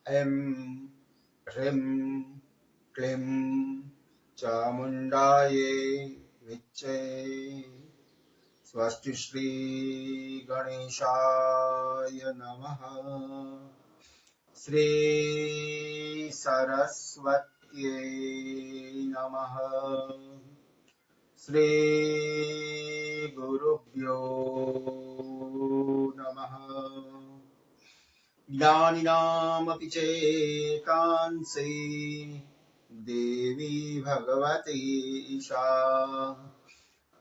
ऐं ह्रीं क्लीं चामुण्डायै विच्चे स्वस्ति श्री गणेशाय नमः। श्री सरस्वत्यै नमः। श्री गुरुभ्यो नमः। ज्ञानिनामपि चेतांसि देवी भगवती ईशा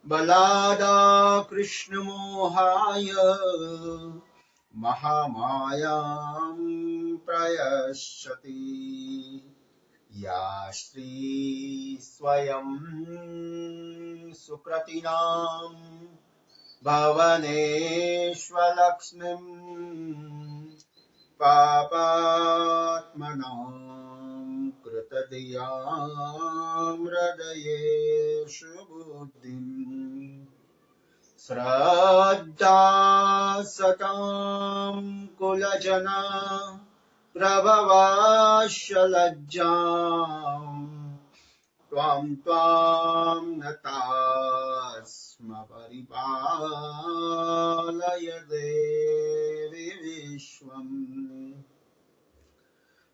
बलादा कृष्णमोहाय महामायां प्रयश्यति। या स्त्री स्वयं सुकृतिनां भवनेष्वलक्ष्मीं पापात्मनां कृतधियां हृदयेषु बुद्धिं श्रद्धा सतां कुलजना प्रभवाश्च लज्जां त्वां नतास्म परिपालय देवि विश्वम्।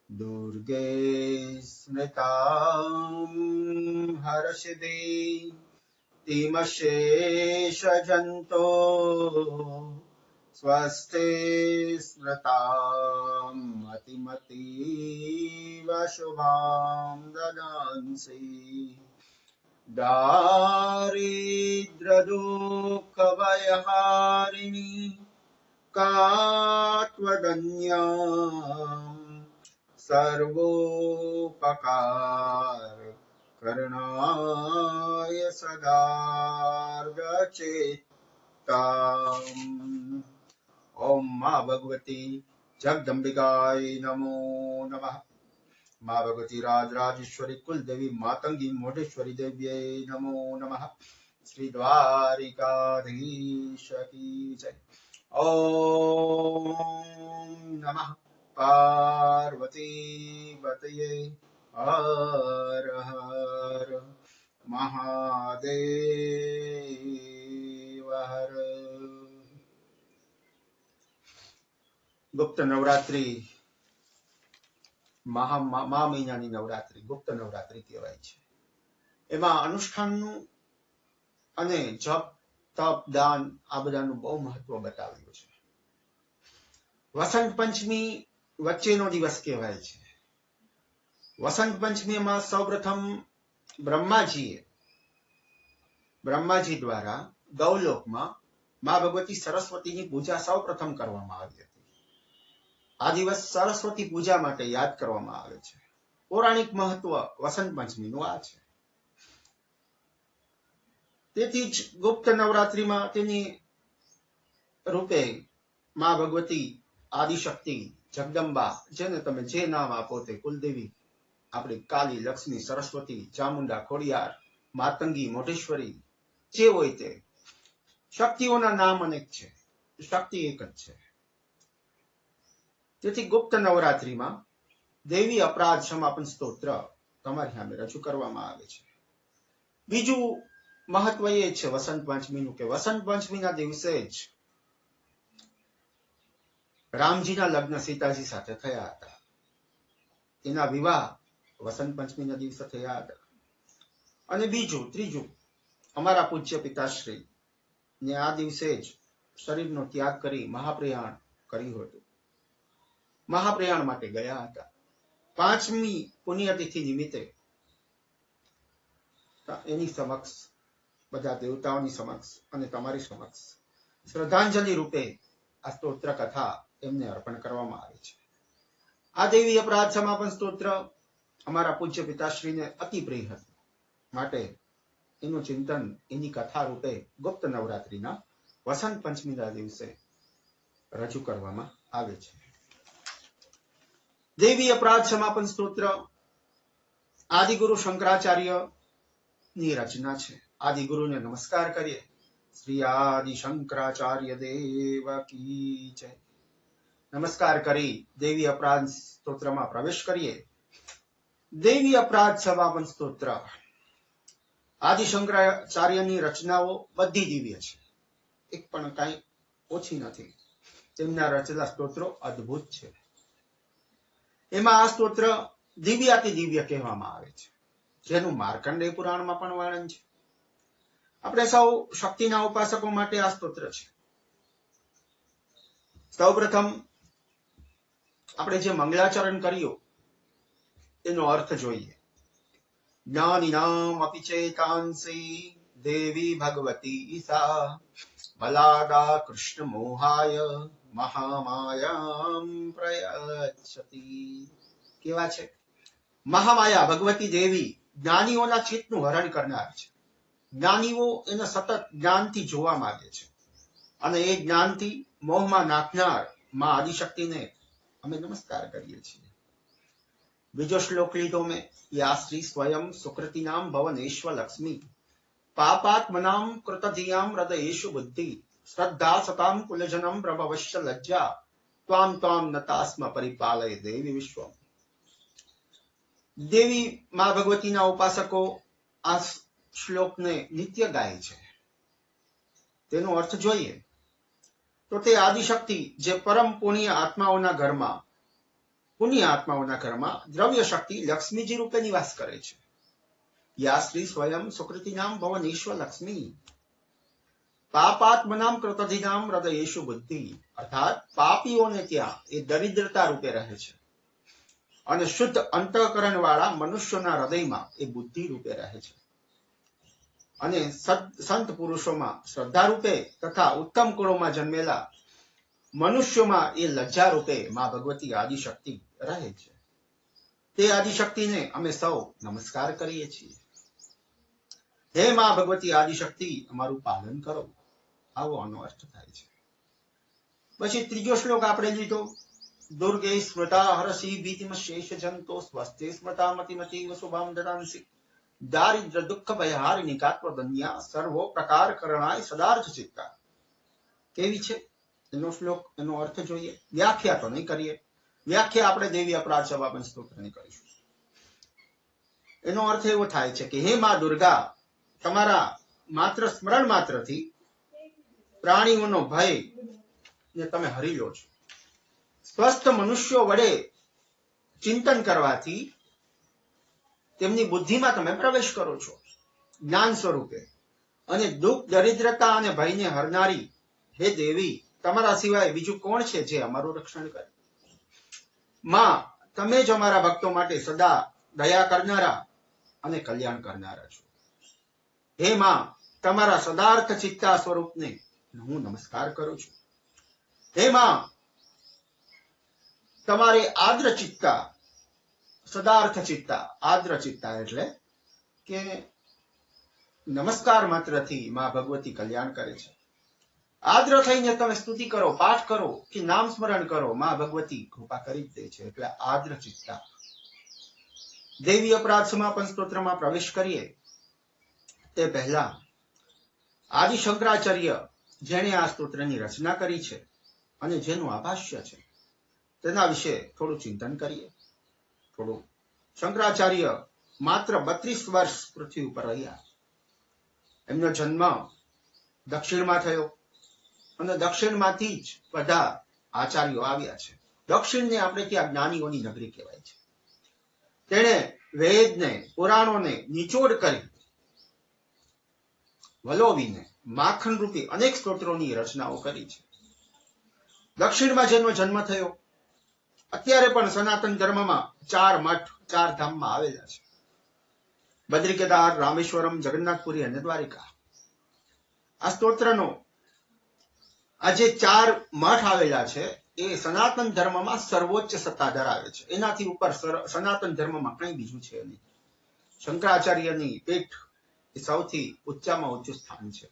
दुर्गे स्मृतां हर्षिदे तिमशेषजन्तो स्वस्ते स्मृतां मतिमतीव शुभां ददांसि। दारिद्र्यदुःखभयहारिणि का त्वदन्याम् सर्वोपकार करणाय सदार्गचेत्ताम्। ओम माँ भगवती जगदम्बिकाय नमो नमः। माँ भगवती राजराजेश्वरी कुल देवी मातंगी मोटेश्वरी देव्यै नमो नमः। श्री द्वारिकाधीश की जय। ओम नमः पार्वती पतये हर हर महादेव हर। गुप्त नवरात्रि મા મહિનાની નવરાત્રી ગુપ્ત નવરાત્રી કહેવાય છે। એમાં અનુષ્ઠાનનું અને જપ તપ દાન આ બધાનું બહુ મહત્વ બતાવ્યું છે। વસંત પંચમી વચ્ચેનો દિવસ કહેવાય છે। વસંત પંચમીમાં સૌપ્રથમ બ્રહ્માજી દ્વારા ગૌલોકમાં મા ભગવતી સરસ્વતીની પૂજા સૌપ્રથમ કરવામાં આવી હતી। આ દિવસ સરસ્વતી પૂજા માટે યાદ કરવામાં આવે છે। પૌરાણિક મહત્વ વસંત પંચમીનું આ છે। તેથી જ ગુપ્ત નવરાત્રીમાં તેની રૂપે મા ભગવતી આદિશક્તિ જગદંબા જેને તમે જે નામ આપો તે કુલદેવી આપણી કાલી લક્ષ્મી સરસ્વતી ચામુંડા ખોડિયાર માતંગી મોઢેશ્વરી જે હોય તે શક્તિઓના નામ અનેક છે, શક્તિ એક જ છે। તેથી ગુપ્ત નવરાત્રીમાં દેવી અપરાધ સમાપન સ્તોત્ર તમારી સામે રજૂ કરવામાં આવે છે। બીજું મહત્વ એ છે વસંત પંચમીનું કે વસંત પંચમીના દિવસે જ રામજીના લગ્ન સીતાજી સાથે થયા હતા। એના વિવાહ વસંત પંચમીના દિવસે થયા હતા। અને ત્રીજું અમારા પૂજ્ય પિતાશ્રી ને આ દિવસે જ શરીરનો ત્યાગ કરી મહાપ્રયાણ કર્યું હતું, મહાપ્રયાણ માટે ગયા હતા। પાંચમી પુણ્યતિથિ નિમિત્તે એની સમક્ષ બધા દેવતાઓની સમક્ષ અને તમારી સમક્ષ શ્રદ્ધાંજલિ રૂપે આ સ્તોત્ર કથા એમને અર્પણ કરવામાં આવે છે। આ દેવી અપરાધ સમાપન સ્તોત્ર અમારા પૂજ્ય પિતાશ્રીને અતિ પ્રિય હતું, માટે એનું ચિંતન એની કથા રૂપે ગુપ્ત નવરાત્રીના વસંત પંચમીના દિવસે રજૂ કરવામાં આવે છે। દેવી અપરાધ સમાપન સ્તોત્ર આદિગુરુ શંકરાચાર્ય ની રચના છે। આદિગુરુને નમસ્કાર કરીએ। શ્રી આદિ શંકરાચાર્ય દેવ કી જય। નમસ્કાર કરી દેવી અપરાધ સ્તોત્રમાં પ્રવેશ કરીએ. દેવી અપરાધ સમાપન સ્તોત્ર આદિ શંકરાચાર્યની રચનાઓ બધી દિવ્ય છે, એક પણ કઈ ઓછી નથી. તેમના રચેલા સ્તોત્રો અદ્ભુત છે. એમાં આ સ્તોત્ર દિવ્યાતિ દિવ્ય કહેવામાં આવે છે, જેનું માર્કંડેય પુરાણમાં પણ વર્ણન છે. આપણે સૌ શક્તિના ઉપાસકો માટે આ સ્તોત્ર છે. સૌ પ્રથમ આપણે જે મંગલાચરણ કર્યું એનો અર્થ જોઈએ. જ્ઞાનિનામ અપિ ચેતાંસી દેવી ભગવતી ઈસા બલાદા કૃષ્ણ મોહાય મહામાયામ પ્રયચ્છતિ. કેવા છે? મહામાયા ભગવતી દેવી જ્ઞાનીઓના ચિત્તનું હરણ કરનાર છે. જ્ઞાનીઓ એને સતત જ્ઞાનથી જોવા માંગે છે, અને એ જ્ઞાનથી મોહમાં નાખનાર માં આદિશક્તિને અમે નમસ્કાર કરીએ છીએ. બીજો શ્લોક લીધો મેં. યા શ્રી સ્વયં સુકૃતિ નામ ભવનેશ્વ લક્ષ્મી પાપાત્મનામ કૃતધિયામ હૃદયેશુ બુદ્ધિ શ્રદ્ધા સતામ કુલજનમ પ્રભવશ્ય લજ્જા ત્વામ ત્વામ નતાસ્મ પરિપાલય દેવી વિશ્વમ. દેવી મા ભગવતીના ઉપાસકો આ શ્લોકને નિત્ય ગાય છે. તેનો અર્થ જોઈએ તો તે આદિશક્તિ જે પરમ પુણ્ય આત્માઓના ઘરમાં દ્રવ્ય શક્તિ લક્ષ્મીજી રૂપે નિવાસ કરે છે. યા શ્રી સ્વયં સુકૃતિ નામ ભવન ઈશ્વર લક્ષ્મી પાપાત્મનામ કૃતધિનામ હૃદયેશુ બુદ્ધિ. અર્થાત પાપીઓને ત્યાં એ દરિદ્રતા રૂપે રહે છે, અને શુદ્ધ અંતઃકરણ વાળા મનુષ્યોના હૃદયમાં એ બુદ્ધિ રૂપે રહે છે. અને સંત પુરુષોમાં શ્રદ્ધા રૂપે તથા ઉત્તમ કુળોમાં જન્મેલા મનુષ્યોમાં એ લજ્જા રૂપે માં ભગવતી આદિશક્તિ રહે છે. તે આદિશક્તિને અમે સૌ નમસ્કાર કરીએ છીએ. હે માં ભગવતી આદિશક્તિ, અમારું પાલન કરો. આવો આનો અર્થ થાય છે. પછી ત્રીજો શ્લોક આપણે લીધો. દુર્ગે સ્મૃતા હરસી ભીતિમ શેષ જંતો સ્વસ્તે સ્મૃતા મતિમતી શુભામ દદાંસી દારિદ્ર દુઃખ ભયહારિણી કાત્વદન્યા સર્વો પ્રકાર કરણાય સદાર્થ ચિત્તા. કેવી છે એનો શ્લોક? એનો અર્થ જોઈએ. વ્યાખ્યા તો નહીં કરીએ, વ્યાખ્યા આપણે દેવી અપરાધ સમાપન સ્તોત્રની કરીશું. એનો અર્થ એવો થાય છે કે હે માં દુર્ગા, તમારા માત્ર સ્મરણ માત્રથી પ્રાણીઓનો ભય ને તમે હરી લો છો. સ્વસ્થ મનુષ્યો વડે ચિંતન કરવાથી તેમની બુદ્ધિમાં તમે પ્રવેશ કરો છો જ્ઞાન સ્વરૂપે. અને દુઃખ દરિદ્રતા અને ભયને હરનારી હે દેવી, તમારા સિવાય બીજું કોણ છે જે અમારું રક્ષણ કરે? માં, તમે જ અમારા ભક્તો માટે સદા દયા કરનારા અને કલ્યાણ કરનારા છો. હે માં, તમારા સદાર્થ ચિત્તા સ્વરૂપને હું નમસ્કાર કરું છું. હે માં, તમારે આદ્ર ચિત્તા, સદાર્થ ચિત્તા, આદ્ર ચિત્તા એટલે કે નમસ્કાર માત્રથી માં ભગવતી કલ્યાણ કરે છે. આદ્ર થઈને તમે સ્તુતિ કરો, પાઠ કરો કે નામ સ્મરણ કરો, માં ભગવતી કૃપા કરી જ દે છે. એટલે આદ્ર ચિત્તા. દેવી અપરાધ સમાપન સ્તોત્રમાં પ્રવેશ કરીએ તે પહેલા આદિ શંકરાચાર્ય જેણે આ સ્તોત્રની રચના કરી છે અને જેનું આભાષ્ય છે તેના વિશે થોડું ચિંતન કરીએ. શંકરાચાર્ય માત્ર 32 વર્ષ પૃથ્વી ઉપર રહ્યા. એમનો જન્મ દક્ષિણમાં થયો અને દક્ષિણમાંથી જ બધા આચાર્યો આવ્યા છે. દક્ષિણને આપણે ત્યાં જ્ઞાનીઓની નગરી કહેવાય છે. તેણે વેદને, પુરાણોને નિચોડ કરી વલોવીને માખણ રૂપી અનેક સ્તોત્રોની રચનાઓ કરી છે. દક્ષિણમાં જેનો જન્મ થયો, અત્યારે પણ સનાતન ધર્મમાં 4 મઠ 4 ધામમાં આવેલા છે. બદ્રી કેદાર, રામેશ્વરમ, જગન્નાથપુરી અને દ્વારિકા. આ સ્તોત્રનો આ જે 4 મઠ આવેલા છે એ સનાતન ધર્મમાં સર્વોચ્ચ સત્તા ધરાવે છે. એનાથી ઉપર સનાતન ધર્મમાં કંઈ બીજું છે નહીં. શંકરાચાર્યની પીઠ એ સૌથી ઊંચામાં ઊંચું સ્થાન છે.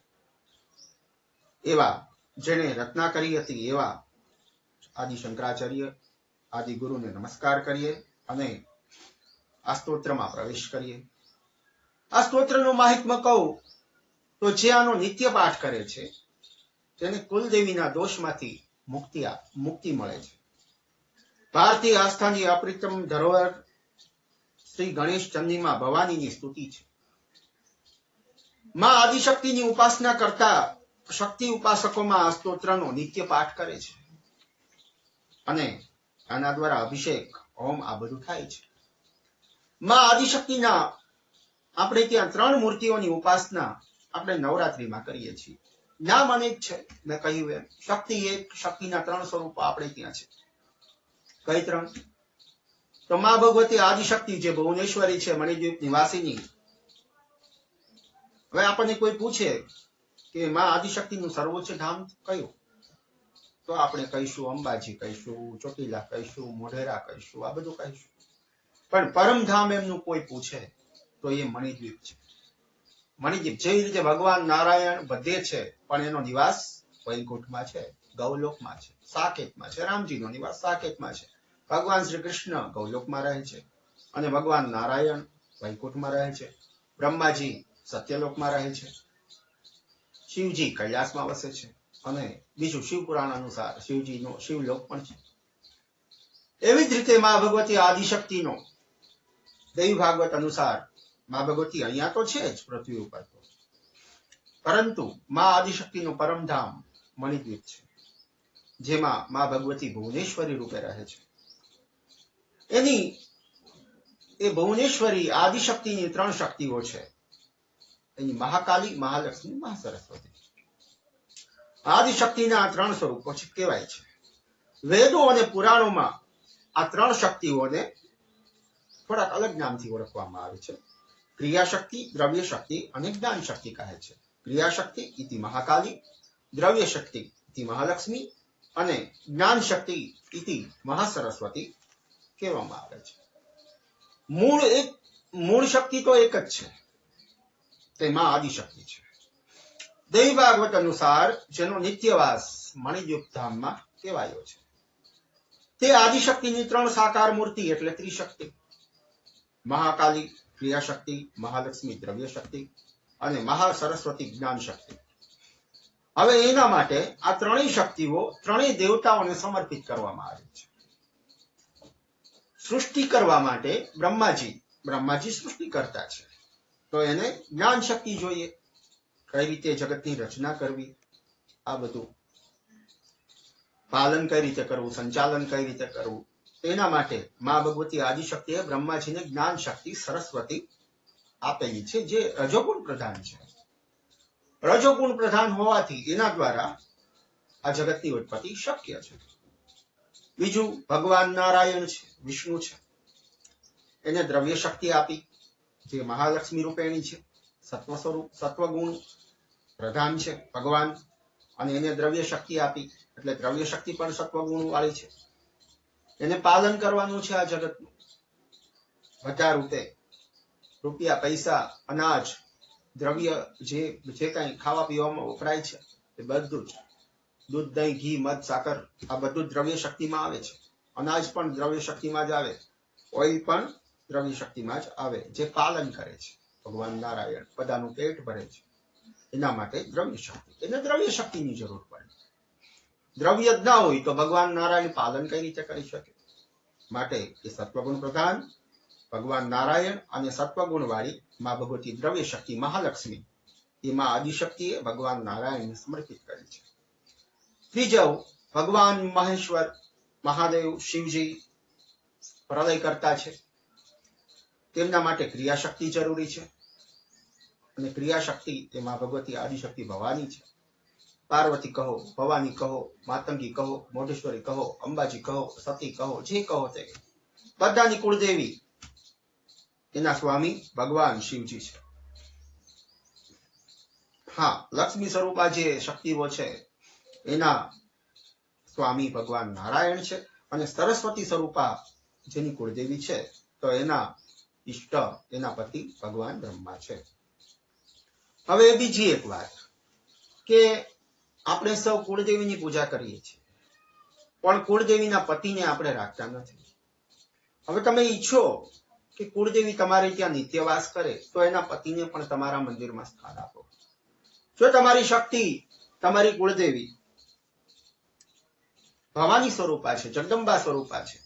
એવા જેણે રચના કરી હતી એવા આદિ શંકરાચાર્ય, આદિ ગુરુને નમસ્કાર કરીએ અને આ સ્તોત્રમાં પ્રવેશ કરીએ. આ સ્તોત્રનું માહિત્મ્ય કહું તો જે આનો નિત્ય પાઠ કરે છે તેને કુલદેવીના દોષમાંથી મુક્તિ મળે છે. ભારતીય આસ્થાની અપ્રિતમ ધરોહર શ્રી ગણેશ ચંદીમાં ભવાનીની સ્તુતિ છે. માં આદિશક્તિની ઉપાસના કરતા શક્તિ ઉપાસકોમાં આ સ્તોત્રનો નિત્ય પાઠ કરે છે અને આના દ્વારા અભિષેક હોમ આ બધું થાય છે. માં આદિશક્તિના આપણે ત્યાં 3 મૂર્તિઓની ઉપાસના આપણે નવરાત્રીમાં કરીએ છીએ. નામ અનેક છે, મેં કહ્યું એમ શક્તિ એક, શક્તિના 3 સ્વરૂપો આપણે ત્યાં છે. કઈ 3? તો માં ભગવતી આદિશક્તિ જે ભુવનેશ્વરી છે, મણિદ્વીપ નિવાસીની. હવે આપણને કોઈ પૂછે કે માં આદિશક્તિનું સર્વોચ્ચ ધામ કયું, તો આપણે કહીશું અંબાજી કહીશું, ચોટીલા કહીશું, મોઢેરા કહીશું, આ બધું કહીશું. પણ પરમધામ એમનું કોઈ પૂછે તો એ મણિદ્વીપ છે. મણિદ્વીપ જેવી રીતે ભગવાન નારાયણ બધે છે, પણ એનો નિવાસ વૈકુંઠમાં છે, ગૌલોકમાં છે, સાકેતમાં છે. રામજીનો નિવાસ સાકેતમાં છે. ભગવાન શ્રી કૃષ્ણ ગૌલોકમાં રહે છે અને ભગવાન નારાયણ વૈકુંઠમાં રહે છે. બ્રહ્માજી સત્યલોકમાં રહે છે. શિવજી કૈલાસમાં વસે છે અને બીજું શિવ પુરાણ અનુસાર શિવજીનો શિવલોક પણ છે. એવી જ રીતે માં ભગવતી આદિશક્તિનો દૈવ ભાગવત અનુસાર માં ભગવતી અહીંયા તો છે જ પૃથ્વી ઉપર, પરંતુ માં આદિશક્તિનું પરમધામ મણિદ્વીપ છે, જેમાં માં ભગવતી ભુવનેશ્વરી રૂપે રહે છે. એની એ ભુવનેશ્વરી આદિશક્તિની 3 શક્તિઓ છે. એની મહાકાલી, મહાલક્ષ્મી, મહાસરસ્વતી. આદિશક્તિના 3 સ્વરૂપો કહેવાય છે. વેદો અને પુરાણોમાં આ 3 શક્તિઓને થોડાક અલગ નામથી ઓળખવામાં આવે છે. ક્રિયાશક્તિ, દ્રવ્ય શક્તિ અને જ્ઞાન શક્તિ કહે છે. ક્રિયાશક્તિ ઇતિ મહાકાલી, દ્રવ્ય શક્તિ ઇતિ મહાલક્ષ્મી અને જ્ઞાન શક્તિ ઇતિ મહાસરસ્વતી કહેવામાં આવે છે. મૂળ શક્તિ તો એક જ છે, તે માં આદિશક્તિ છે. દૈવ ભાગવત અનુસાર જેનો નિત્યવાસ મણિદ્વીપ ધામમાં કહેવાયો છે, તે આદિશક્તિની 3 સાકાર મૂર્તિ એટલે ત્રિશક્તિ. મહાકાલી ક્રિયાશક્તિ, મહાલક્ષ્મી દ્રવ્ય શક્તિ અને મહાસરસ્વતી જ્ઞાન શક્તિ. હવે એના માટે આ 3 શક્તિઓ 3 દેવતાઓને સમર્પિત કરવામાં આવે છે. સૃષ્ટિ કરવા માટે બ્રહ્માજી સૃષ્ટિ કરતા છે, તો એને જ્ઞાન શક્તિ જોઈએ, કઈ રીતે જગતની રચના કરવી, આ બધું પાલન કઈ રીતે કરવું, સંચાલન કઈ રીતે કરવું. તેના માટે માં ભગવતી આદિશક્તિએ બ્રહ્માજીને જ્ઞાન શક્તિ સરસ્વતી આપેલી છે, જે રજોગુણ પ્રધાન છે. રજોગુણ પ્રધાન હોવાથી એના દ્વારા આ જગતની ઉત્પત્તિ શક્ય છે. બીજું ભગવાન નારાયણ છે, વિષ્ણુ છે, એને દ્રવ્ય શક્તિ આપી, જે મહાલક્ષ્મી રૂપેણી છે. સત્વગુણ પ્રધાન છે ભગવાન, અને એને દ્રવ્ય શક્તિ આપી, એટલે દ્રવ્ય શક્તિ પણ સત્વગુણ વાળી છે. એને પાલન કરવાનું છે આ જગતનું બધા રૂપે. રૂપિયા, પૈસા, અનાજ, દ્રવ્ય જે કઈ ખાવા પીવામાં વપરાય છે એ બધું જ, દૂધ, દહીં, ઘી, મધ, સાકર, આ બધું દ્રવ્ય શક્તિમાં આવે છે. અનાજ પણ દ્રવ્ય શક્તિમાં જ આવે, ઓઇલ પણ દ્રવ્ય શક્તિમાં જ આવે, જે પાલન કરે છે ભગવાન નારાયણ, બધાનું પેટ ભરે છે. એના માટે દ્રવ્ય શક્તિ, એને દ્રવ્ય શક્તિની જરૂર પડે. દ્રવ્ય જ ના હોય તો ભગવાન નારાયણ પાલન કઈ રીતે કરી શકે? માટે એ સત્વગુણ પ્રધાન ભગવાન નારાયણ અને સત્વગુણ વાળી માં ભગવતી દ્રવ્ય શક્તિ મહાલક્ષ્મી એમાં આદિશક્તિએ ભગવાન નારાયણને સમર્પિત કરી છે. ત્રીજો ભગવાન મહેશ્વર મહાદેવ શિવજી પ્રલય કરતા છે, તેમના માટે ક્રિયાશક્તિ જરૂરી છે. અને ક્રિયાશક્તિ એમાં ભગવતી આદિશક્તિ ભવાની છે. પાર્વતી કહો, ભવાની કહો, માતંગી કહો, મોઢેશ્વરી કહો, અંબાજી કહો, સતી કહો, જે કહો તે બધાની કુળદેવી એના સ્વામી ભગવાન શિવજી છે. હા, લક્ષ્મી સ્વરૂપા જે શક્તિઓ છે એના સ્વામી ભગવાન નારાયણ છે, અને સરસ્વતી સ્વરૂપા જેની કુળદેવી છે તો એના ઈષ્ટ, એના પતિ ભગવાન બ્રહ્મા છે. હવે બીજી એક વાત કે આપણે સૌ કુળદેવીની પૂજા કરીએ છીએ, પણ કુળદેવીના પતિને આપણે રાખતા નથી. હવે તમે ઈચ્છો કે કુળદેવી તમારે ત્યાં નિત્યવાસ કરે તો એના પતિને પણ તમારા મંદિરમાં સ્થાન આપો. જો તમારી શક્તિ, તમારી કુળદેવી ભવાની સ્વરૂપા છે, જગદંબા સ્વરૂપા છે,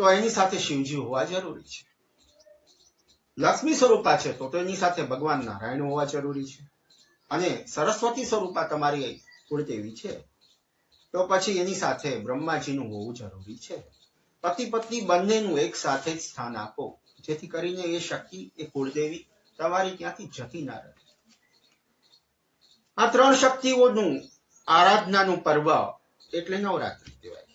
તો એની સાથે શિવજી હોવા જરૂરી છે. લક્ષ્મી સ્વરૂપા છે તો એની સાથે ભગવાન નારાયણ હોવા જરૂરી છે. અને સરસ્વતી સ્વરૂપા તમારી કુળદેવી છે તો પછી એની સાથે બ્રહ્માજીનું હોવું જરૂરી છે. પતિ પત્ની બંનેનું એક સાથે જ સ્થાન આપો, જેથી કરીને એ શક્તિ, એ કુળદેવી તમારી ત્યાંથી જતી ના રહે. આ ત્રણ શક્તિઓનું આરાધનાનું પર્વ એટલે નવરાત્રી કહેવાય.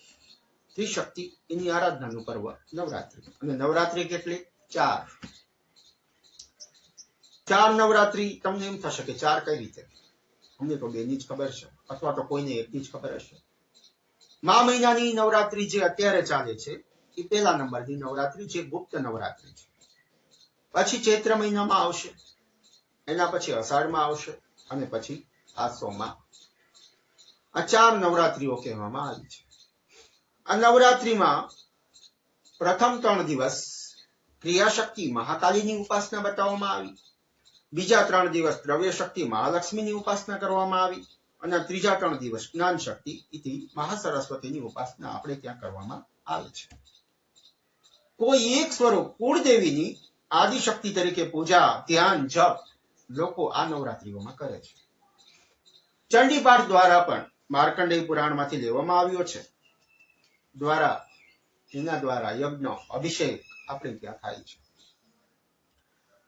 ત્રિશક્તિ એની આરાધનાનું પર્વ નવરાત્રી. અને નવરાત્રી કેટલી? 4. 4 નવરાત્રી. તમને એમ થશે કે 4 કઈ રીતે? અમને તો 2 ની જ ખબર છે, અથવા તો કોઈને 1 ની જ ખબર હશે. મા મહિનાની નવરાત્રી જે અત્યારે ચાલે છે એ પહેલા નંબરની નવરાત્રી, જે ગુપ્ત નવરાત્રી છે. પછી ચૈત્ર મહિનામાં આવશે, એના પછી અષાઢમાં આવશે, અને પછી આસોમાં. આ 4 નવરાત્રીઓ કહેવામાં આવી છે. આ નવરાત્રીમાં પ્રથમ 3 દિવસ ક્રિયાશક્તિ મહાકાલીની ઉપાસના બતાવવામાં આવી. બીજા 3 દિવસ દ્રવ્ય શક્તિ મહાલક્ષ્મીની ઉપાસના કરવામાં આવી. અને ત્રીજા 3 દિવસ જ્ઞાન શક્તિ ઇતિ મહાસરસ્વતીની ઉપાસના આપણે ત્યાં કરવામાં આવે છે. કોઈ એક સ્વરૂપ કુળદેવીની આદિશક્તિ તરીકે પૂજા, ધ્યાન, જપ લોકો આ નવરાત્રીઓમાં કરે છે. ચંડીપાઠ દ્વારા પણ માર્કંડેય પુરાણમાંથી લેવામાં આવ્યો છે. એના દ્વારા યજ્ઞ, અભિષેક આપણે ત્યાં થાય છે.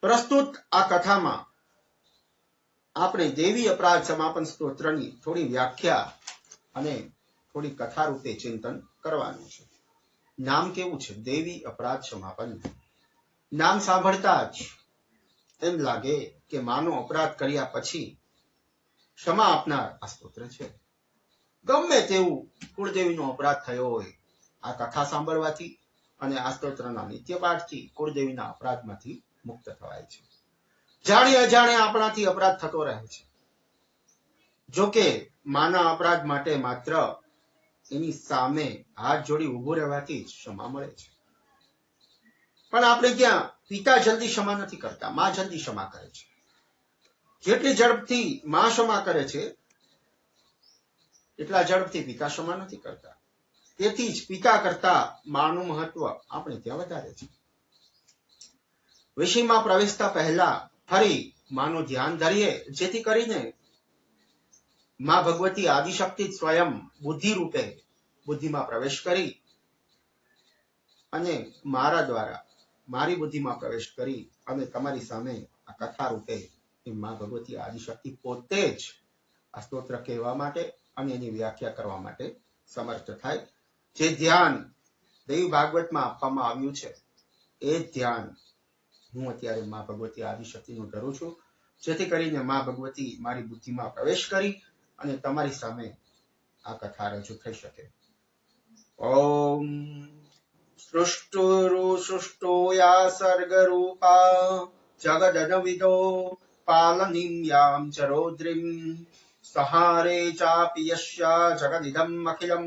પ્રસ્તુત આ કથામાં આપણે દેવી અપરાધ સમાપન સ્તોત્રની થોડી વ્યાખ્યા અને થોડી કથા રૂપે ચિંતન કરવાનું છે. નામ કેવું છે? દેવી અપરાધ સમાપન. નામ સાંભળતા જ એમ લાગે કે માનો અપરાધ કર્યા પછી ક્ષમા આપનાર આ સ્તોત્ર છે. ગમે તેવું કુળદેવીનો અપરાધ થયો હોય, આ કથા સાંભળવાથી અને આ સ્તોત્રના નિત્ય પાઠથી કુળદેવીના અપરાધમાંથી મુક્ત થવાય છે. જાણે અજાણે આપણાથી અપરાધ થતો રહે છે. જોકે માના અપરાધ માટે માત્ર એની સામે હાથ જોડી ઉભું રહેવાથી જ ક્ષમા મળે છે. પણ આપણે ત્યાં પિતા જલ્દી ક્ષમા નથી કરતા, માં જલ્દી ક્ષમા કરે છે. જેટલી ઝડપથી માં ક્ષમા કરે છે એટલા ઝડપથી પિતા ક્ષમા નથી કરતા. તેથી જ પિતા કરતા માનું મહત્વ આપણે ત્યાં વધારે છે. વિષયમાં પ્રવેશતા પહેલા ફરી માનું ધ્યાન ધરીએ, જેથી કરીને માં ભગવતી આદિશક્તિ સ્વયં બુદ્ધિ રૂપે બુદ્ધિમાં પ્રવેશ કરી અને મારા દ્વારા મારી બુદ્ધિમાં પ્રવેશ કરી અને તમારી સામે આ કથા રૂપે માં ભગવતી આદિશક્તિ પોતે જ આ સ્તોત્ર કહેવા માટે અને એની વ્યાખ્યા કરવા માટે સમર્થ થાય. જે ધ્યાન દેવી ભાગવતમાં આપવામાં આવ્યું છે એ ધ્યાન હું અત્યારે માં ભગવતી આદિશક્તિનું ધરું છું, જેથી કરીને માં ભગવતી મારી બુદ્ધિમાં પ્રવેશ કરી અને તમારી સામે આ કથા રજૂ થઈ શકે. ઓમ સૃષ્ટો યા સર્ગરૂપા જગદનવિદો પાલનીમ યામ ચરોદ્રીમ સહારે ચાપી યસ્યા જગદિદમ અખિલમ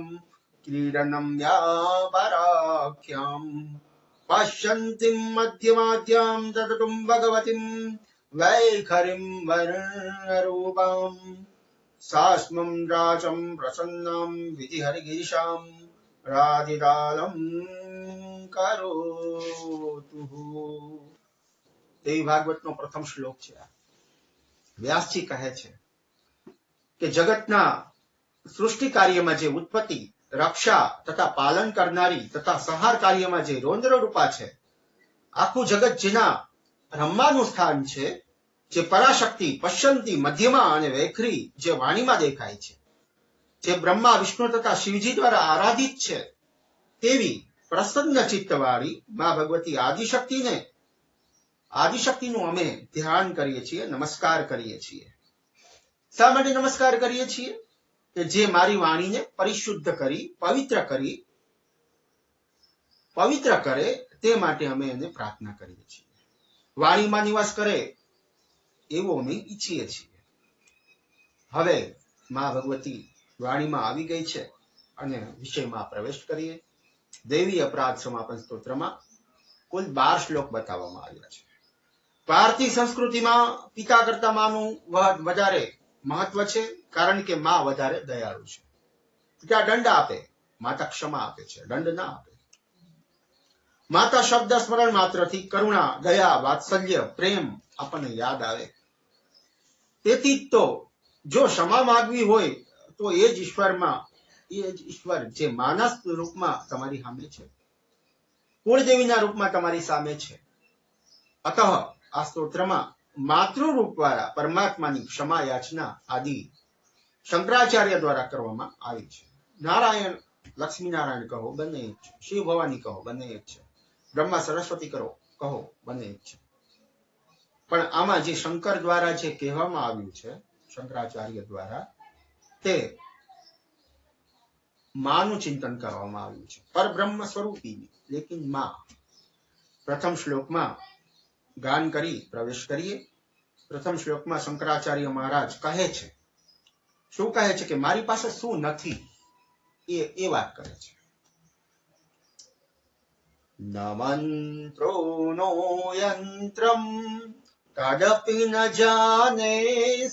ક્રીડનમ યા પરાખ્યામ પશ્યન્તિમ મધ્યમાદ્યામ દદતુમ ભગવતીમ વૈખરીમ વર્ણરૂપામ સાસ્મમ રાજમ પ્રસન્નામ વિધિહરિગીશામ રાધિકાલમ કરોતુ. દેવી ભાગવતનો પ્રથમ શ્લોક છે. વ્યાસજી કહે છે કે જગતના સૃષ્ટિ કાર્યમાં જે ઉત્પત્તિ, રક્ષા તથા પાલન કરનારી તથા સંહાર કાર્યમાં જે રૌદ્ર રૂપા છે, આખું જગત જેના રમવાનું સ્થાન છે, જે પરાશક્તિ પશ્યંતી મધ્યમાં અને વૈખરી જે વાણીમાં દેખાય છે, જે બ્રહ્મા વિષ્ણુ તથા શિવજી દ્વારા આરાધિત છે, તેવી પ્રસન્ન ચિત્તવાળી માં ભગવતી આદિશક્તિનું અમે ધ્યાન કરીએ છીએ, નમસ્કાર કરીએ છીએ. શા માટે નમસ્કાર કરીએ છીએ? કે જે મારી વાણીને પરિશુદ્ધ કરી પવિત્ર કરે તે માટે અમે એને પ્રાર્થના કરીએ છીએ. વાણીમાં નિવાસ કરે એવું અમે ઈચ્છીએ છીએ. હવે માં ભગવતી વાણીમાં આવી ગઈ છે અને વિષયમાં પ્રવેશ કરીએ. દેવી અપરાધ સમાપન સ્તોત્રમાં કુલ 12 શ્લોક બતાવવામાં આવ્યા છે. ભારતીય સંસ્કૃતિમાં પિતા કરતા માનું વધારે મહત્વ છે, કારણ કે માં વધારે દયાળુ છે. પિતા દંડ આપે, માતા ક્ષમા આપે છે, દંડ ના આપે. માતા શબ્દ સ્મરણ માત્રથી કરુણા, દયા, વાત્સલ્ય, પ્રેમ આપણને યાદ આવે. તેથી તો જો ક્ષમા માંગવી હોય તો એ જ ઈશ્વર જે માનસ રૂપમાં તમારી સામે છે, કુળદેવીના રૂપમાં તમારી સામે છે. અતઃ આ સ્તોત્રમાં માતૃરૂપ વાળા પરમાત્માની ક્ષમા યાચના આદિ શંકરાચાર્ય દ્વારા કરવામાં આવી છે. નારાયણ, લક્ષ્મીનારાયણ કહો બંને એક છે, શિવ ભવાની કહો બંને એક છે, બ્રહ્મા સરસ્વતી કહો બંને એક છે. પણ આમાં જે શંકર દ્વારા જે કહેવામાં આવ્યું છે, શંકરાચાર્ય દ્વારા, તે માનું ચિંતન કરવામાં આવ્યું છે, પરબ્રહ્મ સ્વરૂપી લેકિન માં. પ્રથમ શ્લોકમાં ગાન કરી પ્રવેશ કરીએ. પ્રથમ શ્લોકમાં શંકરાચાર્ય મહારાજ કહે છે, શું કહે છે કે મારી પાસે શું નથી, એ વાત કરે છે. ન મંત્રો નો યંત્રમ તદપી ન જાને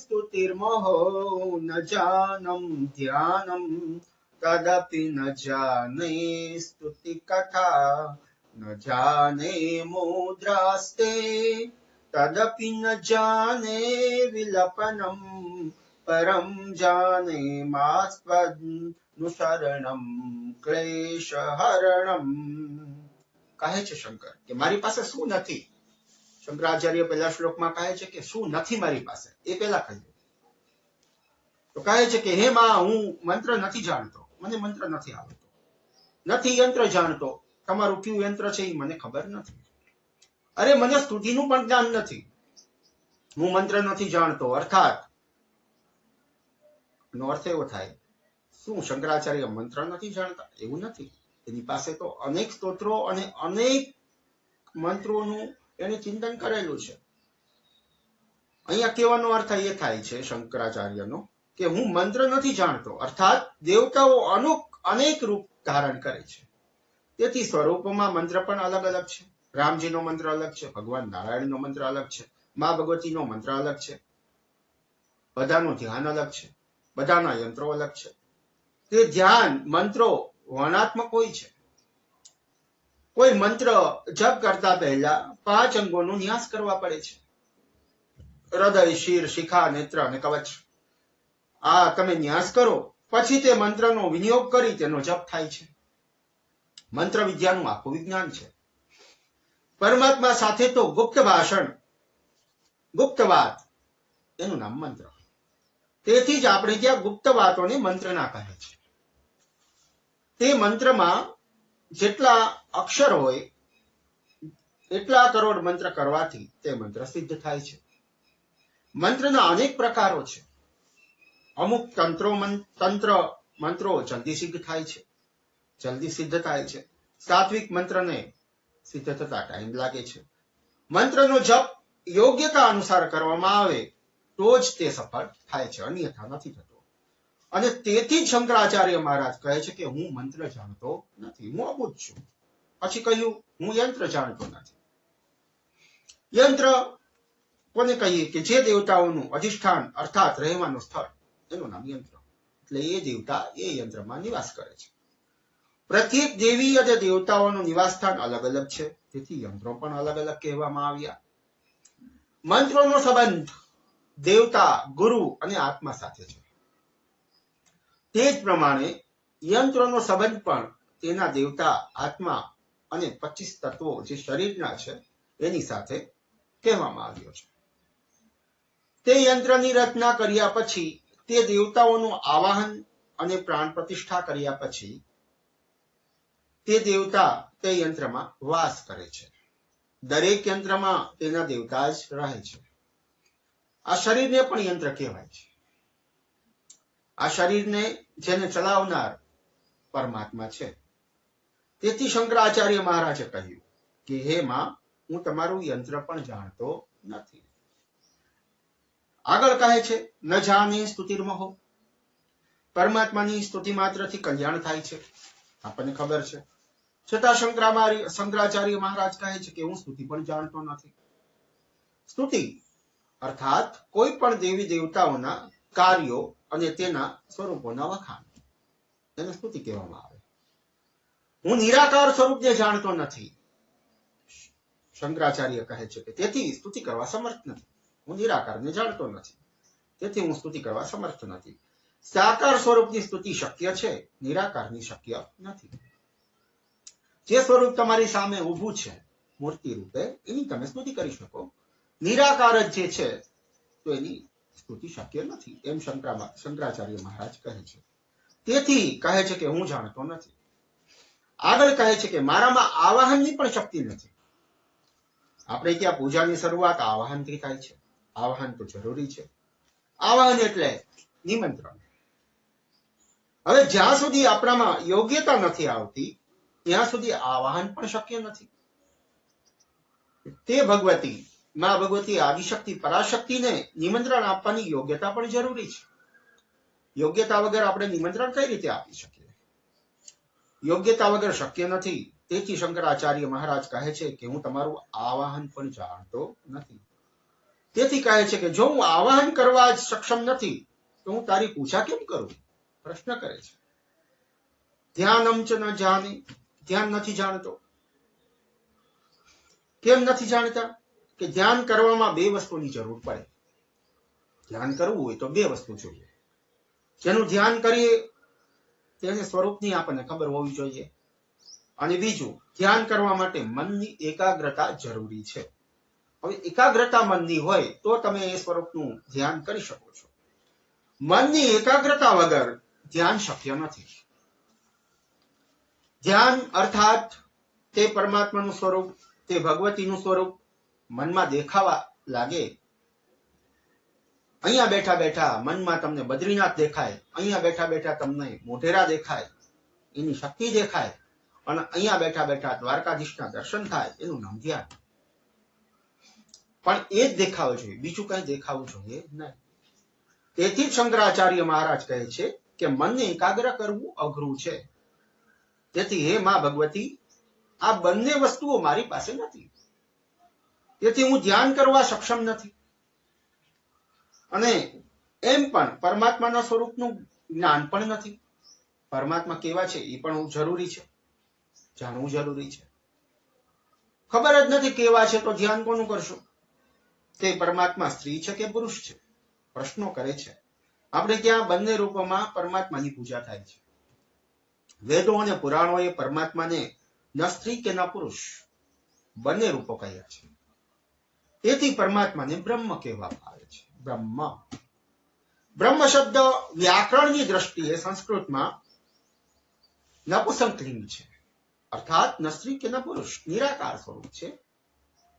સ્તુતિર્મોહો ન જાનમ ધ્યાનમ તદપી ન જાને સ્તુતિ કથા ન જાને મુદ્રાસ્તે તદપી ન જાને વિલપનમ પરમ જાને માસ્પદનુસરણમ ક્લેશ હરણમ. કહે છે શંકર કે મારી પાસે શું નથી. શંકરાચાર્ય પહેલા શ્લોકમાં કહે છે કે શું નથી મારી પાસે, એ પહેલા કહ્યું. તો કહે છે કે હે માં, હું મંત્ર નથી જાણતો, મને મંત્ર નથી આવડતો, નથી યંત્ર જાણતો, તમારું કયું યંત્ર છે એ મને ખબર નથી. અરે મને સ્તુતિનું પણ જ્ઞાન નથી, હું મંત્ર નથી જાણતો. અર્થાત નો અર્થ એવો થાય, શું શંકરાચાર્ય મંત્ર નથી જાણતા? એવું નથી. એની પાસે તો અનેક સ્તોત્રો અને અનેક મંત્રોનું એને ચિંતન કરેલું છે. અહીંયા કહેવાનો અર્થ એ થાય છે શંકરાચાર્યનો કે હું મંત્ર નથી જાણતો. અર્થાત દેવતાઓ અનેક રૂપ ધારણ કરે છે, તેથી સ્વરૂપમાં મંત્ર પણ અલગ અલગ છે. રામજીનો મંત્ર અલગ છે, ભગવાન નારાયણનો મંત્ર અલગ છે, મા ભગવતીનો મંત્ર અલગ છે, બધાનું ધ્યાન અલગ છે, બધાના યંત્રો અલગ છે. તે ધ્યાન મંત્રો વર્ણાત્મક હોય છે. કોઈ મંત્ર જપ કરતા પહેલા 5 અંગોનો ન્યાસ કરવા પડે છે: હૃદય, શિર, શિખા, નેત્ર અને કવચ. આ તમે ન્યાસ કરો, પછી તે મંત્રનો વિનિયોગ કરી તેનો જપ થાય છે. મંત્ર વિદ્યાનું આખું વિજ્ઞાન છે. પરમાત્મા સાથે તો ગુપ્ત ભાષણ, ગુપ્ત વાત, એનું નામ મંત્ર. તેથી જ આપણે ત્યાં ગુપ્ત વાતોને મંત્ર ના કહે છે. તે મંત્રમાં જેટલા અક્ષર હોય એટલા કરોડ મંત્ર કરવાથી તે મંત્ર સિદ્ધ થાય છે. મંત્રના અનેક પ્રકારો છે. અમુક તંત્ર મંત્રો જલ્દી સિદ્ધ થાય છે. સાત્વિક મંત્રને સિદ્ધ થતા ટાઈમ લાગે છે. મંત્રનો જપ યોગ્યતા અનુસાર કરવામાં આવે તો જ તે સફળ થાય છે, અન્યથા નથી થતો. અને તેથી જ શંકરાચાર્ય મહારાજ કહે છે કે હું મંત્ર જાણતો નથી, હું અબુધ છું. પછી કહ્યું હું યંત્ર જાણતો નથી. યંત્ર કોને કહીએ કે જે દેવતાઓનું અધિષ્ઠાન અર્થાત રહેવાનું સ્થળ, એનું નામ યંત્ર. એટલે એ દેવતા એ યંત્રમાં નિવાસ કરે છે. પ્રત્યેક દેવી અને દેવતાઓનું નિવાસ સ્થાન અલગ અલગ છે, તેથી યંત્રો પણ અલગ અલગ કહેવામાં આવ્યા. મંત્રોનો સંબંધ દેવતા, ગુરુ અને આત્મા સાથે છે. તે જ પ્રમાણે યંત્રોનો સંબંધ પણ તેના દેવતા, આત્મા અને 25 તત્વો જે શરીરના છે એની સાથે કહેવામાં આવ્યો છે. તે યંત્રની રચના કર્યા પછી, તે દેવતાઓનું આવાહન અને પ્રાણ પ્રતિષ્ઠા કર્યા પછી તે દેવતા તે યંત્રમાં વાસ કરે છે. દરેક યંત્રમાં તેના દેવતા જ રહે છે. આ શરીરને પણ યંત્ર કહેવાય છે. આ શરીરને જેને ચલાવનાર પરમાત્મા છે. તેથી શંકરાચાર્ય મહારાજે કહ્યું કે હે માં, હું તમારું યંત્ર પણ જાણતો નથી. આગળ કહે છે ન જાને સ્તુતિર્મોહ. પરમાત્માની સ્તુતિ માત્રથી કલ્યાણ થાય છે, આપણને ખબર છે. છતાં શંકરાચાર્ય મહારાજ કહે છે કે હું સ્તુતિ પણ જાણતો નથી. સ્તુતિ અર્થાત કોઈ પણ દેવી દેવતાઓના કાર્યો અને તેના સ્વરૂપોના વખાણ, એને સ્તુતિ કહેવામાં આવે. હું નિરાકાર સ્વરૂપને જાણતો નથી. શંકરાચાર્ય કહે છે કે તેથી સ્તુતિ કરવા સમર્થ નથી. હું નિરાકારને જાણતો નથી, તેથી હું સ્તુતિ કરવા સમર્થ નથી. સાકાર સ્વરૂપની સ્તુતિ શક્ય છે, નિરાકારની શક્ય નથી. જે સ્વરૂપ તમારી સામે ઊભું છે મૂર્તિ રૂપે, એની તમે સ્તુતિ કરી શકો. નિરાકાર જ જે છે તો એની સ્તુતિ શક્ય નથી, એમ શંકરાચાર્ય મહારાજ કહે છે. તેથી કહે છે કે હું જાણતો નથી. આગળ કહે છે કે મારામાં આવાહનની પણ શક્તિ નથી. આપણે ત્યાં પૂજાની શરૂઆત આવાહનથી થાય છે. આવાહન તો જરૂરી છે. આવાહન એટલે નિમંત્રણ. હવે જ્યાં સુધી આપણામાં યોગ્યતા નથી આવતી ત્યાં સુધી આવાહન પણ શક્ય નથી. તે ભગવતી માં ભગવતી આદિશક્તિ પરાશક્તિને નિમંત્રણ આપવાની યોગ્યતા પણ જરૂરી છે. યોગ્યતા વગર આપણે નિમંત્રણ કઈ રીતે આપી શકીએ? યોગ્યતા વગર શક્ય નથી. તેથી શંકરાચાર્ય મહારાજ કહે છે કે હું તમારું આવાહન પણ જાણતો નથી. તેથી કહે છે કે જો હું આવાહન કરવા જ સક્ષમ નથી તો હું તારી પૂજા કેમ કરું? પ્રશ્ન કરે છે. ધ્યાનમ ચ ન જાને, ધ્યાન નથી જાણતો. કેમ નથી જાણતા? કે ધ્યાન કરવામાં બે વસ્તુની જરૂર પડે. ધ્યાન કરવું હોય તો બે વસ્તુ જોઈએ. જેનું ધ્યાન કરીએ તેને સ્વરૂપની આપણને ખબર હોવી જોઈએ. અને બીજું, ધ્યાન કરવા માટે મનની એકાગ્રતા જરૂરી છે. હવે એકાગ્રતા મનની હોય તો તમે એ સ્વરૂપનું ધ્યાન કરી શકો છો. મનની એકાગ્રતા વગર ધ્યાન શક્ય નથી. ધ્યાન અર્થાત તે પરમાત્માનું સ્વરૂપ, તે ભગવતીનું સ્વરૂપ મનમાં દેખાવા લાગે. અહીંયા બેઠા બેઠા મનમાં તમને બદ્રીનાથ દેખાય, અહીંયા બેઠા બેઠા તમને મોઢેરા દેખાય, એની શક્તિ દેખાય, અને અહીંયા બેઠા બેઠા દ્વારકાધીશના દર્શન થાય, એનું નામ ધ્યાન. પણ એ જ દેખાવું જોઈએ, બીજું કઈ દેખાવું જોઈએ નહીં. તેથી જ શંકરાચાર્ય મહારાજ કહે છે કે મનને એકાગ્ર કરવું અઘરું છે. તેથી હે માં ભગવતી, આ બંને વસ્તુઓ મારી પાસે નથી. તેથી હું ધ્યાન કરવા સક્ષમ નથી. અને એમ પણ પરમાત્માના સ્વરૂપનું જ્ઞાન પણ નથી. પરમાત્મા કેવા છે એ પણ જરૂરી છે, જાણવું જરૂરી છે. ખબર જ નથી કેવા છે તો ધ્યાન કોનું કરશો? તે પરમાત્મા સ્ત્રી છે કે પુરુષ છે? પ્રશ્નો કરે છે. આપણે ત્યાં બંને રૂપોમાં પરમાત્માની પૂજા થાય છે. વેદો અને પુરાણોએ પરમાત્માને ન સ્ત્રી કે ન પુરુષ બંને રૂપો કહ્યા છે. તેથી પરમાત્માને બ્રહ્મ કહેવામાં આવે છે. બ્રહ્મ. બ્રહ્મ શબ્દ વ્યાકરણની દ્રષ્ટિએ સંસ્કૃતમાં નપુંસકલિંગ છે. અર્થાત ન સ્ત્રી કે ન પુરુષ, નિરાકાર સ્વરૂપ છે.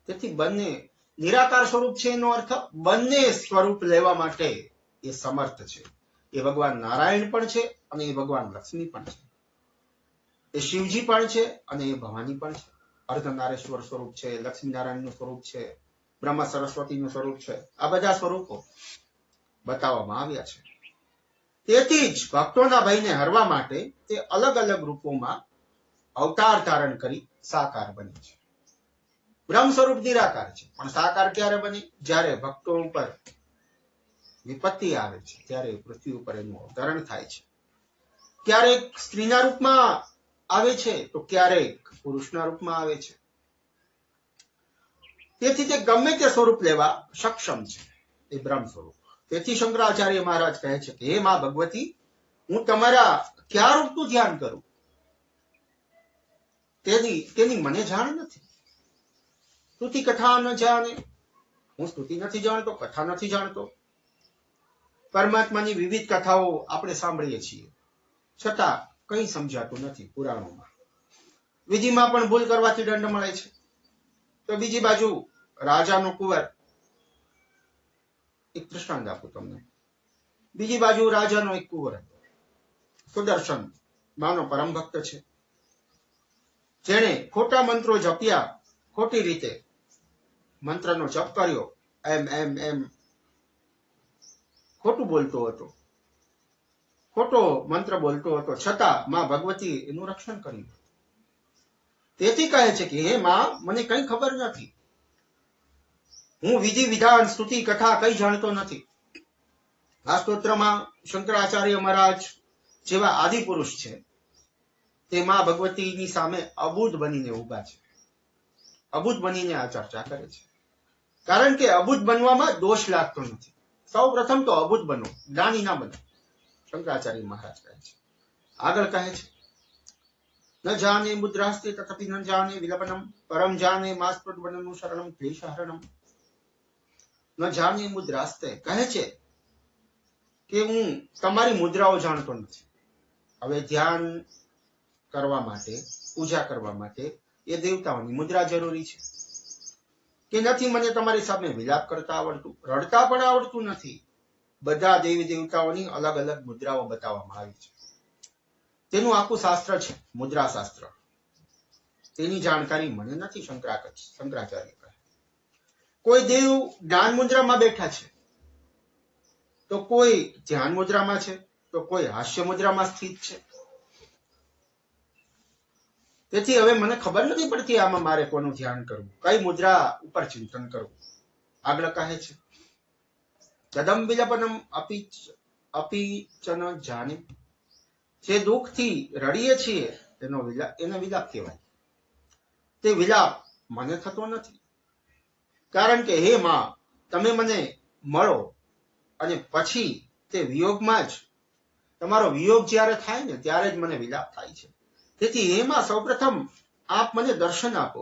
તેથી બંને નિરાકાર સ્વરૂપ છે એનો અર્થ બંને સ્વરૂપ લેવા માટે એ સમર્થ છે. એ ભગવાન નારાયણ પણ છે અને એ ભગવાન લક્ષ્મી પણ છે. એ શિવજી પણ છે અને એ ભવાની પણ છે. અર્ધનારેશ્વર સ્વરૂપ છે, લક્ષ્મીનારાયણનું સ્વરૂપ છે, બ્રહ્મા સરસ્વતીનું સ્વરૂપ છે. આ બધા સ્વરૂપો બતાવવામાં આવ્યા છે. તેથી જ ભક્તોના ભયને હરવા માટે તે અલગ અલગ રૂપોમાં અવતાર ધારણ કરી સાકાર બને છે. બ્રહ્મ સ્વરૂપ નિરાકાર છે, પણ સાકાર ક્યારે બને? જ્યારે ભક્તો ઉપર વિપત્તિ આવે છે ત્યારે પૃથ્વી ઉપર એનું અવતરણ થાય છે. ક્યારેક સ્ત્રીના રૂપમાં આવે છે તો ક્યારેક પુરુષના રૂપમાં આવે છે. તેથી તે ગમે તે સ્વરૂપ લેવા સક્ષમ છે, એ બ્રહ્મ સ્વરૂપ. તેથી શંકરાચાર્ય મહારાજ કહે છે કે હે માં ભગવતી, હું તમારા કયા રૂપનું ધ્યાન કરું તેની મને જાણ નથી. સ્તુતિ કથા ન જાણે, હું સ્તુતિ નથી જાણતો, કથા નથી જાણતો. પરમાત્માની વિવિધ કથાઓ આપણે સાંભળીએ છીએ, છતાં કંઈ સમજાતું નથી. પુરાણોમાં વિધિમાં પણ ભૂલ કરવાથી દંડ મળે છે. તો બીજી બાજુ રાજાનો કુંવર, એક દૃષ્ટાંત આપું તમને. બીજી બાજુ રાજાનો એક કુંવર હતો, સુદર્શન માનો પરમ ભક્ત છે, જેણે ખોટા મંત્રો જપ્યા, ખોટી રીતે મંત્રનો જપ કર્યો, એમ એમ એમ ખોટું બોલતો હતો, ખોટો મંત્ર બોલતો હતો, છતાં માં ભગવતી એનું રક્ષણ કર્યું. તેથી કહે છે કે હે માં, મને કઈ ખબર નથી. હું વિધિ વિધાન સ્તુતિ કથા કઈ જાણતો નથી. આ સ્તોત્રમાં શંકરાચાર્ય મહારાજ જેવા આદિ પુરુષ છે તે માં ભગવતીની સામે અબૂધ બનીને ઉભા છે. અબુધ બનીને આ ચર્ચા કરે છે. કારણ કે અબુધ બનવામાં દોષ લાગતો નથી. સૌ પ્રથમ તો અબુધ બનો, જ્ઞાની ના બનો, શંકરાચાર્ય મહારાજ કહે છે. આગળ કહે છે, ન જાને મુદ્રાસ્તે તથાપિ ન જાને વિલપનમ પરમ જાને માસ્પૃતવનનું શરણમ ક્લેશહરણમ. ન જાને મુદ્રાસ્તે કહે છે કે હું તમારી મુદ્રાઓ જાણતો નથી. હવે ધ્યાન કરવા માટે, પૂજા કરવા માટે એ દેવતાઓની મુદ્રા જરૂરી છે. કે નથી મને તમારી સામે વિલાપ કરતા આવડતું, રડતા પણ આવડતું નથી. બધા દેવી દેવતાઓની અલગ અલગ મુદ્રાઓ બતાવવામાં આવી છે. તેનું આખું શાસ્ત્ર છે, મુદ્રા શાસ્ત્ર. તેની જાણકારી મને નથી. શંકરાચાર્ય કહે કોઈ દેવ જ્ઞાન મુદ્રામાં બેઠા છે, તો કોઈ ધ્યાન મુદ્રામાં છે, તો કોઈ હાસ્ય મુદ્રામાં સ્થિત છે. તેથી હવે મને ખબર નથી પડતી આમાં મારે કોનું ધ્યાન કરવું, કઈ મુદ્રા ઉપર ચિંતન કરવું. આગળ કહે છે, કદમ વિલપનમ અપીચન જાને. જે દુઃખથી રડીએ છીએ એને વિલાપ કહેવાય. તે વિલાપ મને થતો નથી. કારણ કે હે માં, તમે મને મળો અને પછી તે વિયોગમાં જ, તમારો વિયોગ જ્યારે થાય ને ત્યારે જ મને વિલાપ થાય છે. તેથી એમાં સૌપ્રથમ આપ મને દર્શન આપો,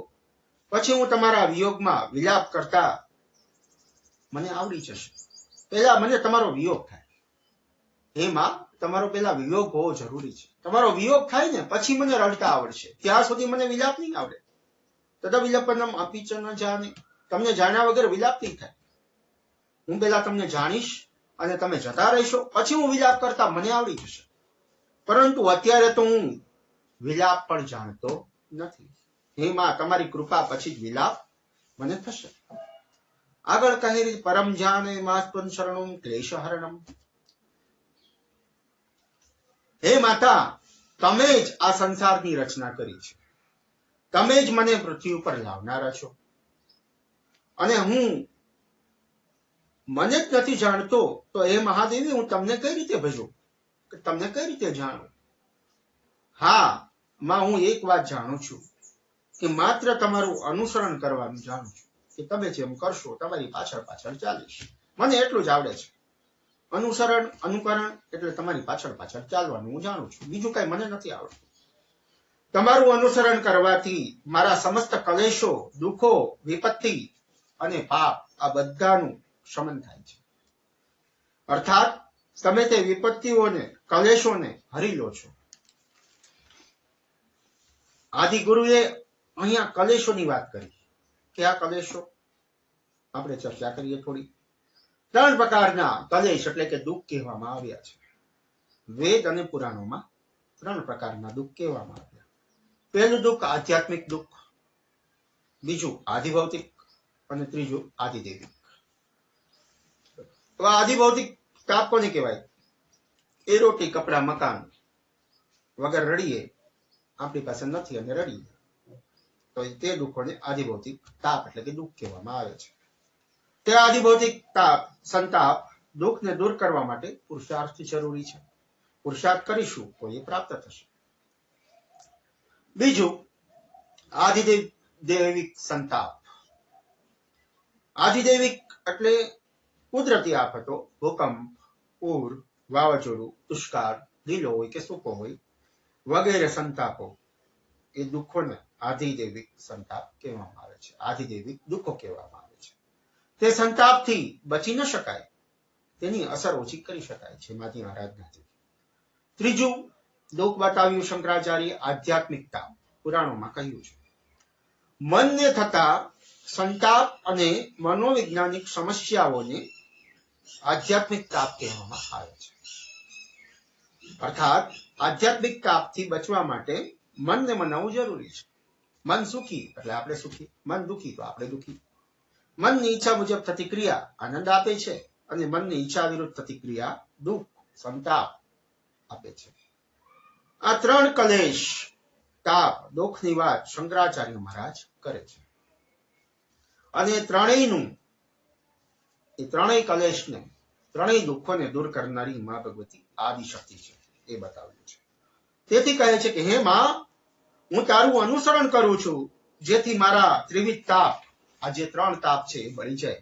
પછી હું તમારા વિયોગમાં વિલાપ કરતા મને આવડી જશે. પહેલા મને તમારો વિયોગ થાય. એમાં તમારો પહેલા વિયોગ હોવો જરૂરી છે. તમારો વિયોગ થાય ને પછી મને રડતા આવડશે. ત્યાં સુધી મને વિલાપ નહીં આવડે. તદા વિલપનમ અપીચ ન જાને. તમને જાણ્યા વગર વિલાપ નહીં થાય. હું પહેલા તમને જાણીશ અને તમે જતા રહેશો, પછી હું વિલાપ કરતા મને આવડી જશે. પરંતુ અત્યારે તો હું વિલાપ પણ જાણતો નથી. હે માં, તમારી કૃપા પછી જ વિલાપ મને થશે. આગળ કહે, પરમ જાને માસ્ત્વન શરણમ ક્લેશહરણમ. હે માતા, તમે જ આ સંસારની રચના કરી છે. તમે જ મને પૃથ્વી ઉપર લાવનારા છો. અને હું મને જ નથી જાણતો, તો એ મહાદેવી હું તમને કઈ રીતે ભજું, તમને કઈ રીતે જાણું? હા માં, હું એક વાત જાણું છું કે માત્ર તમારું અનુસરણ કરવાનું જાણું છું. કે તમે જેમ કરશો તમારી પાછળ પાછળ ચાલીશ. મને એટલું જ આવડે છે. અનુસરણ, અનુકરણ એટલે તમારી પાછળ પાછળ ચાલવાનું હું જાણું છું. બીજું કઈ મને નથી આવડતું. તમારું અનુસરણ કરવાથી મારા સમસ્ત કલેશો, દુઃખો, વિપત્તિ અને પાપ આ બધાનું શમન થાય છે. અર્થાત તમે તે વિપત્તિઓને, કલેશોને હરી લો છો. આદિ ગુરુએ અહીંયા કલેશોની વાત કરી. કે આ કલેશો આપણે ચર્ચા કરીએ થોડી. 3 પ્રકારના કલેશ એટલે કે દુઃખ કહેવામાં આવ્યા છે. વેદ અને પુરાણોમાં 3 પ્રકારના દુઃખ કહેવામાં આવ્યા. પહેલું દુઃખ આધ્યાત્મિક દુઃખ, બીજું આધિભૌતિક અને ત્રીજું આધિદૈવિક. તો આધિભૌતિક તાપ કોને કહેવાય? એ રોટી, કપડા, મકાન વગર રડીએ, આપણી પાસે નથી અને રડીએ, તો તે દુઃખોને આધિભૌતિક તાપ એટલે કે દુઃખ કહેવામાં આવે છે. તે આધિભૌતિક તાપ, સંતાપ, દુઃખને દૂર કરવા માટે પુરુષાર્થ જરૂરી છે. પુરુષાર્થ કરીશું તો એ પ્રાપ્ત થશે. બીજું આધિદૈવિક સંતાપ. આધિદૈવિક એટલે કુદરતી આફતો, ભૂકંપ, પૂર, વાવાઝોડું, દુષ્કાળ, લીલો હોય કે સૂકો હોય વગેરે સંતાપો, એ દુઃખોને આધિદૈવિક સંતાપ કહેવામાં આવે છે. આધિદૈવિક દુઃખો કહેવામાં આવે છે. તે સંતાપથી બચી ન શકાય, તેની અસર ઓછી કરી શકાય છે માની આરાધનાથી. ત્રીજું દુઃખ બતાવ્યું શંકરાચાર્ય આધ્યાત્મિક તાપ. પુરાણોમાં કહ્યું છે, મનને થતા સંતાપ અને મનોવૈજ્ઞાનિક સમસ્યાઓને આધ્યાત્મિક તાપ કહેવામાં આવે છે. અર્થાત આધ્યાત્મિક તાપથી બચવા માટે મનને મનાવવું જરૂરી છે. મન સુખી એટલે આપણે સુખી, મન દુખી તો આપણે દુખી. મનની ઈચ્છા મુજબ થતી ક્રિયા આનંદ આપે છે અને મનની ઈચ્છા વિરુદ્ધ થતી ક્રિયા દુઃખ, સંતાપ આપે છે. આ 3 કલેશ, તાપ, દુઃખની વાત શંકરાચાર્ય મહારાજ કરે છે. અને ત્રણેય કલેશને, ત્રણેય દુઃખોને દૂર કરનારી મા ભગવતી આદિશક્તિ છે એ બતાવ્યું છે. તેથી કહે છે કે હે માં, હું તારું અનુસરણ કરું છું જેથી મારા ત્રિવિધ તાપ, આ જે 3 તાપ છે એ બળી જાય.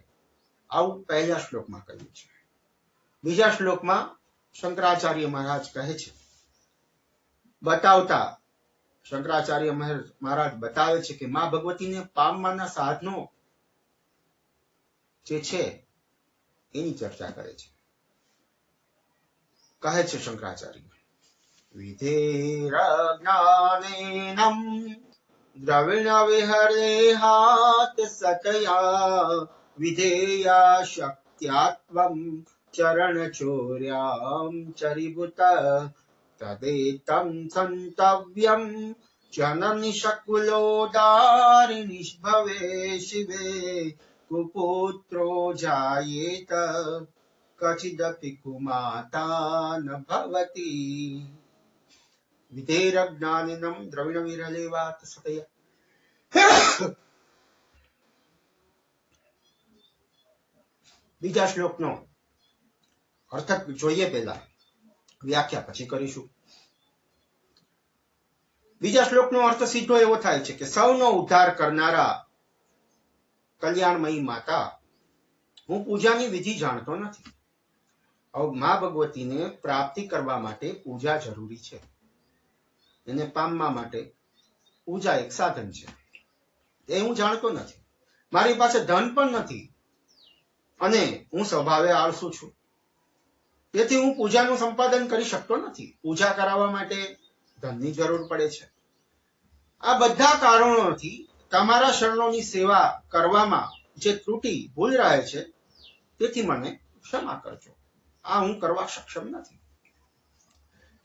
આવું પહેલા શ્લોકમાં કહ્યું છે. બીજા શ્લોકમાં શંકરાચાર્ય મહારાજ કહે છે, બતાવતા શંકરાચાર્ય મહારાજ બતાવે છે કે માં ભગવતીને પામવાના સાધનો જે છે એની ચર્ચા કરે છે. કહે છે શંકરાચાર્ય, વિધેરજ્ઞાનેનમ દ્રવિણ વિહરેહાત સતયા વિધેયા શક્ત્યાત્વમ ચરણ ચોર્યામ ચરિભુત તદેતં સંતવ્યમ જનની શક્લોદારિણી ભવે શિવે કુપુત્રો જાયેત કચિદપી કુમાતા ન ભવતી વિધેરજ્ઞાનિનમ દ્રવિણ વિરલેવાત સતયા. બીજા શ્લોકનો અર્થ જોઈએ, પહેલા વ્યાખ્યા પછી કરીશું. બીજા શ્લોકનો અર્થ સીધો એવો થાય છે કે સૌનો ઉદ્ધાર કરનારા કલ્યાણમયી માતા, હું પૂજાની વિધિ જાણતો નથી. હવે મા ભગવતીને પ્રાપ્તિ કરવા માટે પૂજા જરૂરી છે. એને પામવા માટે પૂજા એક સાધન છે, એ હું જાણતો નથી. મારી પાસે ધન પણ નથી અને હું સ્વભાવે આળસુ છું. તેથી હું પૂજાનું સંપાદન કરી શકતો નથી. પૂજા કરાવવા માટે ધનની જરૂર પડે છે. આ બધા કારણોથી તમારા શરણોની સેવા કરવામાં જે ત્રુટી ભૂલ રહે છે, તેથી મને ક્ષમા કરજો. આ હું કરવા સક્ષમ નથી.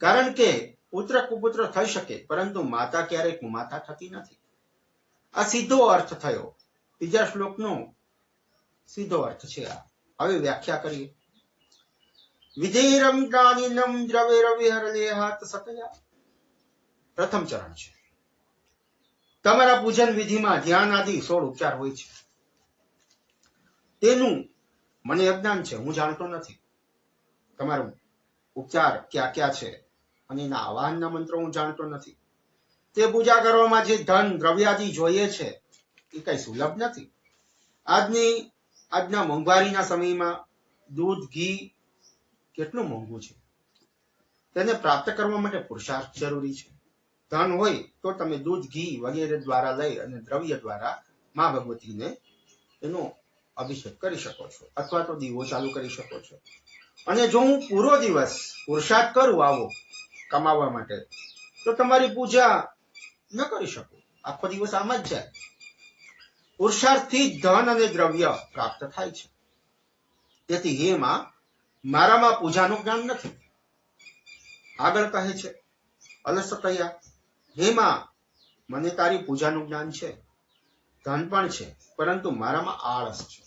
કારણ કે પુત્ર કુપુત્ર થઈ શકે, પરંતુ માતા ક્યારેય કુમાતા થતી નથી. આ સીધો અર્થ થયો. બીજા શ્લોકનો સીધો અર્થ છે આ. હવે વ્યાખ્યા કરીએ. વિધેયરમ જ્ઞાનિનમ દ્રવેર વિહરલેહાત સતયા. પ્રથમ ચરણ છે. તમારા પૂજન વિધિમાં ધ્યાન આદિ 16 ઉપચાર હોય છે. તેનું મને અજ્ઞાન છે, હું જાણતો નથી. તમારું ઉપચાર ક્યાં ક્યાં છે અને એના આવાહનના મંત્રો હું જાણતો નથી. તે પૂજા કરવામાં જે ધન દ્રવ્યાદિ જોઈએ છે એ કઈ સુલભ નથી. આજના મોંઘવારીના સમયમાં દૂધ ઘી કેટલું મોંઘું છે. તેને પ્રાપ્ત કરવા માટે પુરુષાર્થ જરૂરી છે. ધન હોય તો તમે દૂધ ઘી વગેરે દ્વારા લઈ અને દ્રવ્ય દ્વારા મા ભગવતીને એનો અભિષેક કરી શકો છો, અથવા તો દીવો ચાલુ કરી શકો છો. અને જો હું પૂરો દિવસ પુરુષાર્થ કરું આવો કમાવા માટે, તો તમારી પૂજા ન કરી શકું. આખો દિવસ આમ જ જાય. પુરુષાર્થથી ધન અને દ્રવ્ય પ્રાપ્ત થાય છે. તેથી હે માં, મારામાં પૂજાનું જ્ઞાન નથી. આગળ કહે છે અલસતયા, હે માં, મને તારી પૂજાનું જ્ઞાન છે, ધન પણ છે, પરંતુ મારામાં આળસ છે.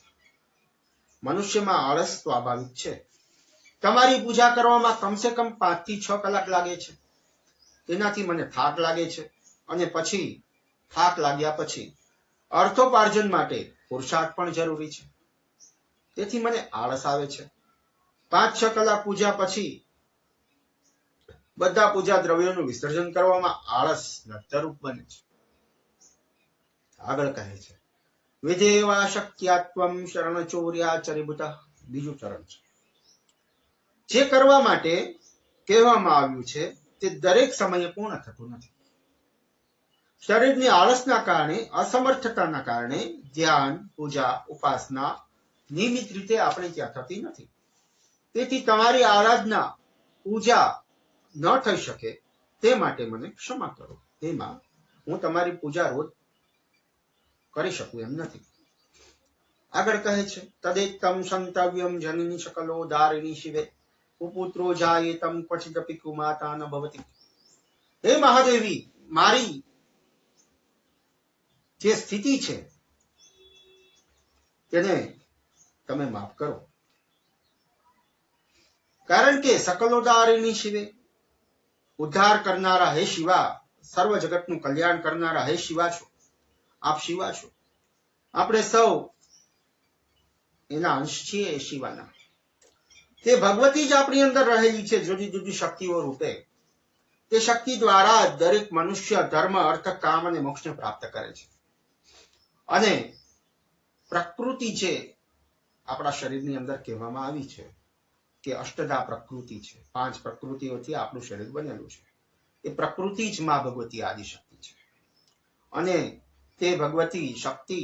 મનુષ્યમાં આળસ સ્વાભાવિક છે. તમારી પૂજા કરવામાં કમસે કમ 5 થી 6 કલાક લાગે છે. તેનાથી મને થાક લાગે છે અને પછી થાક લાગ્યા પછી અર્થોપાર્જન માટે પુરુષાર્થ પણ જરૂરી છે. તેથી મને આળસ આવે છે. 5-6 કલાક પૂજા પછી બધા પૂજા દ્રવ્યોનું વિસર્જન કરવામાં આળસ નર્તરૂપ બને છે. આગળ કહે છે વિધેવા શક્યાત્વમ શરણ ચોર્યા ચરિભુત. બીજું ચરણ છે. જે કરવા માટે કહેવામાં આવ્યું છે તે દરેક સમયે પૂર્ણ થતું નથી. શરીરની આળસના કારણે, અસમર્થતાના કારણે ધ્યાન, પૂજા, ઉપાસના નિયમિત રીતે આપણે ત્યાં થતી નથી. તેથી તમારી આરાધના, પૂજા ન થઈ શકે તે માટે મને ક્ષમા કરો. તેમાં હું તમારી પૂજા રોજ કરી શકું એમ નથી. આગળ કહે છે તદેતમ સંતવ્યમ જનની શકલો દારિણી શિવે કુપુત્રો જાયેતમ ક્વચિદપી કુમાતા ન ભવતી. હે મહાદેવી, મારી જે સ્થિતિ છે તેને તમે માફ કરો. કારણ કે સકલોદારિણી શિવે, ઉદ્ધાર કરનારા હે શિવા, સર્વ જગતનું કલ્યાણ કરનારા હે શિવા છો. આપ શિવા છો. આપણે સૌ એના અંશ છીએ શિવાના. તે ભગવતી જ આપણી અંદર રહેલી છે જુદી જુદી શક્તિઓ રૂપે. તે શક્તિ દ્વારા દરેક મનુષ્ય ધર્મ, અર્થ, કામ અને મોક્ષને પ્રાપ્ત કરે છે. અને પ્રકૃતિ છે આપણા શરીરની અંદર કહેવામાં આવી છે કે અષ્ટધા પ્રકૃતિ છે, 5 પ્રકૃતિઓથી આપણું શરીર બનેલું છે. એ પ્રકૃતિ જ માં ભગવતી આદિશક્તિ છે. અને તે ભગવતી શક્તિ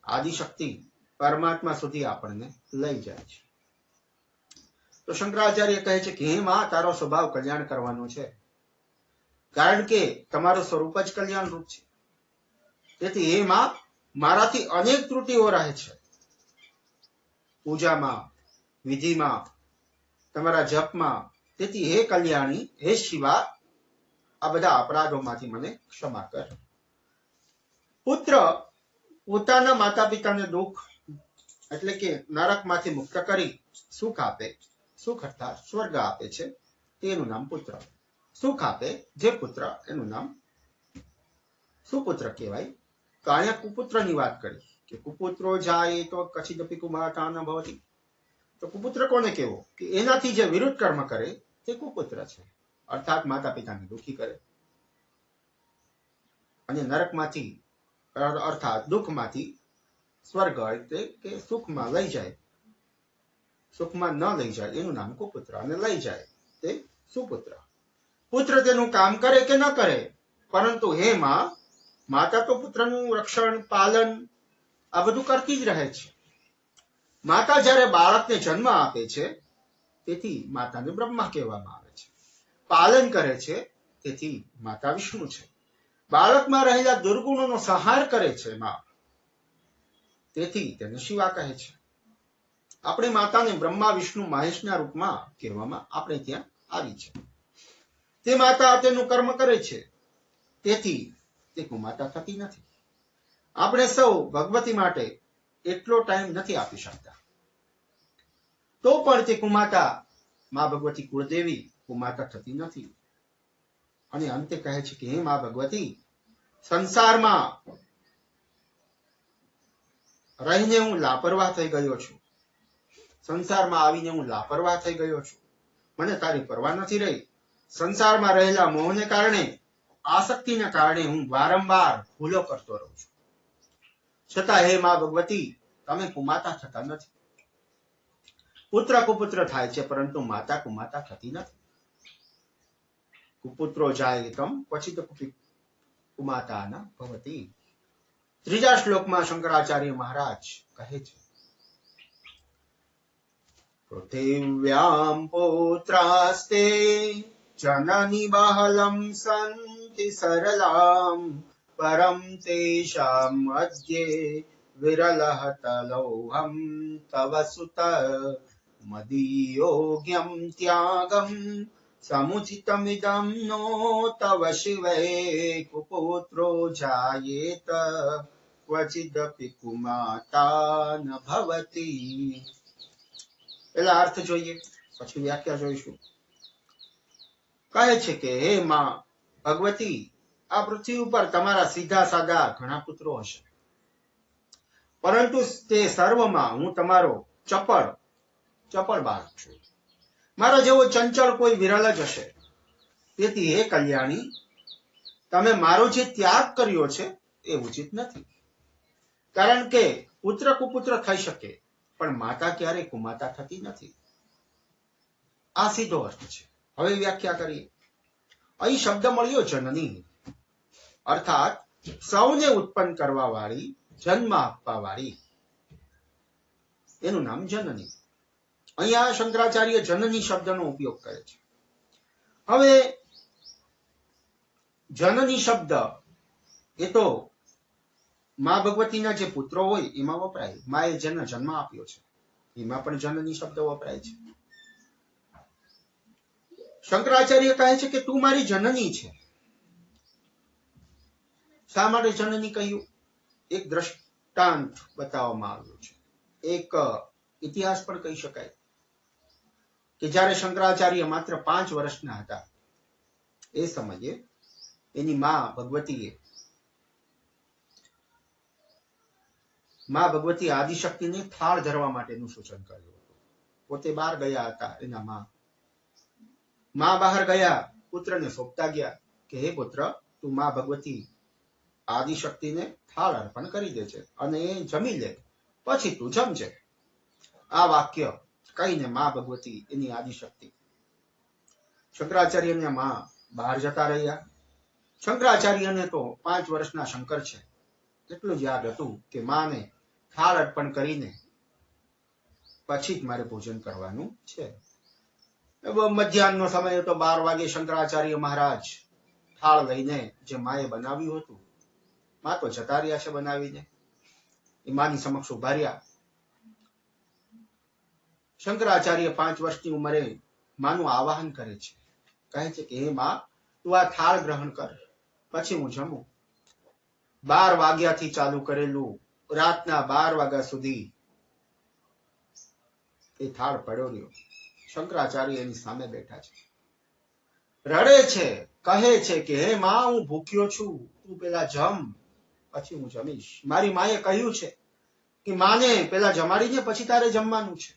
આદિશક્તિ પરમાત્મા સુધી આપણને લઈ જાય છે. તો શંકરાચાર્ય કહે છે કે હે માં, તારો સ્વભાવ કલ્યાણ કરવાનો છે, કારણ કે તમારું સ્વરૂપ જ કલ્યાણ રૂપ છે. તેથી હે માં, મારાથી અનેક ત્રુટિઓ રહે છે, પૂજામાં, વિધિમાં, તમારા જપમાં. તેથી હે કલ્યાણી, હે શિવા, આ બધા અપરાધોમાંથી મને ક્ષમા કર. પુત્ર પોતાના માતા પિતાને દુઃખ એટલે કે નરકમાંથી મુક્ત કરી સુખ આપે, સુખ અર્થાત સ્વર્ગ આપે છે, તેનું નામ પુત્ર. સુખ આપે જે પુત્ર, એનું નામ સુપુત્ર કહેવાય. તો અહીંયા કુપુત્રની વાત કરી કે કુપુત્રો જાય તો કચ્છિદપી કુમારતા ન ભવતી. તો કુપુત્ર કોને કહેવો? કે એનાથી જે વિરુદ્ધ કર્મ કરે તે કુપુત્ર છે, અર્થાત માતા પિતાને દુઃખી કરે અને નરકમાંથી અર્થાત દુઃખમાંથી સ્વર્ગ એટલે કે સુખમાં લઈ જાય, સુખમાં ન લઈ જાય એનું નામ કુપુત્ર, અને લઈ જાય તે સુપુત્ર. પુત્ર તેનું કામ કરે કે ન કરે, પરંતુ હે માં, માતા તો પુત્રનું રક્ષણ, પાલન આ બધું કરતી જ રહે છે. માતા જ્યારે બાળકને જન્મ આપે છે તેથી માતાને બ્રહ્મા કહેવામાં આવે છે. પાલન કરે છે તેથી માતા વિષ્ણુ છે. બાળકમાં રહેલા દુર્ગુણોનો સંહાર કરે છે માં, તેથી તેને શિવા કહે છે. આપણે માતાને બ્રહ્મા વિષ્ણુ મહેશના રૂપમાં કહેવામાં આપણે ત્યાં આવી છે. તે માતા તેનું કર્મ કરે છે, તેથી તે કુમાતા થતી નથી. આપણે સૌ ભગવતી માટે એટલો ટાઈમ નથી આપી શકતા, તો પણ તે કુમાતા માં ભગવતી કુળદેવી કુમાતા થતી નથી. અને અંતે કહે છે કે હે માં ભગવતી, સંસારમાં રહીને હું લાપરવાહ થઈ ગયો છું, સંસારમાં આવીને હું લાપરવાહ થઈ ગયો છું, મને તારી પરવા નથી રહી. સંસારમાં રહેલા મોહને કારણે, આસક્તિના કારણે હું વારંવાર ભૂલો કરતો રહું છું. છતાં હે માં ભગવતી, તમે કુમાતા થતા નથી. પુત્ર કુપુત્ર થાય છે, પરંતુ માતા કુમાતા થતી નથી. કુપુત્રો જાય તમ ક્વચિત કુમાતા ન ભવતી. 3જા શ્લોકમાં શંકરાચાર્ય મહારાજ કહે છે, પૃથિવ્યામ પુત્રાસ્તે જનની બહલમ સંતિ સરલામ પરમ તેષામ મધ્યે વિરલઃ તલોહમ તવ સુત મદીયોગ્યમ ત્યાગમ સમુચિતમિદમ નો તવ શિવે કુપુત્રો જાયેત ક્વચિદપી કુમાતા ન ભવતી. પેલા અર્થ જોઈએ, પછી વ્યાખ્યા જોઈશું. કહે છે કે હે માં ભગવતી, આ પૃથ્વી ઉપર તમારા સીધા સાદા ઘણા પુત્રો હશે, પરંતુ તે સર્વમાં હું તમારો ચપળ બાળક છું. મારા જેવો ચંચળ કોઈ વિરલ જ હશે. તેથી હે કલ્યાણી, તમે મારો જે ત્યાગ કર્યો છે એ ઉચિત નથી. કારણ કે પુત્ર કુપુત્ર થઈ શકે, પણ માતા ક્યારેય કુમાતા થતી નથી. આ સીધો અર્થ છે. હવે વ્યાખ્યા કરીએ. અહીં શબ્દ મળ્યો જનની, અર્થાત સૌને ઉત્પન્ન કરવા વાળી, જન્મ આપવા વાળી, એનું નામ જનની. અહીંયા શંકરાચાર્ય જનની શબ્દનો ઉપયોગ કરે છે. હવે જનની શબ્દ એ તો મા ભગવતીના જે પુત્રો હોય એમાં વપરાય. માએ જેને જન્મ આપ્યો છે એમાં પણ જનની શબ્દ વપરાય છે. શંકરાચાર્ય કહે છે કે તું મારી જનની છે. શા માટે જનની કહ્યું? એક દ્રષ્ટાંત બતાવવામાં આવ્યું છે, એક ઇતિહાસ પણ કહી શકાય કે જ્યારે શંકરાચાર્ય માત્ર 5 વર્ષના હતા એ સમયે એની મા ભગવતી આદિશક્તિને થાળ ધરવા માટેનું સૂચન કર્યું હતું. પોતે બહાર ગયા હતા. એના મા બહાર ગયા, પુત્રને સોંપતા ગયા કે હે પુત્ર, તું મા ભગવતી આદિશક્તિને થાળ અર્પણ કરી દે છે અને એ જમી લે, પછી તું જમજે. આ વાક્ય કહીને માં ભગવતી એની આદિશક્તિ શંકરાચાર્યને માં બહાર જતા રહ્યા. શંકરાચાર્યને તો 5 વર્ષના શંકર છે એટલું જ યાદ હતું કે માને થાળ અર્પણ કરીને પછી જ મારે ભોજન કરવાનું છે. મધ્યાહનનો સમય હતો, 12 વાગે શંકરાચાર્ય મહારાજ થાળ લઈને જે માએ બનાવ્યું હતું, માં તો જતા રહ્યા છે બનાવીને, એ માની સમક્ષ ઉભા રહ્યા. શંકરાચાર્ય 5 વર્ષની ઉંમરે માનું આવાહન કરે છે, કહે છે કે હે માં, તું આ થાળ ગ્રહણ કર, પછી હું જમું. 12 વાગ્યાથી ચાલુ કરેલું રાતના 12 વાગ્યા સુધી એ થાળ પડ્યો રહ્યો. શંકરાચાર્ય એની સામે બેઠા છે, રડે છે, કહે છે કે હે માં, હું ભૂખ્યો છું, તું પેલા જમ, પછી હું જમીશ. મારી માએ કહ્યું છે કે માને પેલા જમાડીને પછી તારે જમવાનું છે.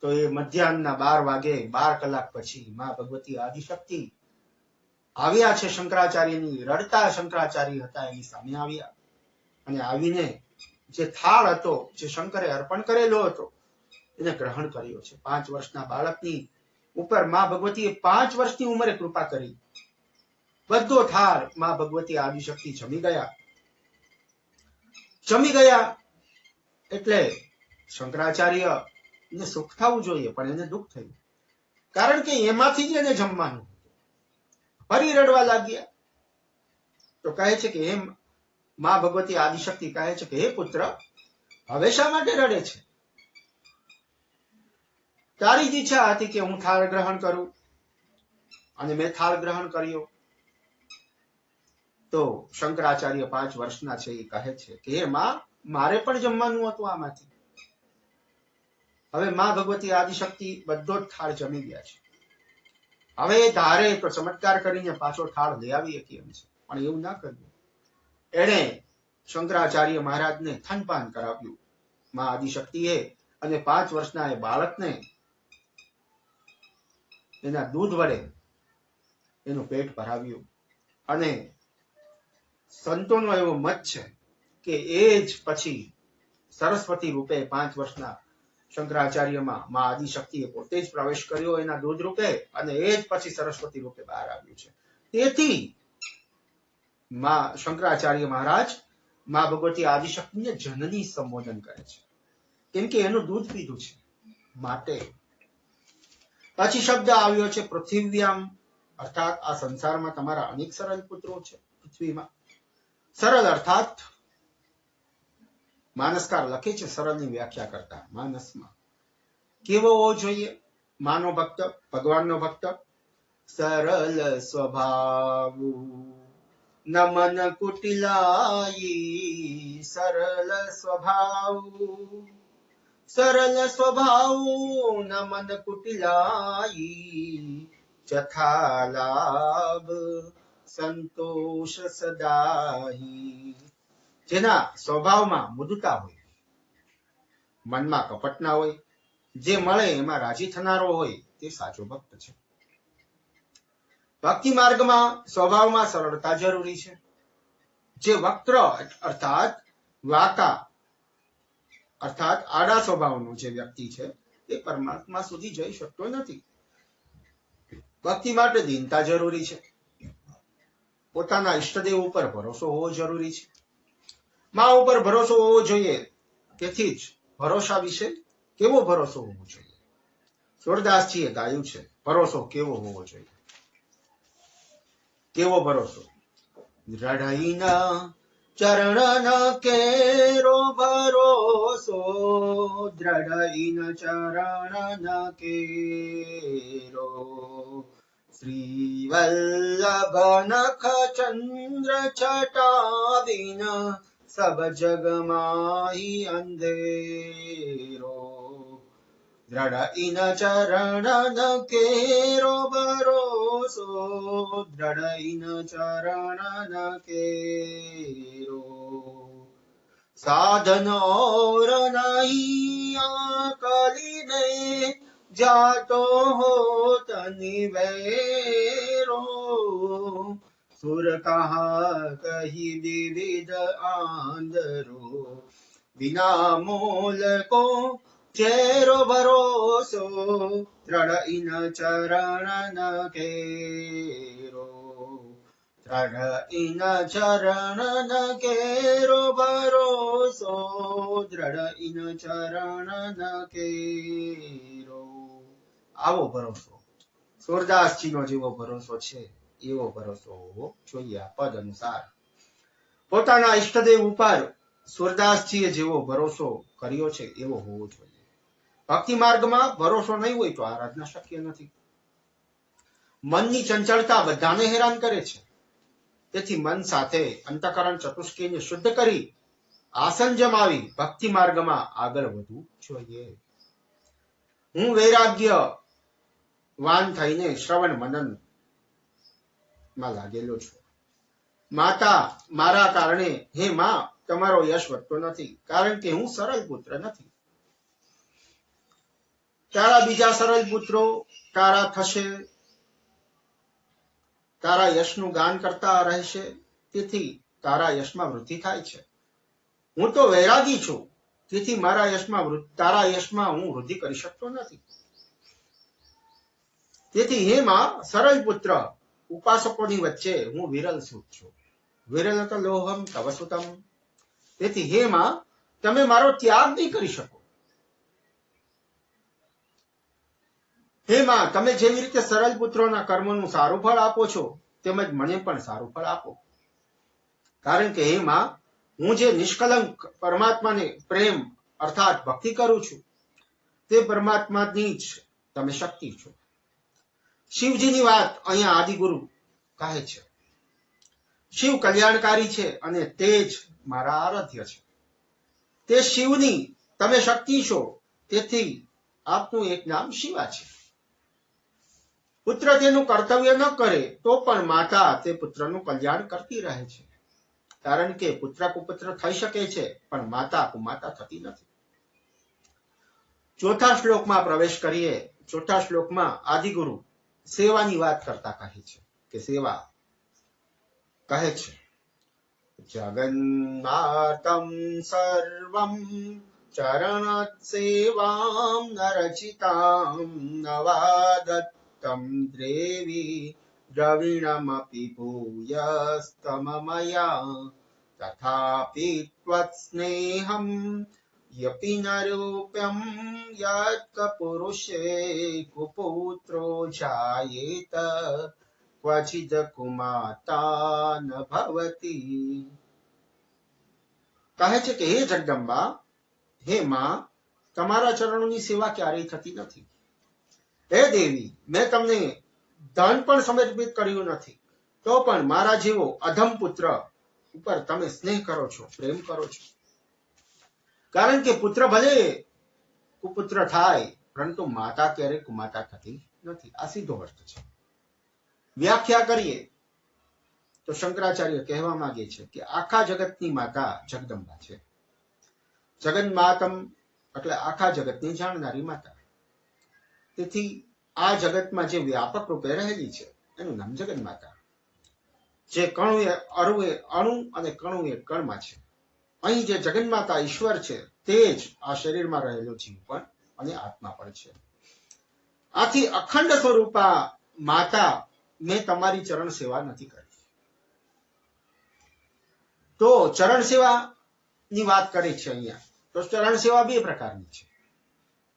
તો એ મધ્યાહનના 12 વાગે 12 કલાક પછી માં ભગવતી આદિશક્તિ આવ્યા છે શંકરાચાર્યની. રડતા શંકરાચાર્ય હતા એની સામે આવ્યા અને આવીને જે થાળ હતો, જે શંકરે અર્પણ કરેલો હતો, એને ગ્રહણ કર્યો છે. 5 વર્ષના બાળકની ઉપર માં ભગવતીએ 5 વર્ષની ઉંમરે કૃપા કરી. બધો થાળ માં ભગવતી આદિશક્તિ જમી ગયા. જમી ગયા એટલે શંકરાચાર્ય ને સુખ થવું જોઈએ, પણ એને દુઃખ થયું, કારણ કે એમાંથી જ એને જમવાનું. ફરી રડવા લાગ્યા. તો કહે છે કે એમ માં ભગવતી આદિશક્તિ કહે છે કે હે પુત્ર, હવે શા માટે રડે છે? તારી જ ઈચ્છા હતી કે હું થાળ ગ્રહણ કરું અને મેં થાળ ગ્રહણ કર્યો. તો શંકરાચાર્ય 5 વર્ષના છે એ કહે છે કે હે માં, મારે પણ જમવાનું હતું આમાંથી. હવે માં ભગવતી આદિશક્તિ બધો જ થાળ જમી ગયા છે. હવે ધારે તો ચમત્કાર કરીને પાછો થાળ લઈ આવી હતી એમ છે, પણ એવું ના કર્યું. એણે શંકરાચાર્ય મહારાજને થનપાન કરાવ્યું માં આદિશક્તિએ, અને 5 વર્ષના એ બાળકને એના દૂધ વડે એનું પેટ ભરાવ્યું. અને સંતોનો એવો મત છે કે એ જ પછી સરસ્વતી રૂપે 5 વર્ષના શંકરાચાર્યમાં માં આદિશક્તિએ પોતે જ પ્રવેશ કર્યો એના દૂધ રૂપે, અને એ જ પછી સરસ્વતી રૂપે બહાર આવ્યું છે. તેથી માં શંકરાચાર્ય મહારાજ માં ભગવતી આદિશક્તિને જનની સંબોધન કરે છે, કેમ કે એનું દૂધ પીધું છે માટે. પછી શબ્દ આવ્યો છે પૃથિવ્યામ, અર્થાત આ સંસારમાં તમારા અનેક સરળ પુત્રો છે. પૃથ્વીમાં સરળ અર્થાત માનસકાર લખે છે સરળની વ્યાખ્યા કરતા. માનસમાં કેવો હોવો જોઈએ માનો ભક્ત, ભગવાનનો ભક્ત? સરળ સ્વભાવ, નમન કુટિલાયી, સરળ સ્વભાવ, સરળ સ્વભાવ, નમન કુટિલાયી, જથા લાભ સંતોષ સદાહી. જેના સ્વભાવમાં મૃદુતા હોય, મનમાં કપટ ના હોય, જે મળે એમાં રાજી થનારો હોય, તે સાચો ભક્ત છે. ભક્તિ માર્ગમાં સ્વભાવમાં સરળતા જરૂરી છે. જે વક્ર અર્થાત વાતા અર્થાત આડા સ્વભાવનો જે વ્યક્તિ છે એ પરમાત્મા સુધી જઈ શકતો નથી. ભક્તિ માટે દીનતા જરૂરી છે. પોતાના ઈષ્ટદેવ ઉપર ભરોસો હોવો જરૂરી છે. માં ઉપર ભરોસો હોવો જોઈએ. તેથી જ ભરોસા વિશે કેવો ભરોસો હોવો જોઈએ? સુરદાસજીએ ગાયું છે, ભરોસો કેવો હોવો જોઈએ. કેવો ભરોસો? દ્રઢઈના ચરણ કેરો ભરોસો, દ્રઢઈન ચરણ કેરો, શ્રી વલ્લભ નખ ચંદ્ર છટા બિન, સબ જગ માહી અંધેરો. દ્રઢઈન ચરણ કેરો ભરોસો, દ્રઢઈન ચરણ કેરો, સાધન ઓર નહીં આકલીને, જાતો હોત નિવેરો, સુર કહા કહી વિવિધ આંદરો વિના મૂલ કો ચેરો ભરોસો દ્રઢ ઇન ચરણ ન કેરો દ્રઢ ઇન ચરણ ન કેરો ભરોસો દ્રઢ ઇન ચરણ ન કેરો. આવો ભરોસો સુરદાસજી નો જેવો ભરોસો છે એવો ભરોસો હોવો જોઈએ. આ પદ અનુસાર પોતાના ઈષ્ટદેવ ઉપર સુરદાસજીએ જેવો ભરોસો કર્યો છે એવો હોવો જોઈએ. ભક્તિ માર્ગમાં ભરોસો નહીં હોય તો આરાધના શક્ય નથી. મનની ચંચળતા બધાને હેરાન કરે છે. તેથી મન સાથે અંતઃકરણ ચતુષ્કીને શુદ્ધ કરી આસન જમાવી ભક્તિ માર્ગમાં આગળ વધવું જોઈએ. હું વૈરાગ્ય વાન થઈને શ્રવણ મનન માં લાગેલો છું. માતા મારા કારણે હે માં તમારો યશ વધતો નથી, કારણ કે હું સરળ પુત્ર નથી. તારા બીજા સરળ પુત્રો તારા થશે, તારા યશનું ગાન કરતા રહેશે, તેથી તારા યશમાં વૃદ્ધિ થાય છે. હું તો વૈરાગી છું, તેથી મારા યશમાં તારા યશમાં હું વૃદ્ધિ કરી શકતો નથી. તેથી હે માં સરળ પુત્ર ઉપાસકોની વચ્ચે હું વિરલ સુત છું. વિરલ તો લોહમ તવ સુતમ. તેથી હે માં તમે મારો ત્યાગ નહીં કરી શકો. હે માં તમે જેવી રીતે સરળ પુત્રોના કર્મોનું સારું ફળ આપો છો તેમજ મને પણ સારું ફળ આપો. કારણ કે હે માં હું જે નિષ્કલંક પરમાત્માને પ્રેમ અર્થાત ભક્તિ કરું છું તે પરમાત્માની જ તમે શક્તિ છો. શિવજીની વાત અહીંયા આદિગુરુ કહે છે. શિવ કલ્યાણકારી છે અને તે જ મારા આરાધ્ય છે. તે શિવની તમે શક્તિ છો, તેથી આપનું એક નામ શિવા છે. પુત્ર તેનું કર્તવ્ય ન કરે તો પણ માતા તે પુત્રનું કલ્યાણ કરતી રહે છે. કારણ કે પુત્ર કુપુત્ર થઈ શકે છે પણ માતા કુમાતા થતી નથી. ચોથા શ્લોકમાં પ્રવેશ કરીએ. ચોથા શ્લોકમાં આદિગુરુ સેવાની વાત કરતા કહે છે કે સેવા કહે છે જગન્નાથમ સર્વમ ચરણ સેવામ નરચિતામ નવાદત્તમ દ્રેવી દ્રવિણમપી ભૂયસ્તમમયા તથાપિ ત્વત્સ્નેહમ યપી નરૂપ્યમ યત્ પુરુષે કુપુત્રો જાયેત ક્વચિદ કુમાતા ન ભવતી. કહે છે કે હે જગદંબા, હે માં, તમારા ચરણોની સેવા ક્યારેય થતી નથી. હે દેવી, મેં તમને ધન પણ સમર્પિત કર્યું નથી, તો પણ મારા જેવો અધમ પુત્ર ઉપર તમે સ્નેહ કરો છો, પ્રેમ કરો છો. કારણ કે પુત્ર ભલે કુપુત્ર થાય પરંતુ માતા ક્યારેય કુમાતા થતી નથી. આ સીધો અર્થ છે. વ્યાખ્યા કરીએ તો શંકરાચાર્ય કહેવા માંગે છે કે આખા જગતની માતા જગદંબા છે. જગન માતમ એટલે આખા જગતની જાણનારી માતા. તેથી આ જગતમાં જે વ્યાપક રૂપે રહેલી છે એનું નામ જગન માતા. જે કણુએ અણુ અને કણુએ કણમાં છે. અહીં જે જગન્માતા ઈશ્વર છે તે જ આ શરીરમાં રહેલો જીવ પણ અને આત્મા પણ છે. આથી અખંડ સ્વરૂપા માતા મેં તમારી ચરણ સેવા નથી કરી. તો ચરણ સેવા ની વાત કરે છે અહીંયા. તો ચરણ સેવા બે પ્રકારની છે.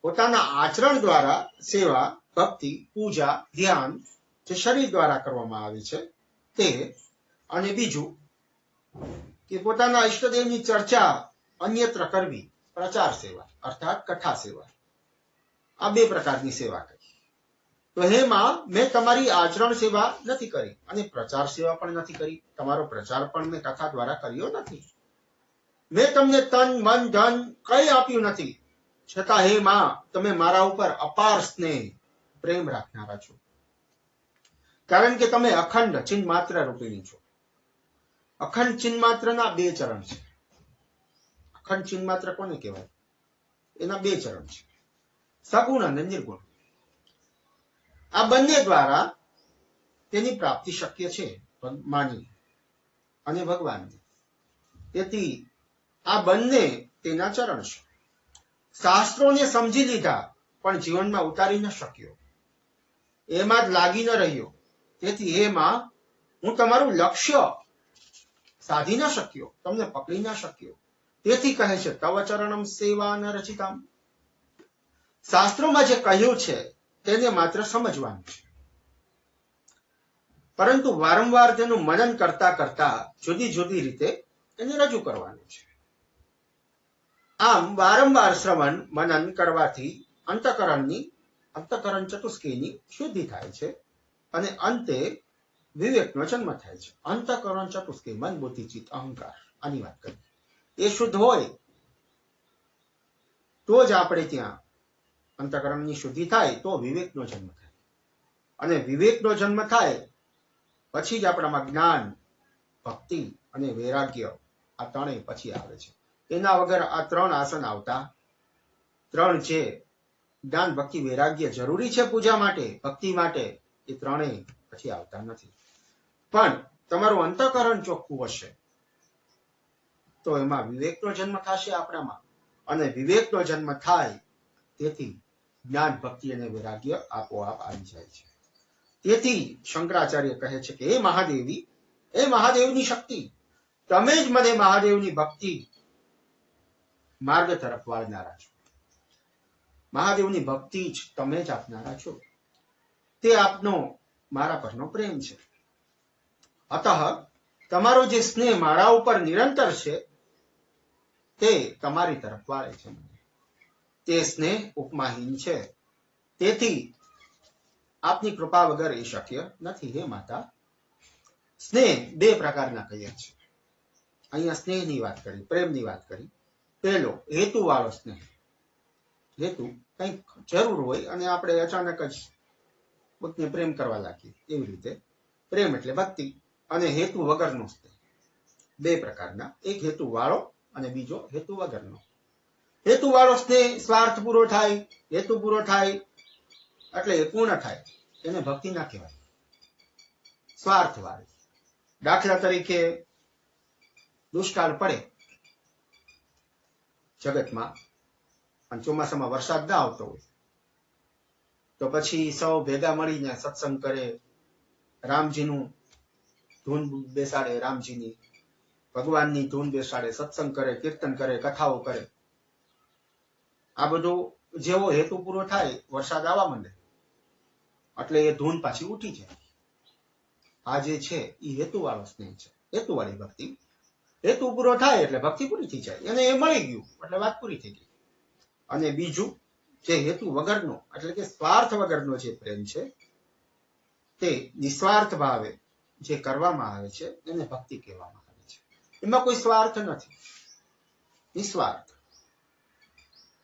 પોતાના આચરણ દ્વારા સેવા, ભક્તિ, પૂજા, ધ્યાન જે શરીર દ્વારા કરવામાં આવે છે તે, અને બીજું કે પોતાના ઈષ્ટદેવની ચર્ચા અન્યત્ર કરવી, પ્રચાર સેવા અર્થાત કથા સેવા. આ બે પ્રકારની સેવા કરી. તો હે માં, મેં તમારી આચરણ સેવા નથી કરી અને પ્રચાર સેવા પણ નથી કરી. તમારો પ્રચાર પણ મેં કથા દ્વારા કર્યો નથી. મેં તમને તન મન ધન કઈ આપ્યું નથી. છતાં હે માં, તમે મારા ઉપર અપાર સ્નેહ પ્રેમ રાખનારા છો. કારણ કે તમે અખંડ ચિન્હ માત્ર રૂપિણી છો. અખંડ ચિન્હ માત્ર ના બે ચરણ છે. અખંડ ચિન્હ માત્ર કોને કહેવાય? એના બે ચરણ છે, સગુણ અને નિર્ગુણ. આ બંને દ્વારા તેની પ્રાપ્તિ શક્ય છે. માની અને ભગવાનની. તેથી આ બંને તેના ચરણ છે. શાસ્ત્રોને સમજી લીધા પણ જીવનમાં ઉતારી ન શક્યો, એમાં જ લાગી ન રહ્યો. તેથી એમાં હું તમારું લક્ષ્ય સાધી ન શક્યો, તમને પકડી ન શક્યો. તેથી કહે છે તવ ચરણમ સેવા ન રચિતામ. શાસ્ત્રોમાં જે કહ્યું છે તેને માત્ર સમજવાનું છે, પરંતુ વારંવાર તેનું મનન કરતા કરતા જુદી જુદી રીતે એને રજૂ કરવાનું છે. આમ વારંવાર શ્રવણ મનન કરવાથી અંતકરણ ચતુષ્કીની શુદ્ધિ થાય છે અને અંતે વિવેકનો જન્મ થાય છે. અંતકરણ ચતુષ્કી, મન બુદ્ધિ ચિત્ત અહંકાર, આની વાત કરી. એ શુદ્ધ હોય તો જ આપણે ત્યાં અંતકરણની શુદ્ધિ થાય, તો વિવેકનો જન્મ થાય. અને વિવેકનો જન્મ થાય પછી જ આપણામાં જ્ઞાન, ભક્તિ અને વૈરાગ્ય આ ત્રણેય પછી આવે છે. એના વગર આ ત્રણ આસન આવતા, ત્રણ છે જ્ઞાન, ભક્તિ, વૈરાગ્ય જરૂરી છે પૂજા માટે, ભક્તિ માટે, એ ત્રણેય પછી આવતા નથી. પણ તમારું અંતઃકરણ ચોખ્ખું હશે તો એમાં વિવેકનો જન્મ થશે આપણામાં, અને વિવેકનો જન્મ થાય તેથી જ્ઞાન, ભક્તિ અને વૈરાગ્ય આપોઆપ આવી જાય છે. તેથી શંકરાચાર્ય કહે છે કે એ મહાદેવી, એ મહાદેવની શક્તિ, તમે જ મને મહાદેવની ભક્તિ માર્ગ તરફ વાળનારા છો. મહાદેવની ભક્તિ જ તમે જ આપનારા છો. તે આપનો મારા પરનો પ્રેમ છે. અતઃ તમારો જે સ્નેહ મારા ઉપર નિરંતર છે તે તમારી તરફ વાળે છે. તે સ્નેહ ઉપમાહીન છે. તેથી આપની કૃપા વગર એ શક્ય નથી. હે માતા, સ્નેહ બે પ્રકારના કહીએ છીએ. અહીંયા સ્નેહની વાત કરી, પ્રેમની વાત કરી. પહેલો હેતુ વાળો સ્નેહ. હેતુ કંઈક જરૂર હોય અને આપણે અચાનક જ ભક્તિને પ્રેમ કરવા લાગીએ, એવી રીતે પ્રેમ એટલે ભક્તિ. અને હેતુ વગરનો સ્નેહ, બે પ્રકારના, એક હેતુ વાળો અને બીજો હેતુ વગરનો. હેતુ વાળો સ્નેહ સ્વાર્થ પૂરો થાય, હેતુ પૂરો થાય એટલે એ પૂર્ણ થાય, એને ભક્તિ ના કહેવાય. સ્વાર્થ વાળી, દાખલા તરીકે દુષ્કાળ પડે જગતમાં અને ચોમાસામાં વરસાદ ના આવતો હોય તો પછી સૌ ભેગા મળીને સત્સંગ કરે, રામજીનું ધૂન બેસાડે, રામજીની ભગવાનની ધૂન બેસાડે, સત્સંગ કરે, કીર્તન કરે, કથાઓ કરે. આ બધું જેવો હેતુ પૂરો થાય, વરસાદ આવવા માંડે એટલે એ ધૂન પાછી ઉઠી જાય. આ જે છે એ હેતુ વાળો સ્નેહ છે, હેતુ વાળી ભક્તિ. હેતુ પૂરો થાય એટલે ભક્તિ પૂરી થઈ જાય, એને એ મળી ગયું એટલે વાત પૂરી થઈ ગઈ. અને બીજું જે હેતુ વગરનો એટલે કે સ્વાર્થ વગરનો જે પ્રેમ છે, તે નિસ્વાર્થ ભાવે જે કરવામાં આવે છે એને ભક્તિ કહેવામાં આવે છે. એમાં કોઈ સ્વાર્થ નથી, નિસ્વાર્થ.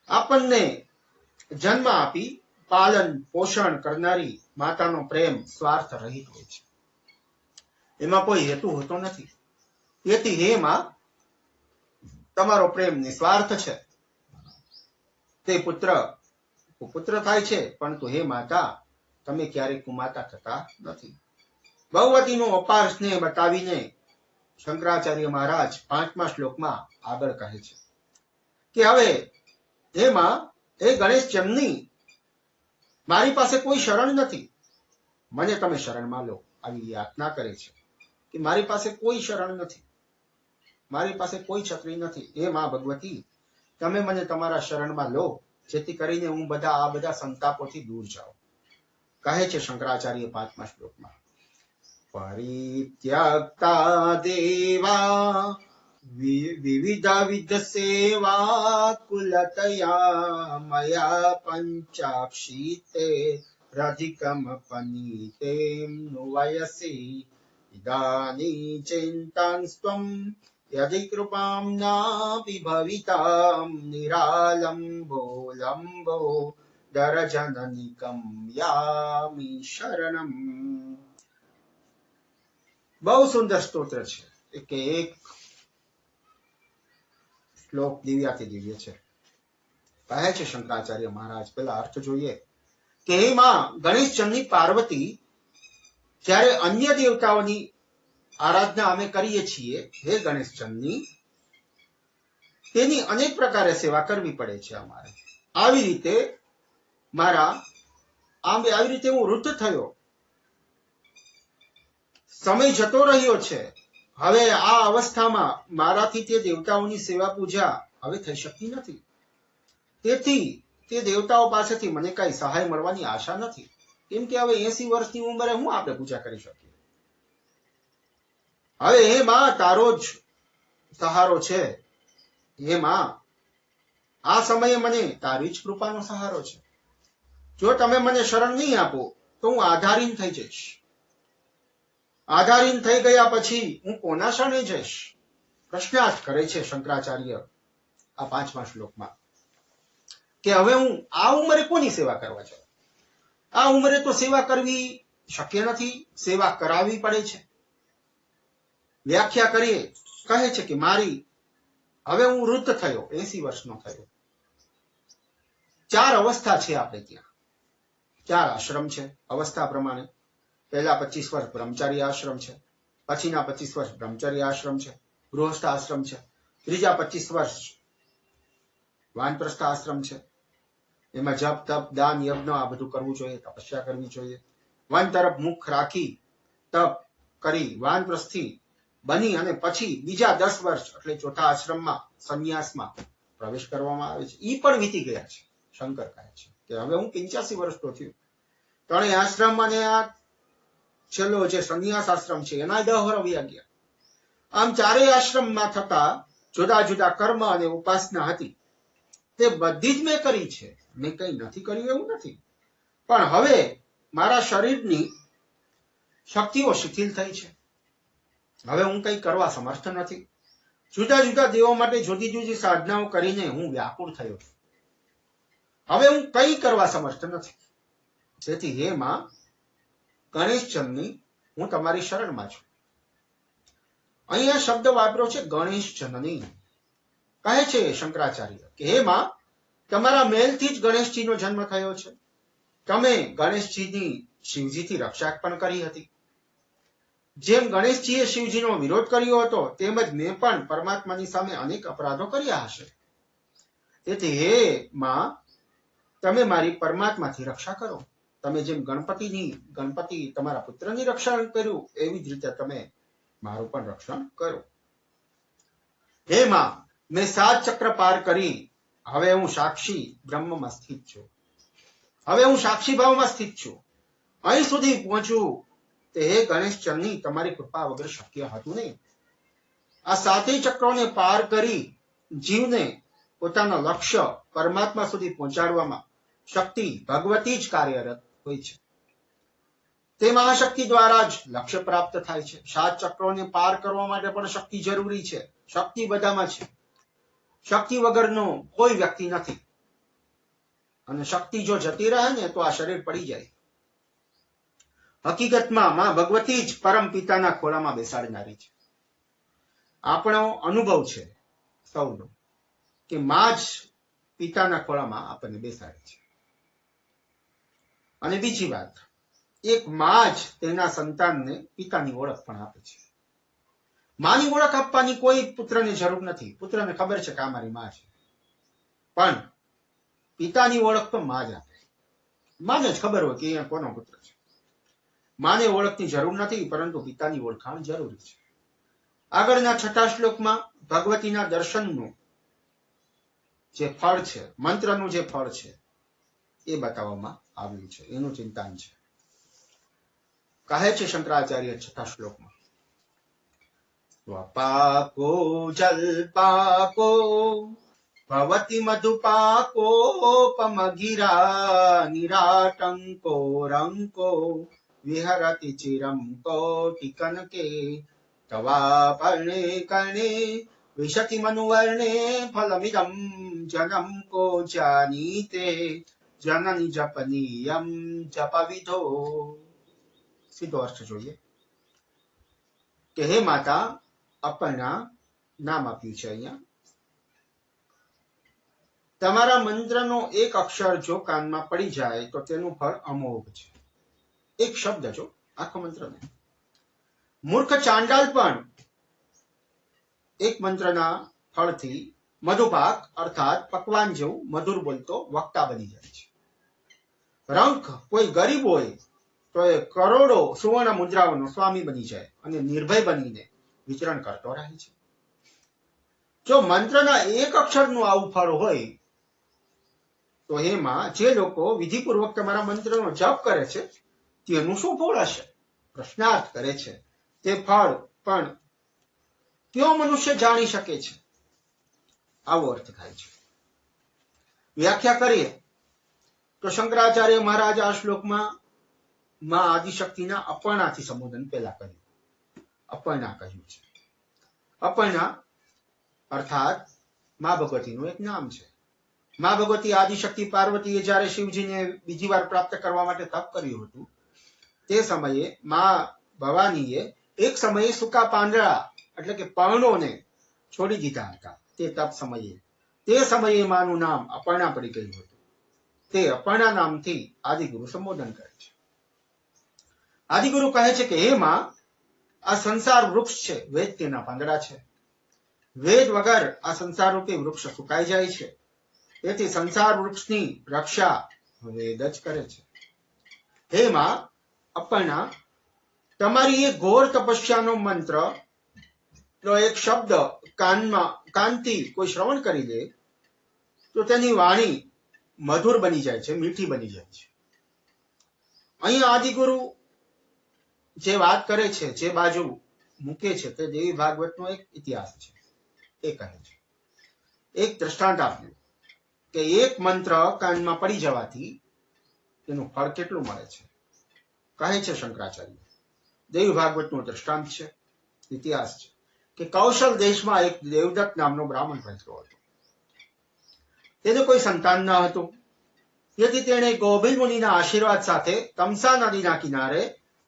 આપણને જન્મ આપી પાલન પોષણ કરનારી માતાનો પ્રેમ સ્વાર્થ રહિત હોય છે, એમાં કોઈ હેતુ હોતો નથી. તેથી હે માં, તમારો પ્રેમ નિસ્વાર્થ છે. તે પુત્ર થાય છે, પરંતુ હે માતા, તમે ક્યારેય કુમાતા થતા નથી. ભગવતીનો અપાર સ્નેહ બતાવીને શંકરાચાર્ય મહારાજ 5મા શ્લોકમાં આગળ કહે છે કે હવે એમાં હે ગણેશ ચમની, મારી પાસે કોઈ શરણ નથી, મને તમે શરણમાં લો. આવી યાતના કરે છે કે મારી પાસે કોઈ શરણ નથી, મારી પાસે કોઈ છત્રી નથી. હે માં ભગવતી, તમે મને તમારા શરણમાં લો, જેથી કરીને હું આ બધા સંતાપોથી દૂર જાઉં. કહે છે શંકરાચાર્ય 5મા શ્લોકમાં, પરિત્યક્તા દેવા વિવિધ સેવા કુલતયા મયા પંચાક્ષીતે રધિકમ પનીતેમ વયસી ઇદાની ચિંતાં સ્વમ યદિ કૃપામ નાપી ભવિતામ નિરાલંબો લંબો દરજનનિકમ યામિ શરણમ. બહુ સુંદર સ્તોત્ર છે કે એક શ્લોક દિવ્યાથી દિવ્ય છે. કહે છે શંકરાચાર્ય મહારાજ, પેલા અર્થ જોઈએ કે હે માં ગણેશ ચંદની પાર્વતી જ્યારે અન્ય દેવતાઓની આરાધના અમે કરીએ છીએ હે ગણેશચંદની, તેની અનેક પ્રકારે સેવા કરવી પડે છે અમારે. આવી રીતે હું વૃદ્ધ થયો, સમય જતો રહ્યો છે. હવે આ અવસ્થામાં મારાથી તે દેવતાઓની સેવા પૂજા હવે થઈ શકતી નથી. તેથી તે દેવતાઓ પાસેથી મને કઈ સહાય મળવાની આશા નથી, કેમ કે હવે 80 વર્ષની ઉંમરે હું આપણે પૂજા કરી શકીએ. હવે હે માં, તારો જ સહારો છે. હે માં, આ સમયે મને તારી જ કૃપાનો સહારો છે. જો તમે મને શરણ નહીં આપો તો હું આધારીન થઈ જઈશ. આધારીન થઈ ગયા પછી હું કોના શરણે જઈશ? પ્રશ્નાર્થ કરે છે શંકરાચાર્ય આ 5મા શ્લોકમાં, કે હવે હું આ ઉંમરે કોની સેવા કરવા જાઉં? આ ઉંમરે તો સેવા કરવી શક્ય નથી, સેવા કરાવવી પડે છે. વ્યાખ્યા કરીએ, કહે છે કે હવે હું વૃદ્ધ થયો, 80 વર્ષનો થયો. 4 અવસ્થા છે આપણે ત્યાં, 4 આશ્રમ છે અવસ્થા પ્રમાણે. પહેલા 25 વર્ષ બ્રહ્મચારી આશ્રમ છે, પછીના 25 વર્ષ બ્રહ્મચર્ય આશ્રમ છે, ગૃહસ્થ આશ્રમ છે, ત્રીજા 25 વર્ષ વાનપ્રસ્થ આશ્રમ છે. એમાં જપ તપ દાન યજ્ઞ આ બધું કરવું જોઈએ, તપસ્યા કરવી જોઈએ. વન તરફ મુખ રાખી તપ કરી વાનપ્રસ્થી બની અને પછી બીજા 10 વર્ષ એટલે ચોથા આશ્રમમાં સંન્યાસમાં પ્રવેશ કરવામાં આવે છે. ઈ પણ વીતી ગયા છે. શંકર કહે છે કે હવે હું 85 વર્ષનો થયો. 3 આશ્રમ અને આ છેલ્લો જે સંન્યાસ આશ્રમ છે એના 10 વર્ષ વયા ગયા. આમ 4 આશ્રમમાં થતા જુદા જુદા કર્મ અને ઉપાસના હતી, તે બધી જ મેં કરી છે. મેં કઈ નથી કર્યું એવું નથી. પણ હવે મારા શરીરની શક્તિઓ શિથિલ થઈ છે. હવે હું કઈ કરવા સમર્થ નથી. જુદા જુદા દેવો માટે જુદી જુદી સાધનાઓ કરીને હું વ્યાકુળ થયો છું. હવે હું કઈ કરવા સમર્થ નથી. તેથી હે માં ગણેશચંદની, હું તમારી શરણમાં છું. અહીંયા શબ્દ વાપર્યો છે ગણેશચંદની. કહે છે શંકરાચાર્ય કે હે માં, તમારા મેલથી જ ગણેશજીનો જન્મ થયો છે. તમે ગણેશજીની શિવજીથી રક્ષા પણ કરી હતી. જેમ ગણેશજીએ શિવજીનો વિરોધ કર્યો હતો, તેમજ મેં પણ પરમાત્માની સામે અનેક અપરાધો કર્યા હશે. તેથી હે માં, તમે મારી પરમાત્માથી રક્ષા કરો. તમે જેમ ગણપતિ તમારા પુત્રની રક્ષણ કર્યું, એવી જ રીતે તમે મારું પણ રક્ષણ કરો. હે માં, મેં 7 ચક્ર પાર કરી હવે હું સાક્ષી બ્રહ્મમાં સ્થિત છું. હવે હું સાક્ષી ભાવમાં સ્થિત છું. અહીં સુધી પહોંચવું તે હે ગણેશચંદની તમારી કૃપા વગર શક્ય હતું નહીં. આ 7 ચક્રોને પાર કરી જીવને પોતાના લક્ષ્ય પરમાત્મા સુધી પહોંચાડવામાં શક્તિ ભગવતી જ કાર્યરત હોય છે. તે મહાશક્તિ દ્વારા જ લક્ષ્ય પ્રાપ્ત થાય છે. 7 ચક્રોને પાર કરવા માટે પણ શક્તિ જરૂરી છે. શક્તિ બધામાં છે. શક્તિ વગરનો કોઈ વ્યક્તિ નથી. અને શક્તિ જો જતી રહે ને તો આ શરીર પડી જાય. હકીકતમાં માં ભગવતી જ પરમ પિતાના ખોળામાં બેસાડનારી છે. આપણો અનુભવ છે સૌનો કે માં જ પિતાના ખોળામાં આપણને બેસાડે છે. અને બીજી વાત, એક માં જ તેના સંતાનને પિતાની ઓળખ પણ આપે છે. માની ઓળખ આપવાની કોઈ પુત્રને જરૂર નથી. પુત્રને ખબર છે કે આ મારી માં છે, પણ પિતાની ઓળખ તો માં જ આપે. માને જ ખબર હોય કે અહીંયા કોનો પુત્ર છે. માને ઓળખની જરૂર નથી, પરંતુ પિતાની ઓળખાણ જરૂરી છે. આગળના 6થા શ્લોકમાં ભગવતીના દર્શનનું જે ફળ છે, મંત્રનું જે ફળ છે એ બતાવવામાં આવ્યું છે. એનું ચિંતન છે. કહે છે શંકરાચાર્ય 6થા શ્લોકમાં, સ્વપાકો જલ્પાકો ભવતિ મધુપાકોપમગિરા નિરાટંકો રંકો વિહરતિ ચિરમ કોટિકનકે તવાપર્ણે કર્ણે વિશતિ મનુવર્ણે ફલમિદં જનમ કો જાનીતે જનની જપનીયમ જપવિધો. સીધો અર્થ જોઈએ કે હે માતા, અપર્ણા નામ આપ્યું છે અહીંયા. તમારા મંત્રનો એક અક્ષર જો કાનમાં પડી જાય તો તેનું ફળ અમોઘ છે. એક શબ્દ જો, આખો મંત્ર નહીં. મૂર્ખ ચાંડાલ પણ એક મંત્રના ફળથી મધુપાક અર્થાત પકવાન જેવું મધુર બોલતો વક્તા બની જાય છે. રંક કોઈ ગરીબ હોય તો એ કરોડો સુવર્ણ મુદ્રાઓનો સ્વામી બની જાય અને નિર્ભય બનીને વિચરણ કરતો રહે છે. જો મંત્રના એક અક્ષરનું આવું ફળ હોય તો એમાં જે લોકો વિધિપૂર્વક તમારા મંત્રનો જપ કરે છે તેનું શું ફળ હશે? પ્રશ્નાર્થ કરે છે. તે ફળ પણ કયો મનુષ્ય જાણી શકે છે? આવો અર્થ થાય છે. વ્યાખ્યા કરીએ તો શંકરાચાર્ય મહારાજ આ શ્લોકમાં માં આદિશક્તિના અપર્ણાથી સંબોધન પહેલા કર્યું. અપર્ણા કહ્યું છે. અપર્ણા અર્થાત મા ભગવતીનું એક નામ છે. મા ભગવતી આદિશક્તિ પાર્વતીએ જ્યારે શિવજીને બીજી વાર પ્રાપ્ત કરવા માટે તપ કર્યું હતું તે સમયે મા ભવાનીએ એક સમયે સૂકા પાંદડા એટલે કે પર્ણોને છોડી દીધા હતા. તે સમયે માનું નામ અપર્ણા પડી ગયું હતું. તે અપર્ણા નામથી આદિગુરુ સંબોધન કરે છે. આદિગુરુ કહે છે કે હે માં, આ સંસાર વૃક્ષ છે, વેદ તેના પાંદડા છે. વેદ વગર આ સંસાર રૂપી વૃક્ષ સુકાઈ જાય છે. તેથી સંસાર વૃક્ષની રક્ષા વેદ જ કરે છે. હે માં અપર્ણા, તમારી એ ઘોર તપસ્યાનો મંત્ર નો એક શબ્દ કાનથી કોઈ શ્રવણ કરી લે તો તેની વાણી મધુર બની જાય છે, મીઠી બની જાય છે. અહીંયા આદિગુરુ જે વાત કરે છે, જે બાજુ મૂકે છે તે દેવી ભાગવતનો એક ઇતિહાસ છે. એ કહે છે, એક દ્રષ્ટાંત આપ્યું કે એક મંત્ર કાનમાં પડી જવાથી તેનું ફળ કેટલું મળે છે. કહે છે શંકરાચાર્ય, દેવી ભાગવતનું દ્રષ્ટાંત છે, ઇતિહાસ છે કે કૌશલ દેશમાં એક દેવદત્ત નામનો બ્રાહ્મણ રહેતો હતો. તેને કોઈ સંતાન ન હતું. તેથી તેણે ગોભીલ મુનિના આશીર્વાદ સાથે તમસા નદીના કિનારે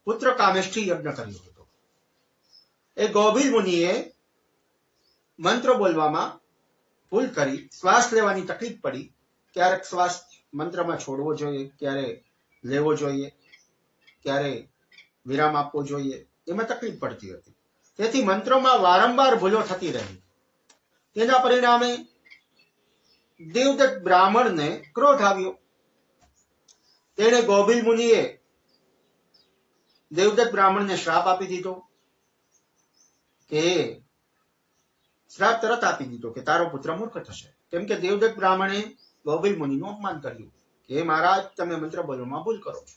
પુત્ર કામેષ્ઠી યજ્ઞ કર્યો હતો. એ ગોભીલ મુનિએ મંત્ર બોલવામાં ભૂલ કરી, શ્વાસ લેવાની તકલીફ પડી. ક્યારેક શ્વાસ મંત્રમાં છોડવો જોઈએ, ક્યારે લેવો જોઈએ, ક્યારે વિરામ આપવો જોઈએ, એમાં તકલીફ પડતી હતી. તેથી મંત્રમાં વારંવાર ભૂલો થતી રહી. તેના પરિણામે દેવદત્ત બ્રાહ્મણને ક્રોધ આવ્યો. તેણે ગોભીલ મુનિએ દેવદત્ત બ્રાહ્મણને શ્રાપ આપી દીધો કે શ્રાપ તરત આપી દીધો કે તારો પુત્ર મૂર્ખ થશે. કેમ કે દેવદત્ત બ્રાહ્મણે ગોભીલ મુનિનું અપમાન કર્યું કે હે મહારાજ, તમે મંત્ર બોલવામાં ભૂલ કરો છો.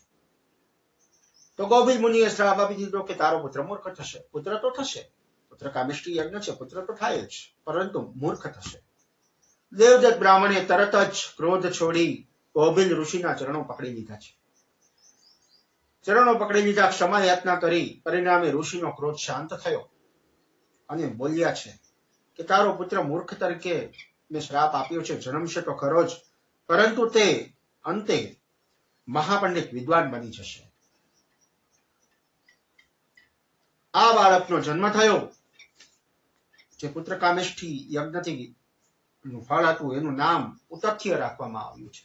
તો ગોભીલ મુનિએ શ્રાપ આપી દીધો કે તારો પુત્ર મૂર્ખ થશે. પુત્ર તો થશે, પુત્ર કામેષ્ઠી યજ્ઞ છે, પુત્ર તો થાય જ, પરંતુ મૂર્ખ થશે. દેવદત્ત બ્રાહ્મણે તરત જ ક્રોધ છોડી ગોભીલ ઋષિના ચરણો પકડી લીધા છે. ચરણો પકડી લીધા, ક્ષમા યાચના કરી. પરિણામે ઋષિનો ક્રોધ શાંત થયો અને બોલ્યા છે કે તારો પુત્ર મૂર્ખ તરીકે મેં શ્રાપ આપ્યો છે, જન્મશે તો ખરો જ, પરંતુ તે અંતે મહાપંડિત વિદ્વાન બની જશે. આ બાળકનો જન્મ થયો. જે પુત્ર કામેષ્ઠી યજ્ઞથી નું ફળ હતું એનું નામ ઉતથ્ય રાખવામાં આવ્યું છે.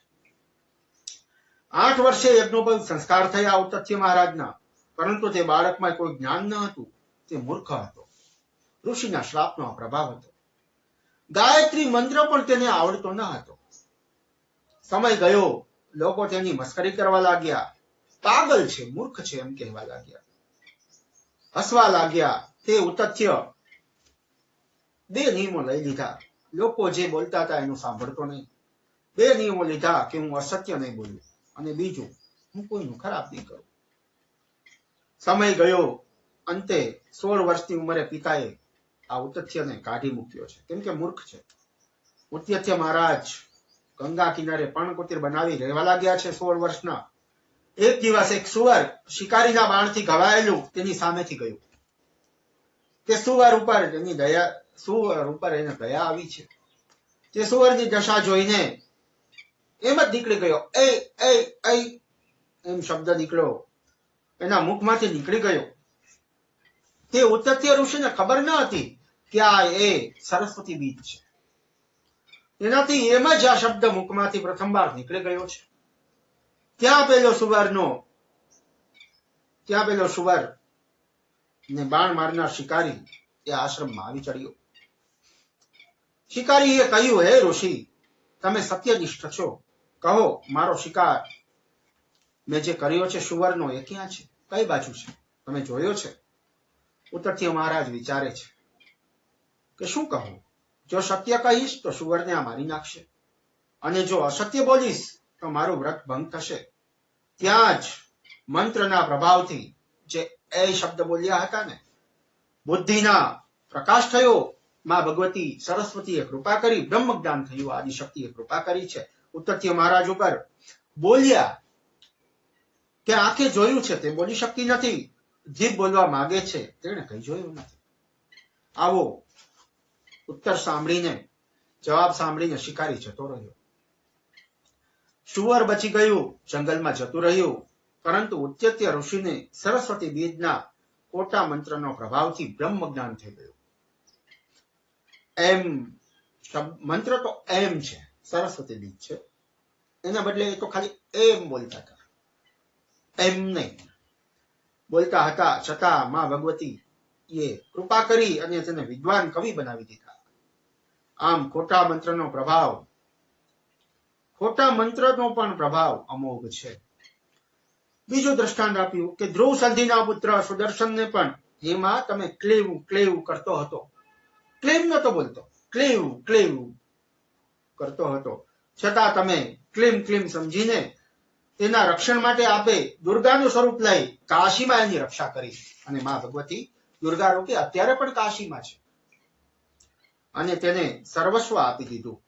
8 વર્ષે યજ્ઞોપવિત સંસ્કાર થયા ઉતથ્ય મહારાજના, પરંતુ તે બાળકમાં કોઈ જ્ઞાન ન હતું. તે મૂર્ખ હતો. ઋષિના શ્રાપનો પ્રભાવ હતો. ગાયત્રી મંત્ર પણ તેને આવડતો ન હતો. સમય ગયો, લોકો તેની મસ્કરી કરવા લાગ્યા. પાગલ છે, મૂર્ખ છે એમ કહેવા લાગ્યા, હસવા લાગ્યા. તે ઉતથ્ય 2 નિયમો લઈ લીધા. લોકો જે બોલતા હતા એનું સાંભળતો નહીં. 2 નિયમો લીધા કે હું અસત્ય નહીં બોલું, અને બીજું, હું કોઈનું ખરાબ નહીં કરું. સમય ગયો. અંતે 16 વર્ષની ઉંમરે પિતાએ આ ઉતથ્યને કાઢી મૂક્યો છે, કેમ કે મૂર્ખ છે. ઉતથ્ય મહારાજ ગંગા કિનારે પર્ણકુટીર બનાવી રહેવા લાગ્યા છે 16 વર્ષના. એક દિવસ એક સુવર શિકારીના બાણથી ઘવાયેલું તેની સામેથી ગયું. તે સુવર ઉપર એને દયા આવી છે. તે સુવરની દશા જોઈને એમ જ નીકળી ગયો. એમ શબ્દ નીકળ્યો, એના મુખમાંથી નીકળી ગયો. તે ઉતથ્ય ઋષિને ખબર ન હતી કે આ એ સરસ્વતી બીજ છે. એનાથી એમ જ આ શબ્દ મુખમાંથી પ્રથમવાર નીકળી ગયો છે. ત્યાં પેલો સુવર ને બાણ મારનાર શિકારી એ આશ્રમમાં આવી ચડ્યો. શિકારીએ કહ્યું, હે ઋષિ, તમે સત્યનિષ્ઠ છો, કહો મારો શિકાર મેં જે કર્યો છે શુવરનો એ ક્યાં છે, કઈ બાજુ છે, તમે જોયો છે? ઉત્તરથી મહારાજ વિચારે છે કે શું કહું? જો સત્ય કહીશ તો શુવરને આ મારી નાખશે, અને જો અસત્ય બોલીશ તો મારું વ્રત ભંગ થશે. ત્યાં જ મંત્રના પ્રભાવથી જે એ શબ્દ બોલ્યા હતા ને, બુદ્ધિના પ્રકાશ થયો. માં ભગવતી સરસ્વતીએ કૃપા કરી, બ્રહ્મ જ્ઞાન થયું, આદિશક્તિએ કૃપા કરી છે. ઉત્તરથી મહારાજ ઉપર બોલ્યા કે આંખે જોયું છે તે બોલી શકતી નથી, જીભ બોલવા માંગે છે તેણે કઈ જોયું નથી. આવો ઉત્તર સાંભળીને, જવાબ સાંભળીને શિકારી જતો રહ્યો. શુવર બચી ગયું, જંગલમાં જતું રહ્યું. પરંતુ ઉત્તત્ય ઋષિને સરસ્વતી બીજના ખોટા મંત્રનો પ્રભાવથી બ્રહ્મ જ્ઞાન થઈ ગયું. એમ મંત્ર તો એમ છે, સરસ્વતી બીજ છે, એના બદલે એ તો ખાલી એમ બોલતા હતા, એમ નહીં બોલતા હતા. છતાં માં ભગવતી એ કૃપા કરી અને તેને વિદ્વાન કવિ બનાવી દીધા. આમ ખોટા મંત્રનો પણ પ્રભાવ અમોઘ છે. બીજું દ્રષ્ટાંત આપ્યું કે ધ્રુવ સંધિના પુત્ર સુદર્શનને પણ એમાં તમે ક્લેવ ક્લેવ કરતો હતો, ક્લેવ નતો બોલતો, ક્લેવ ક્લેવ કરતો હતો, છતાં તમે ક્લીમ ક્લીમ સમજીને તેના રક્ષણ માટે આપે દુર્ગાનું સ્વરૂપ લઈ કાશીમાં એની રક્ષા કરી. અને માં ભગવતી દુર્ગા રૂપે અત્યારે પણ કાશીમાં છે, અને તેને સર્વસ્વ આપી દીધું,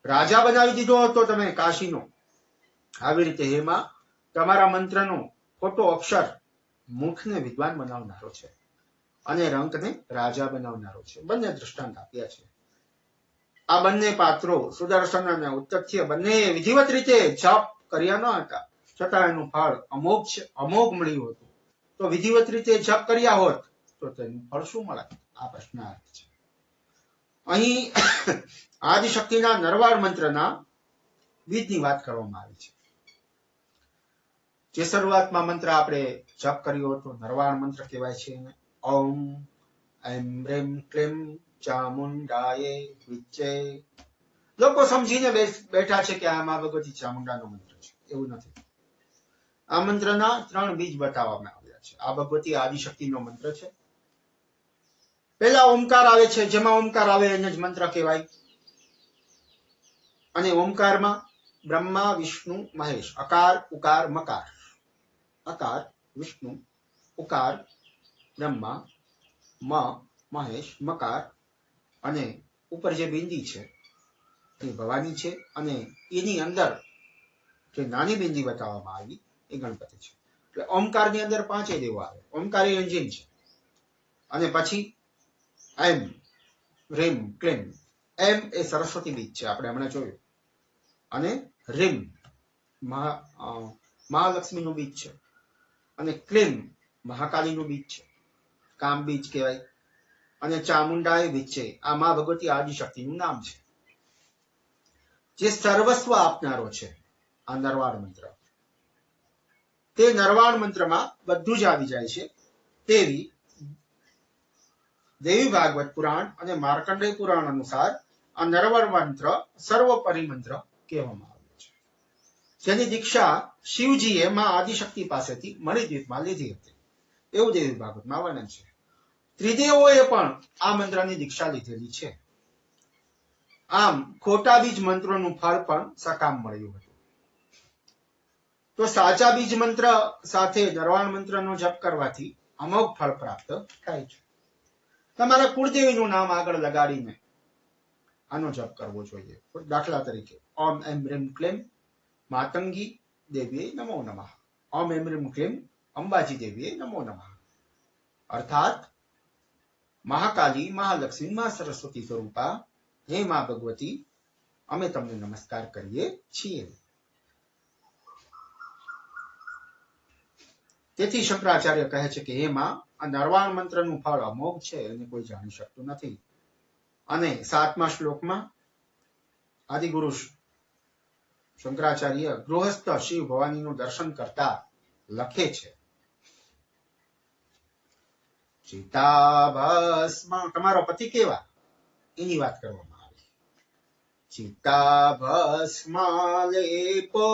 રાજા બનાવી દીધો હતો તમે કાશીનો. આવી રીતે એમાં તમારા મંત્રનો ખોટો અક્ષર મુખને વિદ્વાન બનાવનારો છે અને રંકને રાજા બનાવનારો છે. બંને દ્રષ્ટાંત આપ્યા છે. આ બંને પાત્રો સુદર્શન અને ઉત્તત્ય બંને વિધિવત રીતે જપ કર્યા ન હતા, છતાં એનું ફળ અમોઘ મળ્યું હતું. તો વિધિવત રીતે જપ કર્યા હોત તો તેનું ફળ શું મળે? આ પ્રશ્નાર્થ છે. અહીં આદિશક્તિના નરવાળ મંત્રના બીજની વાત કરવામાં આવી છે. જે શરૂઆતમાં મંત્ર આપણે જપ કર્યો હતો, નરવાણ મંત્ર કહેવાય છે એને. ઓમ એમ રેમ ક્લેમ ચામુંડાએ વિચ્ચે. લોકો સમજીને બેઠા છે કે આ માં ભગવતી ચામુંડાનો મંત્ર છે, એવું નથી. આ મંત્રના 3 બીજ બતાવવામાં આવ્યા છે. આ ભગવતી આદિશક્તિનો મંત્ર છે. પહેલા ઓમકાર આવે છે, જેમાં ઓમકાર આવે એને જ મંત્ર કહેવાય. અને ઓમકારમાં બ્રહ્મા વિષ્ણુ મહેશ, અકાર ઉકાર મકાર. અકાર વિષ્ણુ, ઉકાર બ્રહ્મા, મહેશ મકાર, અને ઉપર જે બિંદી છે એ ભવાની છે, અને એની અંદર જે નાની બિંદી બતાવવામાં આવી એ ગણપતિ છે. એટલે ઓમકારની અંદર 5 દેવો આવે. ઓમકાર એ એન્જિન છે. અને પછી એમ રીમ ક્લીમ. એમ એ સરસ્વતી બીજ છે, આપણે હમણાં જોયું. અને રીમ મહાલક્ષ્મીનું બીજ છે, અને ક્લીમ મહાકાલીનું બીજ છે, કામ બીજ કહેવાય. અને ચામુંડાએ બીજ છે, આ મા ભગવતી આદિશક્તિનું નામ છે, જે સર્વસ્વ આપનારો છે. આ નરવાણ મંત્ર, તે નરવાણ મંત્રમાં બધું જ આવી જાય છે. તેવી દેવી ભાગવત પુરાણ અને માર્કંડેય પુરાણ અનુસાર આ નરવાણ મંત્ર સર્વોપરી મંત્ર કહેવામાં આવ્યો છે, જેની દીક્ષા શિવજીએ માં આદિશક્તિ પાસેથી મણિદ્વીપમાં લીધી હતી, એવું દેવી ભાગવતમાં વર્ણન છે. ત્રિદેવોએ પણ આ મંત્રની દીક્ષા લીધેલી છે. આમ ખોટા બીજ મંત્રોનું ફળ પણ સકામ મળ્યું હતું. તો સાચા બીજ મંત્ર સાથે નરવાણ મંત્રનો જપ કરવાથી અમોઘ ફળ પ્રાપ્ત થાય છે. તમારા કુળદેવીનું નામ આગળ લગાડીને આનો જપ કરવો જોઈએ. દાખલા તરીકે ઓમ એમ રીમ ક્લેમ માતંગી દેવીએ નમો નમઃ. ઓમ એમ રીમ ક્લેમ અંબાજી દેવીએ નમો નમઃ. અર્થાત મહાકાલી, મહાલક્ષ્મી, મા સરસ્વતી સ્વરૂપા, હે મા ભગવતી, અમે તમને નમસ્કાર કરીએ છીએ. તેથી શંકરાચાર્ય કહે છે કે હે માં, આ નરવાણ મંત્રનું ફળ અમોઘ છે, એને કોઈ જાણી શકતું નથી. અને 7મા શ્લોકમાં આદિગુરુ શંકરાચાર્ય ગૃહસ્થ શિવ ભવાનીનું દર્શન કરતા લખે છે, ચિતાભસ્મ તમારો પતિ કેવા એની વાત કરવામાં આવી. ચિતાભસ્મ લેપો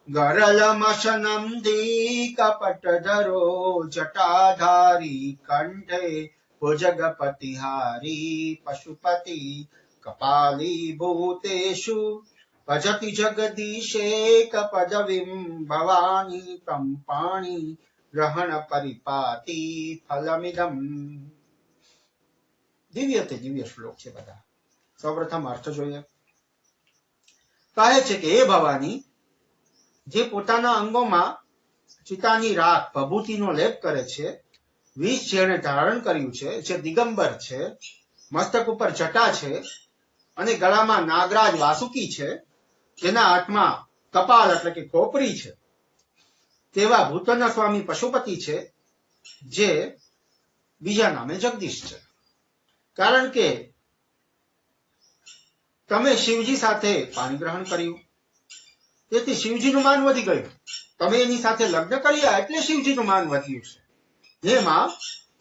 ગરલમશનમ દી કપટધરો જટાધારી કંઠે ભુજગપતિહારી પશુપતિ કપાલી ભૂતેષુ ભજતિ જગદીશેક પદવીમ ભવાની કંપાણી ગ્રહણ પરિપાતી ફલમિદમ. દિવ્ય તે દિવ્ય શ્લોક છે બધા. સૌપ્રથમ અર્થ જોઈએ. કહે છે કે હે ભવાની, જે પોતાના અંગોમાં ચિતાની રાખ ભભૂતિનો લેપ કરે છે, વિષ જેણે ધારણ કર્યું છે, જે દિગંબર છે, મસ્તક ઉપર જટા છે અને ગળામાં નાગરાજ વાસુકી છે, જેના હાથમાં કપાલ એટલે કે ખોપરી છે, તેવા ભૂતના સ્વામી પશુપતિ છે, જે બીજા નામે જગદીશ છે. કારણ કે તમે શિવજી સાથે પાણી ગ્રહણ કર્યું, તેથી શિવજીનું માન વધી ગયું. તમે એની સાથે લગ્ન કર્યા એટલે શિવજીનું માન વધ્યું છે. જેમાં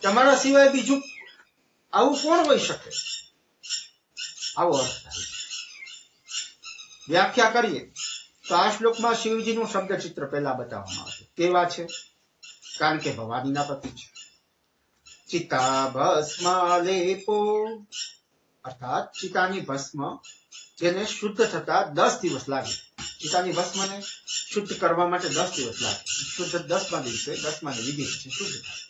તમારા સિવાય બીજું આવું કોણ હોઈ શકે? આવો અર્થ થાય. વ્યાખ્યા કરીએ તો આ શ્લોકમાં શિવજીનું શબ્દ ચિત્ર પહેલા બતાવવામાં આવ્યું. કેવા છે? કારણ કે ભવાનીના પતિ છે. ચિતા ભસ્મ લેપો અર્થાત ચિતાની ભસ્મ જેને શુદ્ધ થતા 10 દિવસ લાગે. ચિતાની ભસ્મને શુદ્ધ કરવા માટે 10 દિવસ લાગે. શુદ્ધ 10મા દિવસે 10મા વિધિ છે શુદ્ધ થાય.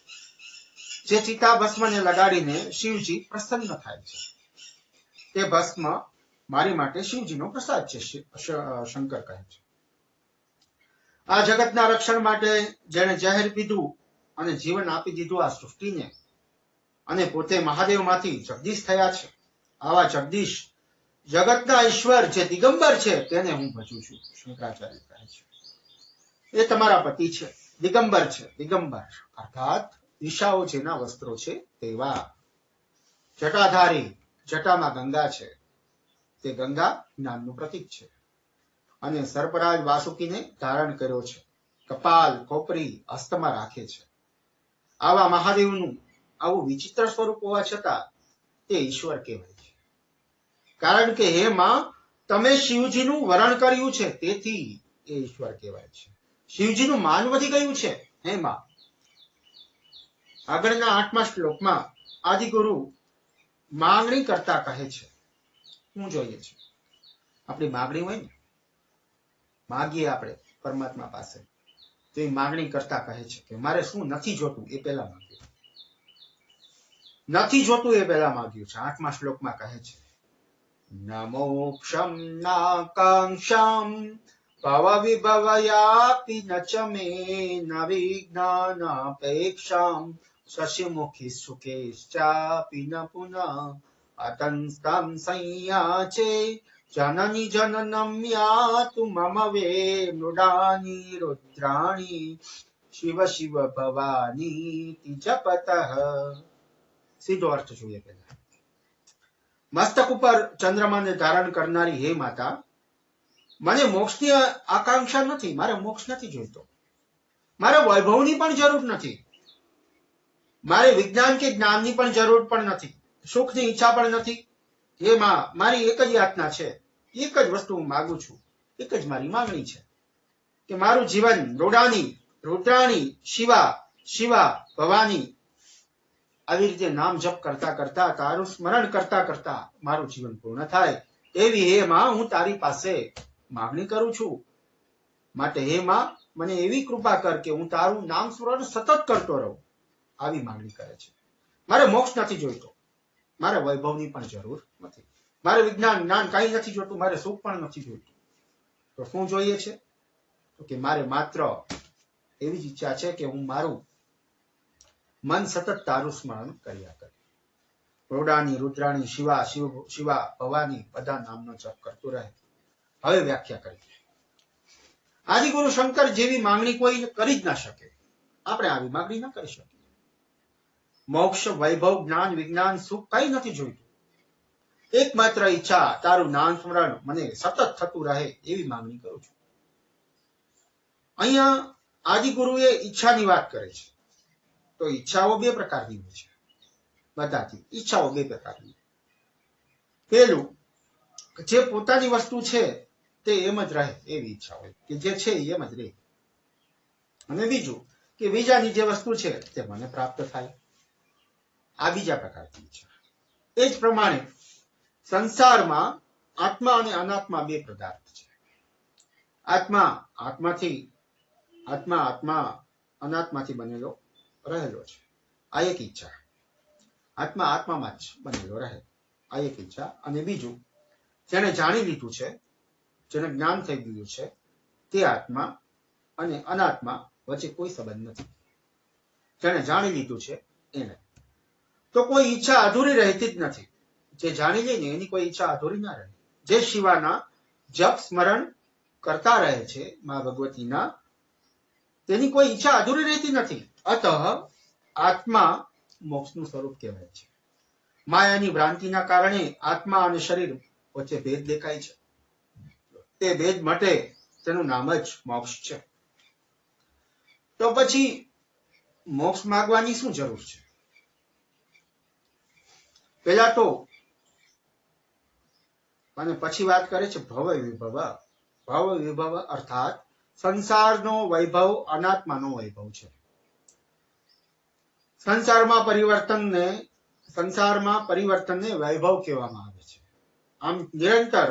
જે ચિતા ભસ્મને લગાડીને શિવજી પ્રસન્ન થાય છે, તે ભસ્મ મારી માટે શિવજીનો પ્રસાદ છે, શંકર કહે છે. આ જગતના રક્ષણ માટે જેણે જાહેર પીધું અને જીવન આપી દીધું આ સૃષ્ટિને, અને પોતે મહાદેવમાંથી જગદીશ થયા છે, આવા જગદીશ જગતના ઈશ્વર જે દિગંબર છે તેને હું ભજું છું. શંકરાચાર્ય કહે છે એ તમારા પતિ છે, દિગંબર છે. દિગંબર અર્થાત દિશાઓ જેના વસ્ત્રો છે તેવા. જટાધારી, જટામાં ગંગા છે, તે ગંગા જ્ઞાનનું પ્રતીક છે. અને સર્પરાજ વાસુકીને ધારણ કર્યો છે, કપાલ ખોપરી હસ્તમાં રાખે છે. આવા મહાદેવનું આવું વિચિત્ર સ્વરૂપ હોવા છતાં તે ઈશ્વર કહેવાય છે. કારણ કે હે માં, તમે શિવજીનું વરણ કર્યું છે, તેથી એ ઈશ્વર કહેવાય છે. શિવજીનું માન વધી ગયું છે. હે માં, આગળના 8મા શ્લોકમાં આદિગુરુ માંગણી કરતા કહે છે. શું જોઈએ છે? આપણી માંગણી હોય ને, માગીએ આપણે પરમાત્મા પાસે, તો એ માંગણી કરતા કહે છે કે મારે શું નથી જોતું એ પહેલા માંગ્યું. નથી જોતું એ પહેલા માંગ્યું છે. 8મા શ્લોકમાં કહે છે ન મોક્ષમ નાકાંક્ષામ ભવ વિભવયાપિ ન ચ મે ન વિજ્ઞાનાપેક્ષામ શશિમુખી સુકેશ્ચાપિ ન પુનઃ અતંસ્તં સંયાચે જનની જનનમ યાતુ મમ વે મૃડાની રુદ્રાણી શિવ શિવ ભવાની જપતઃ. સીધો અર્થ જોઈએ પહેલા. મસ્તક ઉપર ચંદ્રમાને ધારણ કરનારી હે માતા, મને મોક્ષની આકાંક્ષા નથી. મારે મોક્ષ નથી જોઈતો. મારે વૈભવની પણ જરૂર નથી. મારે વિજ્ઞાન કે જ્ઞાનની પણ જરૂર પણ નથી. સુખની ઈચ્છા પણ નથી. હે માં, મારી એક જ યાતના છે, એક જ વસ્તુ હું માગું છું, એક જ મારી માંગણી છે કે મારું જીવન રોડાની રુદ્રાણી શિવા શિવા ભવાની આવી રીતે નામ જપ કરતા કરતા, તારું સ્મરણ કરતા કરતા મારું જીવન પૂર્ણ થાય. એવી હે માં હું તારી પાસે માંગણી કરું છું. માટે હે માં, મને એવી કૃપા કર કે હું તારું નામ સ્મરણ સતત કરતો રહું. આવી માંગણી કરે છે. મારે મોક્ષ નથી જોઈતો. મારે વૈભવની પણ જરૂર નથી. મારે વિજ્ઞાન જ્ઞાન કઈ નથી જોતું. મારે સુખ પણ નથી જોઈતું. તો શું જોઈએ છે? તો કે મારે માત્ર એવી જ ઈચ્છા છે કે હું મારું મન સતત તારું સ્મરણ કર્યા કરે. રોડાની રુદ્રાણી શિવા શિવા ભવાની બધા નામનો જપ કરતો રહે. હવે વ્યાખ્યા કરી. આદિગુરુ શંકર જેવી માંગણી કોઈ કરી જ ના શકે. આપણે આવી માંગણી ના કરી શકીએ. મોક્ષ, વૈભવ, જ્ઞાન, વિજ્ઞાન, સુખ કઈ નથી જોઈતું. એકમાત્ર ઈચ્છા તારું નામ સ્મરણ મને સતત થતું રહે એવી માંગણી કરું છું. અહીંયા આદિગુરુએ ઈચ્છાની વાત કરે છે. તો ઈચ્છાઓ બે પ્રકારની હોય છે. બધાથી ઈચ્છાઓ બે પ્રકારની. પેલું, જે પોતાની વસ્તુ છે તે એમ જ રહે એવી ઈચ્છા હોય, કે જે છે એમ જ રહે. અને બીજું, કે બીજાની જે વસ્તુ છે તે મને પ્રાપ્ત થાય. આ બીજા પ્રકારની ઈચ્છા. એ જ પ્રમાણે સંસારમાં આત્મા અને અનાત્મા બે પદાર્થ છે. આત્મા અનાત્માથી બનેલો રહેલો છે. આ એક ઈચ્છા. આત્મા આત્મામાં જ બનેલો રહે, આ એક ઈચ્છા. અને બીજું, જેને જાણી લીધું છે, જેને જ્ઞાન થઈ ગયું છે, તે આત્મા અને અનાત્મા વચ્ચે કોઈ સંબંધ નથી. જેને જાણી લીધું છે એને તો કોઈ ઈચ્છા અધૂરી રહેતી જ નથી. જે જાણી લે ને એની કોઈ ઈચ્છા અધૂરી ના રહે. જે શિવાના જપ સ્મરણ કરતા રહે છે મા ભગવતીના, તેની કોઈ ઈચ્છા અધૂરી રહેતી નથી. અતઃ આત્મા મોક્ષનું સ્વરૂપ કહેવાય છે. માયાની ભ્રાંતિના કારણે આત્મા અને શરીર વચ્ચે ભેદ દેખાય છે. તે ભેદ માટે તેનું નામ જ મોક્ષ છે. તો પછી મોક્ષ માંગવાની શું જરૂર છે? પેલા તો અને પછી વાત કરે છે ભવ વિભવ. ભવ વિભવ અર્થાત સંસારનો વૈભવ અનાત્માનો વૈભવ છે. સંસારમાં પરિવર્તનને વૈભવ કહેવામાં આવે છે. આમ નિરંતર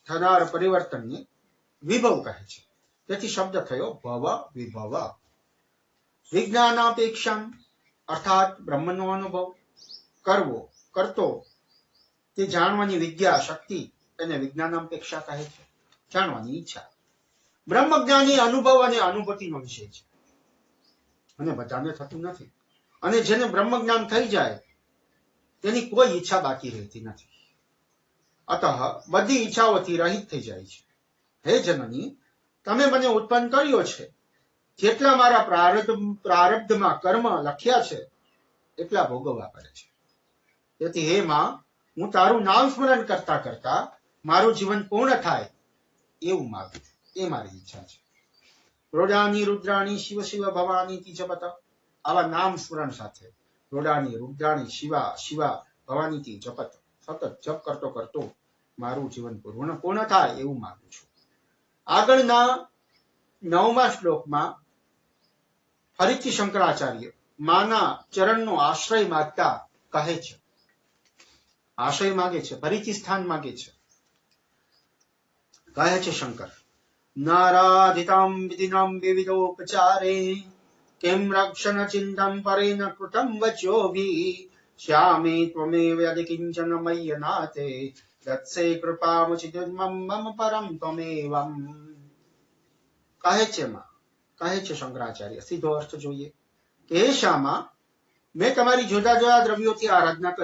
થનાર પરિવર્તનને વિભવ કહે છે. તેથી શબ્દ થયો ભવ વિભવ. વિજ્ઞાનાપેક્ષા અર્થાત બ્રહ્મનો અનુભવ કરતો તે જાણવાની વિદ્યા શક્તિ એને વિજ્ઞાનાપેક્ષા કહે છે. જાણવાની ઈચ્છા. બ્રહ્મજ્ઞાની અનુભવ અને અનુભૂતિનો વિષય છે, અને બધાને થતું નથી. અને જેને બ્રહ્મજ્ઞાન થઈ જાય તેની કોઈ ઈચ્છા બાકી રહેતી નથી. અતઃ બધી ઈચ્છાઓથી રહિત થઈ જાય છે. હે જનની, તમે મને ઉત્પન્ન કર્યો છે. જેટલા મારા પ્રારબ્ધમાં કર્મ લખ્યા છે એટલા ભોગવવા પડે છે. તેથી હે માં, હું તારું નામ સ્મરણ કરતા કરતા મારું જીવન પૂર્ણ થાય એવું માગું. એ મારી ઈચ્છા છે. રોડાની રુદ્રાણી શિવ શિવ ભવાની તી જપત. આવા નામ સ્મરણ સાથે રોડાની રુદ્રાણી શિવા શિવા ભવાની તી જપત, સતત જપ કરતો કરતો મારું જીવન પૂર્ણ થાય એવું માગું છું. આગળના 9મા શ્લોકમાં ફરીથી શંકરાચાર્ય માના ચરણનો આશ્રય માગતા કહે છે. આશ્રય માગે છે, ફરીથી સ્થાન માગે છે. કહે છે શંકર, નારાધિતામ વિધિનામ વિવિધોપચારે કિમ રક્ષણ ચિંતમ પરેન કૃતમ વચોભિ શ્યામે ત્વમેવ યદિ કિંચન મય્ય નાતે દત્સે કૃપામુચિતમમ મમ પરમ ત્વમેવમ. કહે છે માં, કહે છે શંકરાચાર્ય, સીધો અર્થ જોઈએ કે હે શ્યામા, મેં તમારી જુદા જુદા દ્રવ્યોથી આરાધના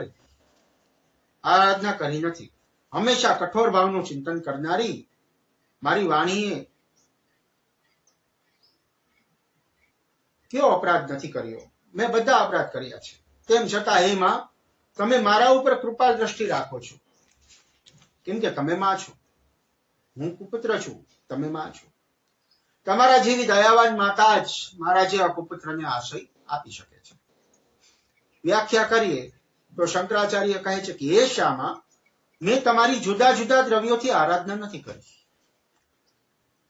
કરી નથી. હંમેશા કઠોર ભાવનું ચિંતન કરનારી મારી વાણીએ કયો અપરાધ નથી કર્યો. મેં બધા અપરાધ કર્યા છે. તેમ છતાં હે માં, તમે મારા ઉપર કૃપા દ્રષ્ટિ રાખો છો. કેમ કે તમે માં છો, હું કુપુત્ર છું, તમે માં છો. તમારા જેવી દયાવાન માતા જ મારા જેવા કુપુત્રને આશ્રય આપી શકે છે. વ્યાખ્યા કરીએ તો શંકરાચાર્ય કહે છે કે હે શ્યામા, મેં તમારી જુદા જુદા દ્રવ્યોથી આરાધના નથી કરી.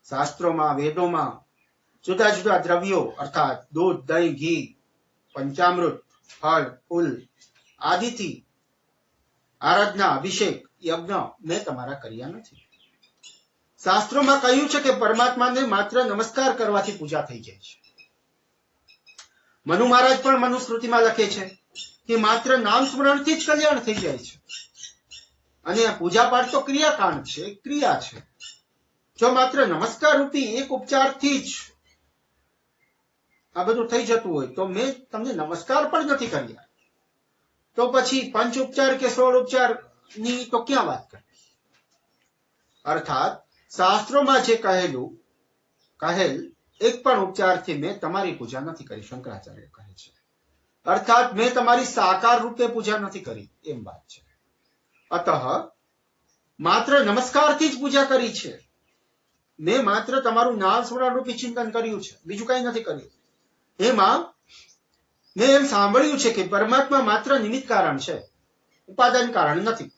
શાસ્ત્રોમાં, વેદોમાં જુદા જુદા દ્રવ્યો અર્થાત દૂધ, દહીં, ઘી, પંચામૃત, ફળ, ફૂલ આદિથી આરાધના, અભિષેક, યજ્ઞ મેં તમારા કર્યા નથી. શાસ્ત્રોમાં કહ્યું છે કે પરમાત્માને માત્ર નમસ્કાર કરવાથી પૂજા થઈ જાય છે. મનુ મહારાજ પણ મનુસ્મૃતિમાં લખે છે કે માત્ર નામ સ્મરણથી જ કલ્યાણ થઈ જાય છે. અને પૂજા પાઠ તો ક્રિયાકાંડ છે, ક્રિયા છે. જો માત્ર નમસ્કાર રૂપી એક ઉપચારથી જ આ બધું થઈ જતું હોય તો મેં તમને નમસ્કાર પણ નથી કર્યા, તો પછી 5 ઉપચાર કે 16 ઉપચાર ની તો ક્યાં વાત કરવી? અર્થાત શાસ્ત્રોમાં જે કહેલ એક પણ ઉપચારથી મેં તમારી પૂજા નથી કરી, શંકરાચાર્ય કહે છે. અર્થાત મેં તમારી સાકાર રૂપે પૂજા નથી કરી એમ વાત છે. અતઃ માત્ર નમસ્કારથી જ પૂજા કરી છે. મેં માત્ર તમારું નામ સ્મરણ રૂપી ચિંતન કર્યું છે, બીજું કઈ નથી કર્યું. એમાં મેં એમ સાંભળ્યું છે કે પરમાત્મા માત્ર નિમિત્ત કારણ છે, ઉપાદાન કારણ નથી.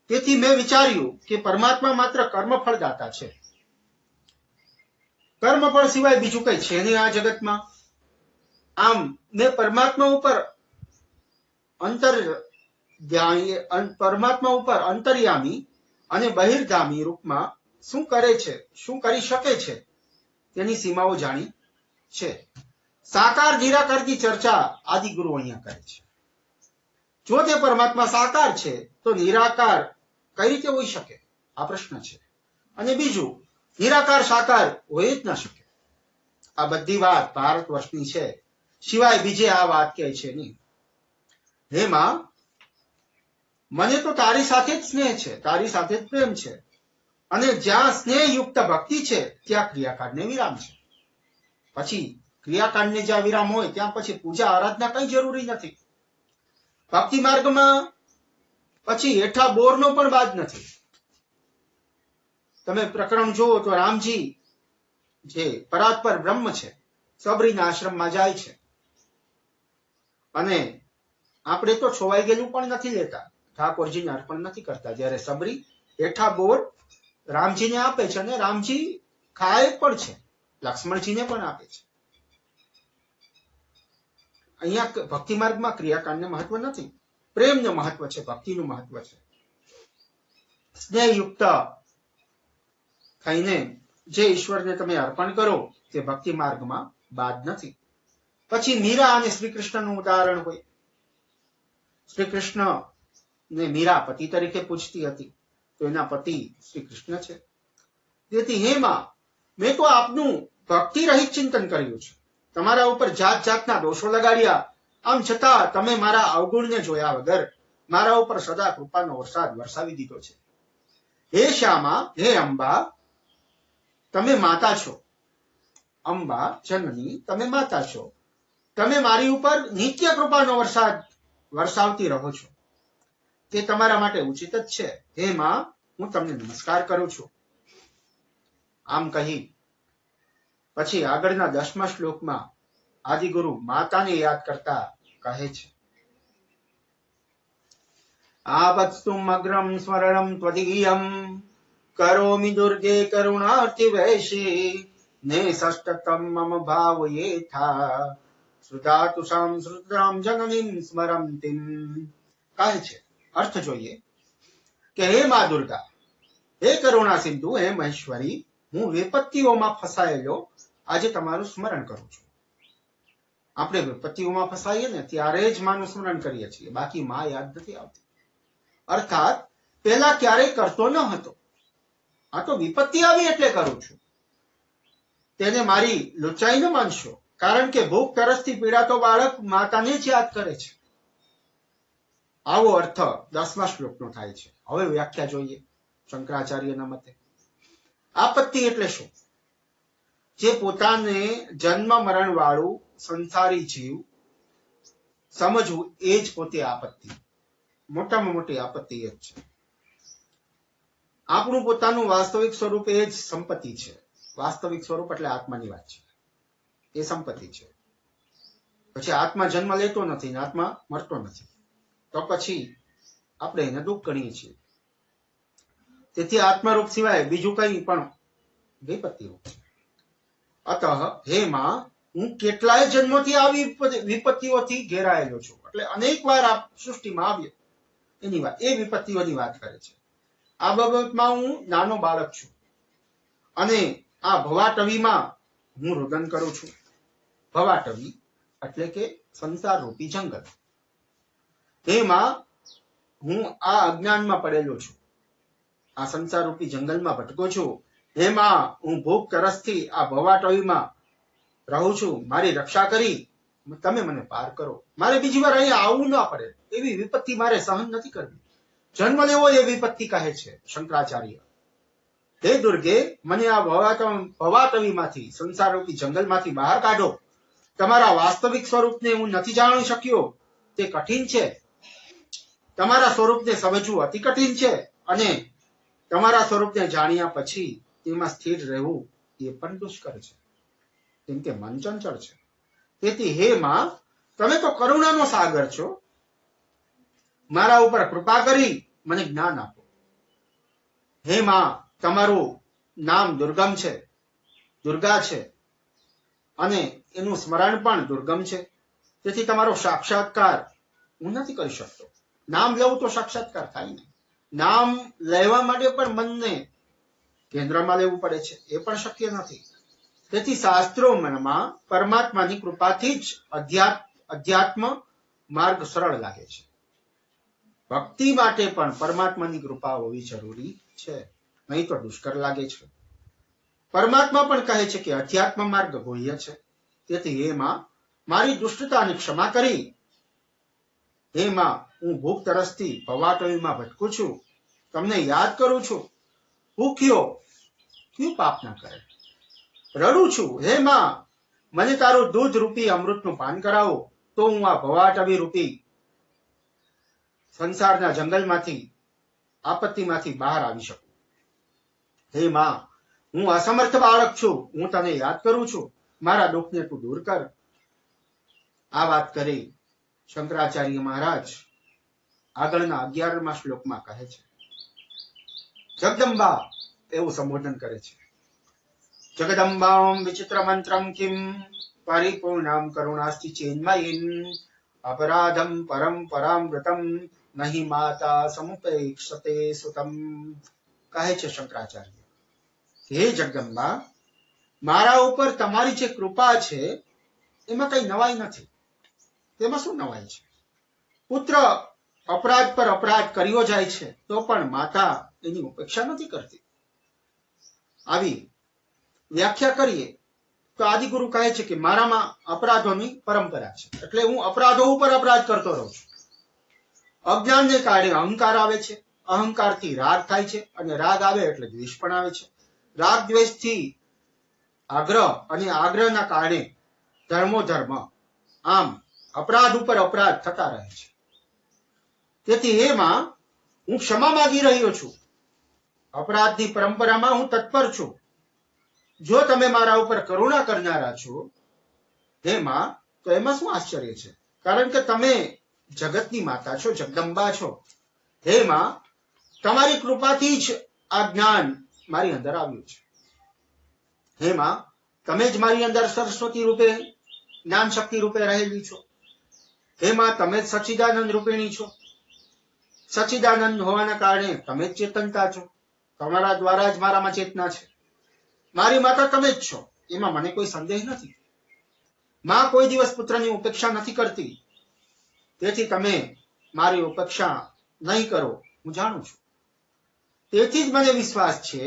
તેથી મેં વિચાર્યું કે પરમાત્મા માત્ર કર્મફળ દાતા છે. કર્મફળ સિવાય બીજું કઈ છે નહીં આ જગતમાં. આમ મેં પરમાત્મા ઉપર અંતર્યામી અને બહિર્ગામી રૂપમાં શું કરે છે, શું કરી શકે છે તેની સીમાઓ જાણી છે. સાકાર નિરાકારની ચર્ચા આદિગુરુ અહીંયા કરે છે. જો તે પરમાત્મા સાકાર છે તો નિરાકાર કઈ રીતે હોઈ શકે, આ પ્રશ્ન છે. અને બીજું, નિરાકાર સાકાર હોય જ ના શકે. આ બધી વાત ભારત વર્ષની છે, સિવાય બીજે આ વાત કહે છે નહીં. હે માં, મને તો તારી સાથે જ સ્નેહ છે, તારી સાથે જ પ્રેમ છે, અને જ્યાં સ્નેહયુક્ત ભક્તિ છે ત્યાં ક્રિયાકાંડને વિરામ છે. પછી ક્રિયાકાંડને જ્યાં વિરામ હોય ત્યાં પછી પૂજા આરાધના કઈ જરૂરી નથી. ભક્તિ માર્ગમાં પછી હેઠા બોરનો પણ બાદ નથી. તમે પ્રકરણ જુઓ તો રામજી જે પરાત્પર બ્રહ્મ છે, સબરીના આશ્રમમાં જાય છે, અને આપણે તો છોવાઈ ગયેલું પણ નથી લેતા, ઠાકોરજીને અર્પણ નથી કરતા. જ્યારે સબરી હેઠા બોર રામજીને આપે છે, અને રામજી ખાય પણ છે, લક્ષ્મણજીને પણ આપે છે. અહીંયા ભક્તિ માર્ગમાં ક્રિયાકાંડને મહત્વ નથી, પ્રેમનું મહત્વ છે, ભક્તિનું મહત્વ છે. સ્નેહયુક્ત થઈને જે ઈશ્વરને તમે અર્પણ કરો તે ભક્તિ માર્ગમાં બાદ નથી. પછી મીરા અને શ્રી કૃષ્ણનું ઉદાહરણ હોય. શ્રી કૃષ્ણ ને મીરા પતિ તરીકે પૂછતી હતી, તો એના પતિ શ્રી કૃષ્ણ છે. તેથી હે માં, મેં તો આપનું ભક્તિ રહિત ચિંતન કર્યું છે, તમારા ઉપર જાત જાતના દોષો લગાડ્યા. આમ છતાં તમે મારા અવગુણને જોયા વગર મારા ઉપર સદા કૃપાનો વરસાદ વરસાવી દીધો છે. હે શ્યામા, હે અંબા, તમે માતા છો. અંબા જનની, તમે માતા છો. તમે મારી ઉપર નિત્ય કૃપાનો વરસાદ વરસાવતી રહો છો, તે તમારા માટે ઉચિત જ છે. હે માં, હું તમને નમસ્કાર કરું છું. આમ કહી પછી આગળના 10મા શ્લોકમાં આદિગુરુ માતાને યાદ કરતા કહે છે, આવત્સ્તુમ અગ્રમ સ્મરણમ ત્વદીયમ કરોમિ દુર્ગે કરુણાર્તિ વૈશી ને ષષ્ટતમ મમ ભાવયેથા શ્રુતાતુષામ શ્રુતરામ જનનીમ સ્મરંતિમ. કહે છે, અર્થ જોઈએ કે હે મા દુર્ગા, હે કરુણા સિંધુ, હે મહેશ્વરી, હું વિપત્તિઓમાં ફસાયેલો આજે તમારું સ્મરણ કરું છું. આપણે વિપત્તિઓમાં ફસાઈએ ને ત્યારે જ માનું સ્મરણ કરીએ છીએ, બાકી માં યાદ નથી આવતી. અર્થાત પેલા ક્યારેય કરતો ન હતો, આ તો વિપત્તિ આવી એટલે કરું છું. તેને મારી લુચાઈ ન માનશો, કારણ કે ભૂખ તરસથી પીડાતો બાળક માતાને જ યાદ કરે છે. આવો અર્થ 10મા શ્લોકનો થાય છે. હવે વ્યાખ્યા જોઈએ શંકરાચાર્યના મતે. આપત્તિ એટલે શું? જે પોતાને જન્મ મરણ વાળું સંસારી જીવ સમજવું એ જ પોતે આપત્તિ. મોટામાં મોટી આપત્તિ એ જ છે. આપણું પોતાનું વાસ્તવિક સ્વરૂપ એ જ સંપત્તિ છે. વાસ્તવિક સ્વરૂપ એટલે આત્માની વાત છે, એ સંપત્તિ છે. પછી આત્મા જન્મ લેતો નથી ને આત્મા મરતો નથી, તો પછી આપણે એને દુઃખ ગણીએ છીએ. તેથી આત્મારૂપ સિવાય બીજું કઈ પણ વિપત્તિ રૂપ છે. અતઃ હે માં, હું કેટલાય જન્મોથી આવી વિપત્તિઓથી ઘેરાયેલો છું. એટલે અનેક વાર આ સૃષ્ટિમાં આવ્યો એની વાત, એ વિપત્તિઓની વાત કરે છે. આ બાબતમાં હું નાનો બાળક છું, અને આ ભવાટવીમાં હું રુદન કરું છું. ભવાટવી એટલે કે સંસાર રૂપી જંગલ. એમાં હું આ અજ્ઞાનમાં પડેલો છું, આ સંસાર રૂપી જંગલમાં ભટકો છું. એમાં હું ભૂખ તરસથી આ ભવાટવીમાં રહું છું. મારી રક્ષા કરી તમે મને પાર કરો. મારે બીજી વાર અહીંયા આવવું ના પડે એવી વિપત્તિ મારે સહન નથી કરવી. જન્મ લેવો એ વિપત્તિ કહે છે શંકરાચાર્ય. હે દુર્ગે, મને આ ભવાટવીમાંથી, સંસારરૂપી જંગલમાંથી બહાર કાઢો. તમારા વાસ્તવિક સ્વરૂપને હું નથી જાણી શક્યો, તે કઠિન છે. તમારા સ્વરૂપને સમજવું અતિ કઠિન છે, અને તમારા સ્વરૂપને જાણ્યા પછી તેમાં સ્થિર રહેવું એ પણ દુષ્કર છે, કેમ કે મન ચંચળ છે. તેથી હે માં, તમે તો કરુણાનો સાગર છો, મારા ઉપર કૃપા કરી મને જ્ઞાન આપો. હે માં, તમારું નામ દુર્ગમ છે, દુર્ગા છે, અને એનું સ્મરણ પણ દુર્ગમ છે. તેથી તમારો સાક્ષાત્કાર હું નથી કરી શકતો. નામ લેવું તો સાક્ષાત્કાર થાય ને. નામ લેવા માટે પણ મનને કેન્દ્રમાં લેવું પડે છે, એ પણ શક્ય નથી. તેથી શાસ્ત્રોમાં પરમાત્માની કૃપાથી જ અધ્યાત્મ માર્ગ સરળ લાગે છે. ભક્તિ માટે પણ પરમાત્માની કૃપા હોવી જરૂરી છે, નહીં તો દુષ્કર લાગે છે. પરમાત્મા પણ કહે છે કે અધ્યાત્મ માર્ગ ગુહ્ય છે. તેથી હે માં, મારી દુષ્ટતાની ક્ષમા કરી. હે માં, હું ભૂખ તરસથી ભવાટોયમાં ભટકું છું, તમને યાદ કરું છું. ભૂખ્યો ક્યું પાપ ના કરે? રડું છું, હે માં, મને તારું દૂધ રૂપી અમૃતનું પાન કરાવો, તો હું આ ભવાટવી રૂપી સંસારના જંગલમાંથી, આપત્તિમાંથી બહાર આવી શકું. હે માં, હું અસમર્થ બાળક છું, હું તને યાદ કરું છું, મારા દુઃખને તું દૂર કર. આ વાત કરી શંકરાચાર્ય મહારાજ આગળના 11મા શ્લોકમાં કહે છે, જગદંબા એવું સંબોધન કરે છે. જગદંબામ વિચિત્ર મંત્રમ કિમ પરિપૂર્ણમ કરુણાસ્તિ ચેન્મયીમ અપરાધમ પરંપરામૃતમ નહીં માતા સમુપેક્ષતે સુતમ. કહે છે શંકરાચાર્ય, હે જગદંબા, મારા ઉપર તમારી જે કૃપા છે એમાં કઈ નવાઈ નથી. તેમાં શું નવાઈ છે? પુત્ર અપરાધ પર અપરાધ કર્યો જાય છે તો પણ માતા એની ઉપેક્ષા નથી કરતી. આવી વ્યાખ્યા કરીએ તો આદિગુરુ કહે છે કે મારામાં અપરાધોની પરંપરા છે, એટલે હું અપરાધો ઉપર અપરાધ કરતો રહું છું. અજ્ઞાનને કારણે અહંકાર આવે છે, અહંકારથી રાગ થાય છે, અને રાગ આવે એટલે દ્વેષ પણ આવે છે. રાગ દ્વેષથી આગ્રહ, અને આગ્રહના કારણે ધર્મોધર્મ, આમ અપરાધ ઉપર અપરાધ થતા રહે છે. તેથી હે માં, હું ક્ષમા માંગી રહ્યો છું. અપરાધની પરંપરામાં હું તત્પર છું. જો તમે મારા ઉપર કરુણા કરનારા છો હે માં, તો એમાં શું આશ્ચર્ય છે? કારણ કે તમે જગતની માતા છો, જગદંબા છો. હે માં, તમારી કૃપાથી જ આ જ્ઞાન મારી અંદર આવ્યું છે. હે માં, તમે જ મારી અંદર સરસ્વતી રૂપે, જ્ઞાન શક્તિ રૂપે રહેલી છો. હે માં, તમે જ સચ્ચિદાનંદ રૂપિણી છો. સચ્ચિદાનંદ હોવાના કારણે તમે જ ચેતનતા છો. તમારા દ્વારા જ મારામાં ચેતના છે. મારી માતા તમે જ છો, એમાં મને કોઈ સંદેહ નથી. માં કોઈ દિવસ પુત્રની ઉપેક્ષા નથી કરતી. તેથી તમે મારી ઉપેક્ષા નહીં કરો, હું જાણું છું. તેથી જ મને વિશ્વાસ છે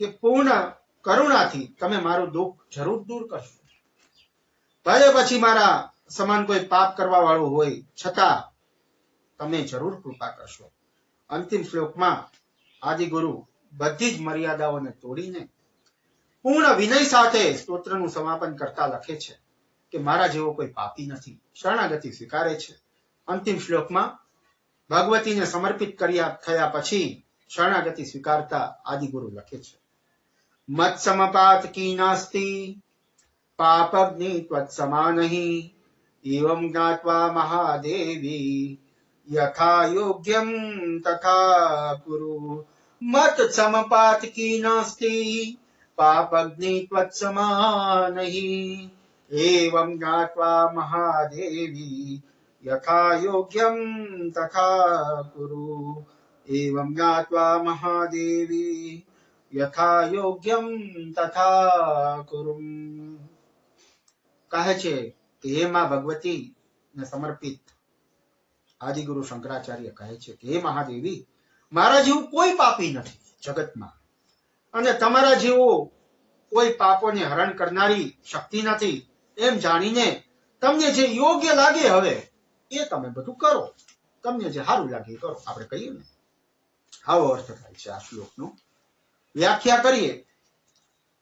કે પૂર્ણ કરુણાથી તમે મારું દુઃખ જરૂર દૂર કરશો. ભલે પછી મારા સમાન કોઈ પાપ કરવા વાળું હોય, છતાં તમે જરૂર કૃપા કરશો. અંતિમ શ્લોકમાં આદિગુરુ બધી જ મર્યાદાઓને તોડીને પૂર્ણ વિનય સાથે સ્તોત્રનું સમાપન કરતા લખે છે કે મારા જેવો કોઈ પાપી નથી, શરણાગતિ સ્વીકારે છે. અંતિમ શ્લોકમાં ભગવતીને સમર્પિત થયા પછી શરણાગતિ સ્વીકારતા આદિગુરુ લખે છે, મત સમપાત કી નાસ્તિ પાપગ્નિ ત્વત્સમા નહીં એવં જ્ઞાત્વા મહાદેવી યથા યોગ્યમ તથા કુરુ. મત સમપાત કી નાસ્તિ પાપગ્નિ ત્વત્સમા નહીં એવં જ્ઞાત્વા મહાદેવી યથા યોગ્યમ તથા કુરુ. એવં જ્ઞાત્વા મહાદેવી યથા યોગ્યમ તથા કુરુ. કહે છે કે હે માં ભગવતી ને સમર્પિત આદિગુરુ શંકરાચાર્ય કહે છે કે હે મહાદેવી, મારા જેવું કોઈ પાપી નથી જગતમાં, અને તમારા જેવો કોઈ પાપોને હરણ કરનારી શક્તિ નથી. એમ જાણીને તમને જે યોગ્ય લાગે હવે એ તમે બધું કરો, તમને જે સારું લાગે એ કરો. આપણે કહીએ ને, આવો અર્થ થાય છે આ શ્લોકનો. વ્યાખ્યા કરીએ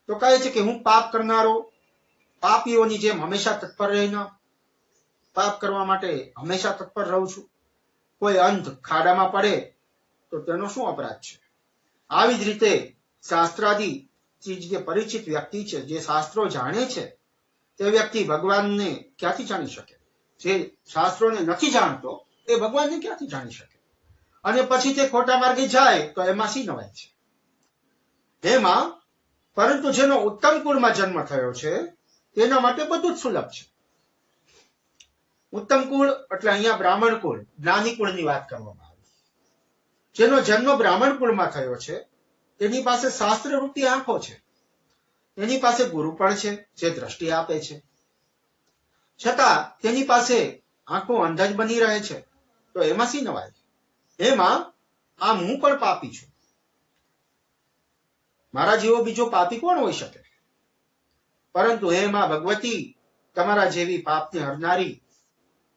તો કહે છે કે હું પાપ કરનારો, પાપીઓની જેમ હંમેશા તત્પર રહીને પાપ કરવા માટે હંમેશા તત્પર રહું છું. કોઈ અંધ ખાડામાં પડે તો તેનો શું અપરાધ છે? આવી જ રીતે શાસ્ત્રાદિ જે પરિચિત વ્યક્તિ છે, જે શાસ્ત્રો જાણે છે, તે વ્યક્તિ ભગવાનને ક્યાંથી જાણી શકે? જે શાસ્ત્રોને નથી જાણતો એ ભગવાનને ક્યાંથી જાણી શકે? અને પછી તે ખોટા માર્ગે જાય તો એમાં શી નવાઈ છે? એમાં પરંતુ જેનો ઉત્તમ કુળમાં જન્મ થયો છે તેના માટે બધું જ સુલભ છે. ઉત્તમ કુળ એટલે અહીંયા બ્રાહ્મણ કુળ, જ્ઞાની કુળની વાત કરવામાં આવી. જેનો જન્મ બ્રાહ્મણ કુળમાં થયો છે તેની પાસે શાસ્ત્ર રૂપી આંખો છે, તેની પાસે ગુરુ પણ છે જે દ્રષ્ટિ આપે છે, છતાં તેની પાસે આંખો અંધ જ બની રહે છે. તો એમાં શી નવાઈ? એમાં આમ હું પણ પાપી છું. મારા જેવો બીજો પાપી કોણ હોઈ શકે? પરંતુ હે માં ભગવતી, તમારા જેવી પાપને હરનારી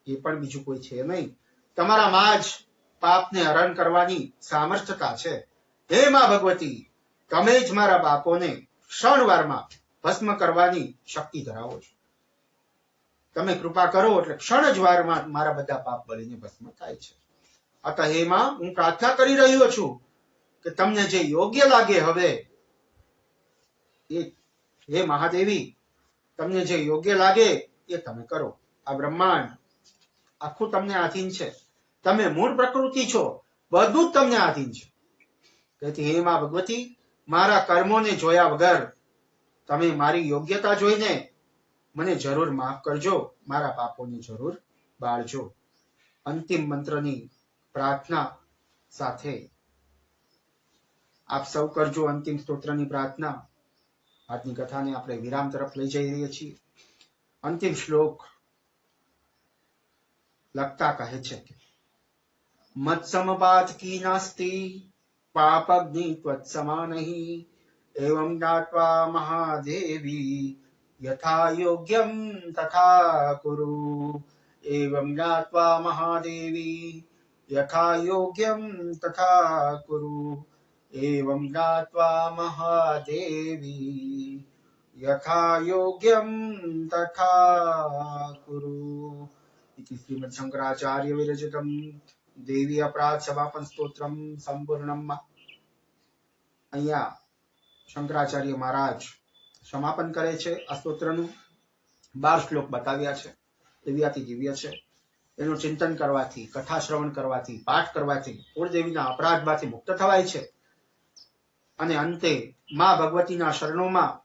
એ પણ બીજું કોઈ છે નહીં. તમારા માં જ પાપને હરણ કરવાની સામર્થ્યતા છે. હે માં ભગવતી, તમે જ મારા પાપોને ક્ષણવારમાં ભસ્મ કરવાની શક્તિ ધરાવો છો. તમે કૃપા કરો એટલે ક્ષણ જ વારમાં મારા બધા પાપ બળીને ભસ્મ થાય છે. અતઃ હે માં, હું પ્રાર્થના કરી રહ્યો છું કે તમને જે યોગ્ય લાગે હવે એ, હે મહાદેવી, તમને જે યોગ્ય લાગે એ તમે કરો. આ બ્રહ્માંડ આખું તમને આધીન છે. તમે મૂળ પ્રકૃતિ છો, બધું જ તમને આધીન છે. તેથી હે માં ભગવતી, મારા કર્મોને જોયા વગર તમે મારી યોગ્યતા જોઈને મને જરૂર માફ કરજો, મારા પાપોને જરૂર બાળજો. અંતિમ મંત્રની પ્રાર્થના સાથે આપ સૌ કરજો અંતિમ સ્તોત્રની પ્રાર્થના. આજની કથાને આપણે વિરામ તરફ લઈ જઈ રહ્યા છીએ. અંતિમ શ્લોક લખતા કહે છે કે મત્સમપાતકી નાસ્તિ પાપગ્નિ ત્વત્સમાનહિ એવં જ્ઞાત્વા મહાદેવી યથા યોગ્યમ તથા કુરુ. એવં જ્ઞાત્વા મહાદેવી યથા યોગ્યમ તથા કુરુ. એવં જ્ઞાત્વા મહાદેવી યથા યોગ્યમ તથા કુરુ. इति श्रीमद् शंकराचार्य विरचितम देवी अपराध समापन स्त्रोत्रम संपूर्णम. અહીંયા શંકરાચાર્ય મહારાજ સમાપન કરે છે આ સ્તોત્રનું. 12 શ્લોક બતાવ્યા છે, દિવ્યાતિ દિવ્ય છે. એનું ચિંતન કરવાથી, કથા શ્રવણ કરવાથી, પાઠ કરવાથી કુળદેવીના અપરાધમાંથી મુક્ત થવાય છે. અને અંતે માં ભગવતીના શરણોમાં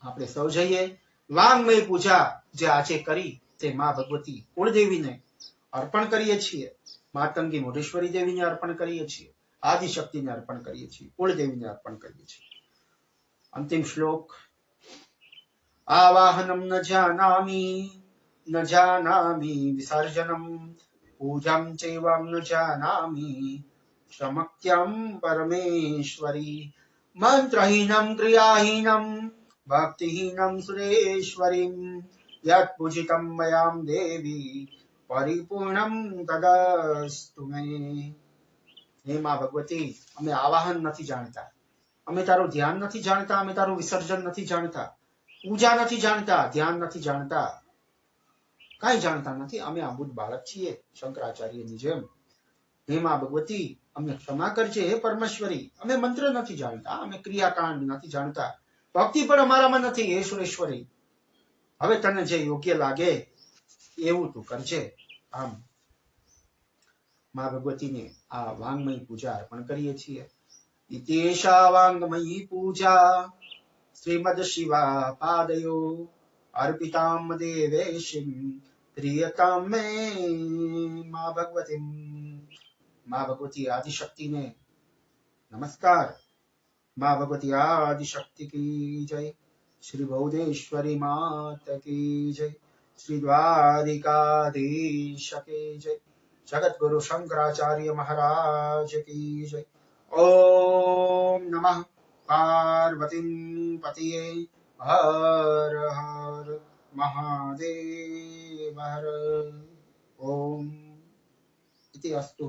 આપણે સૌ જઈએ. વાંગમય પૂજા જે આજે કરી તે માં ભગવતી કુળદેવીને અર્પણ કરીએ છીએ. માતંગી મોઢેશ્વરી દેવીને અર્પણ કરીએ છીએ, આદિશક્તિને અર્પણ કરીએ છીએ, કુળદેવીને અર્પણ કરીએ છીએ. અંતિમ શ્લોક આવાહનમ ન જાનામી વિસર્જનમ પૂજમ ચૈવમ ન જાનામી સમક્યમ પરમેશ્વરી મંત્રહીનમ ક્રિયાહીનમ ભક્તિહીનમ સુરેશ્વરીમ યત પૂજિતમ મયામ દેવી પરિપૂર્ણમ તદસ્તુ મે. હે માં ભગવતી, અમે આવાહન નથી જાણતા, અમે તારું ધ્યાન નથી જાણતા, અમે તારું વિસર્જન નથી જાણતા, પૂજા નથી જાણતા, ધ્યાન નથી જાણતા, કઈ જાણતા નથી. અમે આબુદ બાળક છીએ શંકરાચાર્યની જેમ. હે માં ભગવતી, અમને ક્ષમા કરજે. હે પરમેશ્વરી, અમે મંત્ર નથી જાણતા, અમે ક્રિયાકાંડ નથી જાણતા, ભક્તિ પણ અમારામાં નથી. હે સુરેશ્વરી, હવે તને જે યોગ્ય લાગે એવું તું કરજે. આમ માં ભગવતીને આ વાંગમય પૂજા અર્પણ કરીએ છીએ. ઇતેષા વાંગમયી પૂજા શ્રીમદ શિવા પાદયો અર્પિતામ દેવેશિમ પ્રિયતામ મે માં ભગવતીમ. માં ભગવતી આદિશક્તિને નમસ્કાર. માં ભગવતી આદિશક્તિ કી જય. श्री भौदेश्वरी मात की जय. श्री द्वारिकाधीश की जय. जगत गुरु शंकराचार्य महाराज की जय. ओम नमः पार्वती पतिये हर हर महादेव हर. ओम इति अस्तु.